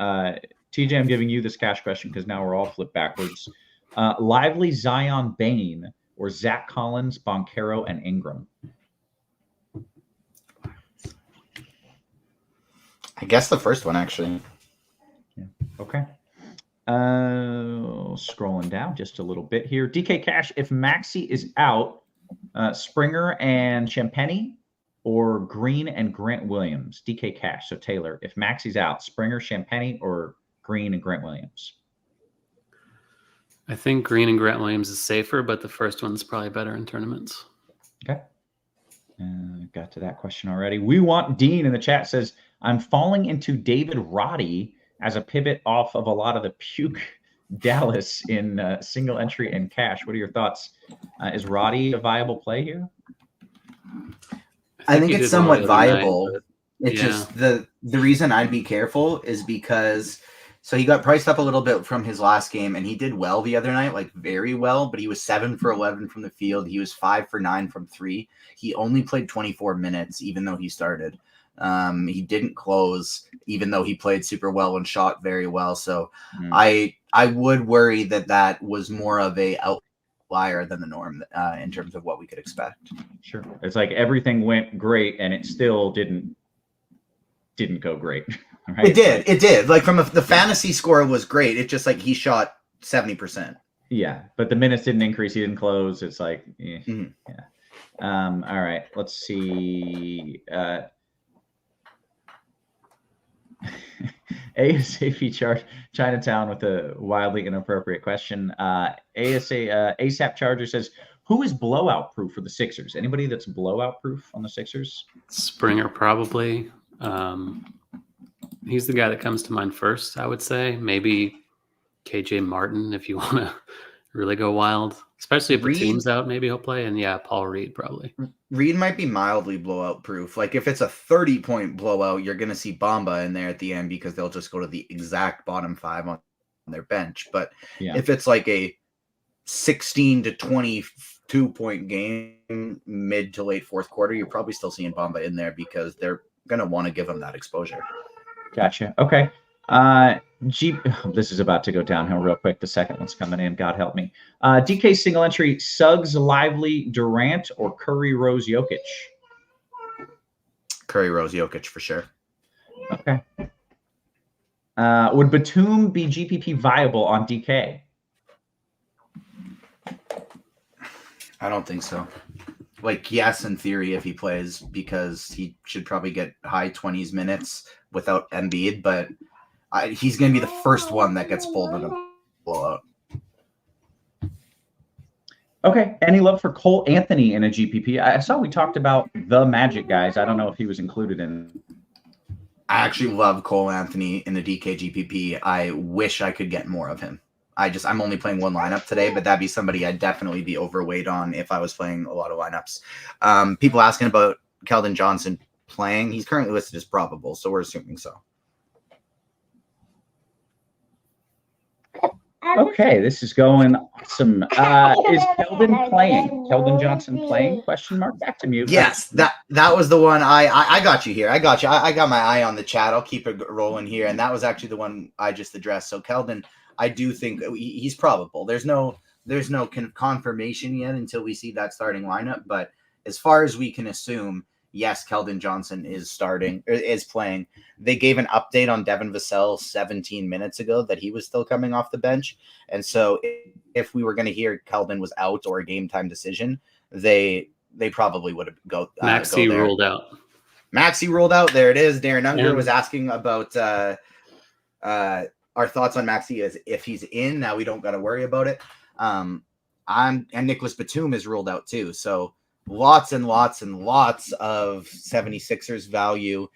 TJ, I'm giving you this cash question because now we're all flipped backwards. Lively, Zion, Bane, or Zach Collins, Boncaro, and Ingram? I guess the first one, actually. Yeah. Okay. Scrolling down just a little bit here. DK Cash, if Maxey is out, Springer and Champagny or Green and Grant Williams? DK Cash. So Taylor, if Maxey's out, Springer, Champagny, or Green and Grant Williams? I think Green and Grant Williams is safer, but the first one's probably better in tournaments. Okay. Got to that question already. We want Dean in the chat says, I'm falling into David Roddy as a pivot off of a lot of the puke Dallas in single entry and cash. What are your thoughts? Is Roddy a viable play here? I think it's somewhat viable. Night, it's just the reason I'd be careful is because so he got priced up a little bit from his last game, and he did well the other night, like very well, but he was 7 for 11 from the field. He was 5 for 9 from 3. He only played 24 minutes, even though he started. He didn't close, even though he played super well and shot very well. So Mm. I would worry that was more of a outlier than the norm in terms of what we could expect. Sure. It's like everything went great and it still didn't go great. Right? It did. Like from the fantasy score was great. It's just like he shot 70%. Yeah, but the minutes didn't increase. He didn't close. It's like, yeah. All right, let's see. ASAP Chinatown with a wildly inappropriate question. ASAP Charger says, who is blowout proof for the Sixers? Anybody that's blowout proof on the Sixers? Springer probably. He's the guy that comes to mind first, I would say. Maybe KJ Martin, if you want to really go wild, especially if the team's out, maybe he'll play. And yeah, Paul Reed probably. Reed might be mildly blowout proof. Like if it's a 30-point blowout, you're going to see Bamba in there at the end because they'll just go to the exact bottom 5 on their bench. But if it's like a 16 to 22-point game mid to late fourth quarter, you're probably still seeing Bamba in there because they're going to want to give him that exposure. Gotcha. Okay. This is about to go downhill real quick. The second one's coming in. God help me. DK single entry, Suggs, Lively, Durant, or Curry, Rose, Jokic? Curry, Rose, Jokic for sure. Okay. Would Batum be GPP viable on DK? I don't think so. Like, yes, in theory, if he plays, because he should probably get high 20s minutes without Embiid, but he's going to be the first one that gets pulled in a blowout. Okay. Any love for Cole Anthony in a GPP? I saw we talked about the Magic guys. I don't know if he was included in. I actually love Cole Anthony in the DK GPP. I wish I could get more of him. I'm only playing one lineup today, but that'd be somebody I'd definitely be overweight on if I was playing a lot of lineups. People asking about Keldon Johnson playing. He's currently listed as probable, so we're assuming so. Okay, this is going awesome. Is Keldon playing? Keldon Johnson playing? Question mark. Back to mute. Yes, that was the one. I got you here. I got you. I got my eye on the chat. I'll keep it rolling here, and that was actually the one I just addressed. So Keldon, I do think he's probable. There's no confirmation yet until we see that starting lineup. But as far as we can assume, yes, Keldon Johnson is playing. They gave an update on Devin Vassell 17 minutes ago that he was still coming off the bench. And so if we were going to hear Keldon was out or a game time decision, they probably would have go Maxey ruled out. Maxey ruled out. There it is. Darren Unger was asking about our thoughts on Maxey is if he's in. Now we don't got to worry about it. And Nicholas Batum is ruled out too. So lots and lots and lots of 76ers value.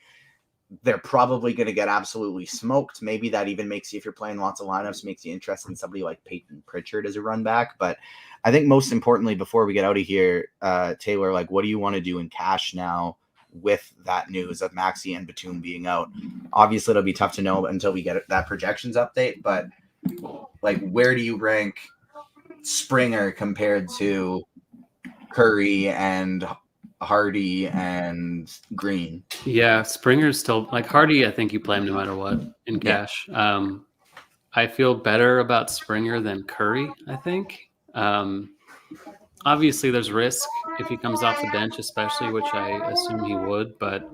They're probably going to get absolutely smoked. Maybe that even makes you, if you're playing lots of lineups, makes you interested in somebody like Peyton Pritchard as a run back. But I think most importantly, before we get out of here, Taylor, like, what do you want to do in cash now with that news of Maxey and Batum being out? Obviously, it'll be tough to know until we get that projections update. But like, where do you rank Springer compared to Curry and Hardy and Green? Yeah, Springer's still like Hardy. I think you play him no matter what in cash. I feel better about Springer than Curry, I think. Obviously, there's risk if he comes off the bench, especially, which I assume he would. But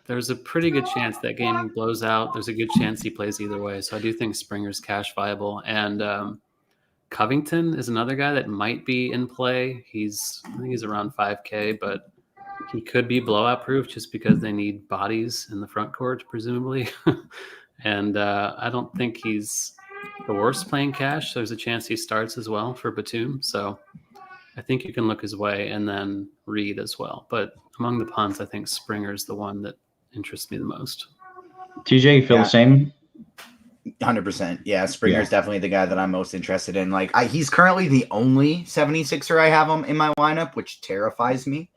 there's a pretty good chance that game blows out. There's a good chance he plays either way. So I do think Springer's cash viable. And Covington is another guy that might be in play. I think he's around 5K, but he could be blowout proof just because they need bodies in the front court, presumably. And I don't think he's the worst playing cash. There's a chance he starts as well for Batum. So I think you can look his way and then Reed as well. But among the punts, I think Springer's the one that interests me the most. TJ, you feel the same? 100%. Yeah, Springer's definitely the guy that I'm most interested in. Like, he's currently the only 76er I have him in my lineup, which terrifies me.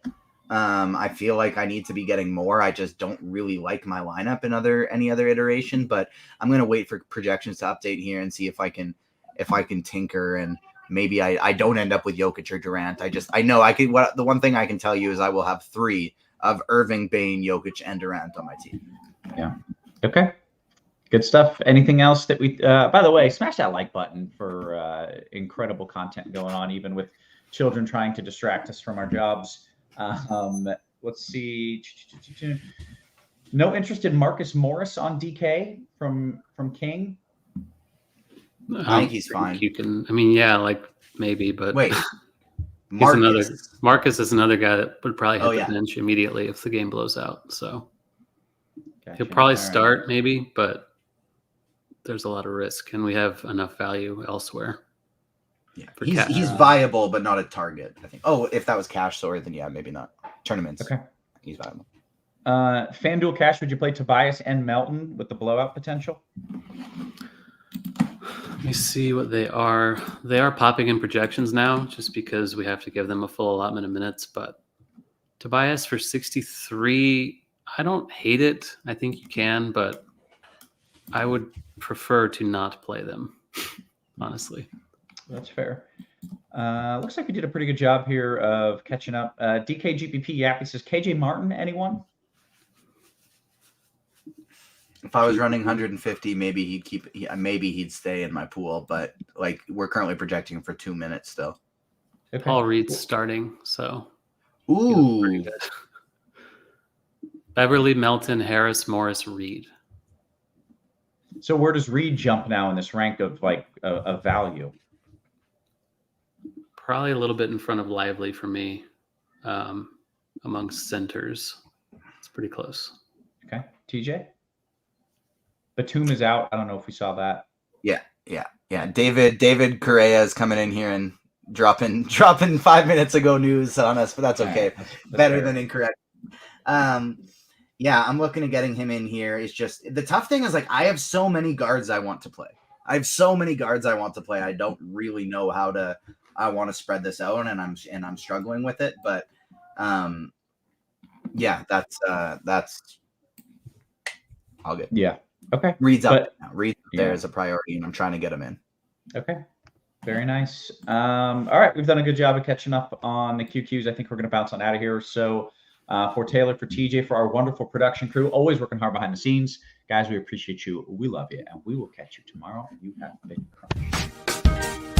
I feel like I need to be getting more. I just don't really like my lineup in any other iteration, but I'm going to wait for projections to update here and see if I can tinker, and maybe I don't end up with Jokic or Durant. I know I can. The one thing I can tell you is I will have 3 of Irving, Bane, Jokic, and Durant on my team. Yeah. Okay. Good stuff. Anything else that we, by the way, smash that like button for incredible content going on, even with children trying to distract us from our jobs. Let's see. No interest in Marcus Morris on DK from King. I think he's fine. You can, I mean, yeah, like maybe, but Wait, Marcus is another guy that would probably hit the bench immediately if the game blows out. So he'll probably start maybe, but there's a lot of risk, and we have enough value elsewhere. Yeah, he's viable, but not a target, I think. Oh, if that was cash, sorry, then yeah, maybe not. Tournaments. Okay. He's viable. FanDuel Cash, would you play Tobias and Melton with the blowout potential? Let me see what they are. They are popping in projections now just because we have to give them a full allotment of minutes. But Tobias for 63, I don't hate it. I think you can, but I would prefer to not play them, honestly. That's fair. Looks like we did a pretty good job here of catching up. DKGPP Yappy says, KJ Martin, anyone? If I was running 150, maybe he'd stay in my pool, but like we're currently projecting for 2 minutes still. Okay. Paul Reed's starting, so ooh. Beverly, Melton, Harris, Morris, Reed. So where does Reed jump now in this rank of like a value? Probably a little bit in front of Lively for me, amongst centers. It's pretty close. Okay, TJ. Batum is out. I don't know if we saw that. Yeah. David Correa is coming in here and dropping 5 minutes ago news on us, but that's okay. That's better than incorrect. Yeah, I'm looking at getting him in here. It's just the tough thing is like I have so many guards I want to play. I don't really know how I want to spread this out, and I'm struggling with it. But yeah, that's all good. Yeah. Okay. Reed's up there as a priority, and I'm trying to get him in. Okay. Very nice. All right. We've done a good job of catching up on the QQs. I think we're going to bounce on out of here. So for Taylor, for TJ, for our wonderful production crew, always working hard behind the scenes. Guys, we appreciate you. We love you. And we will catch you tomorrow. You have a big crunch.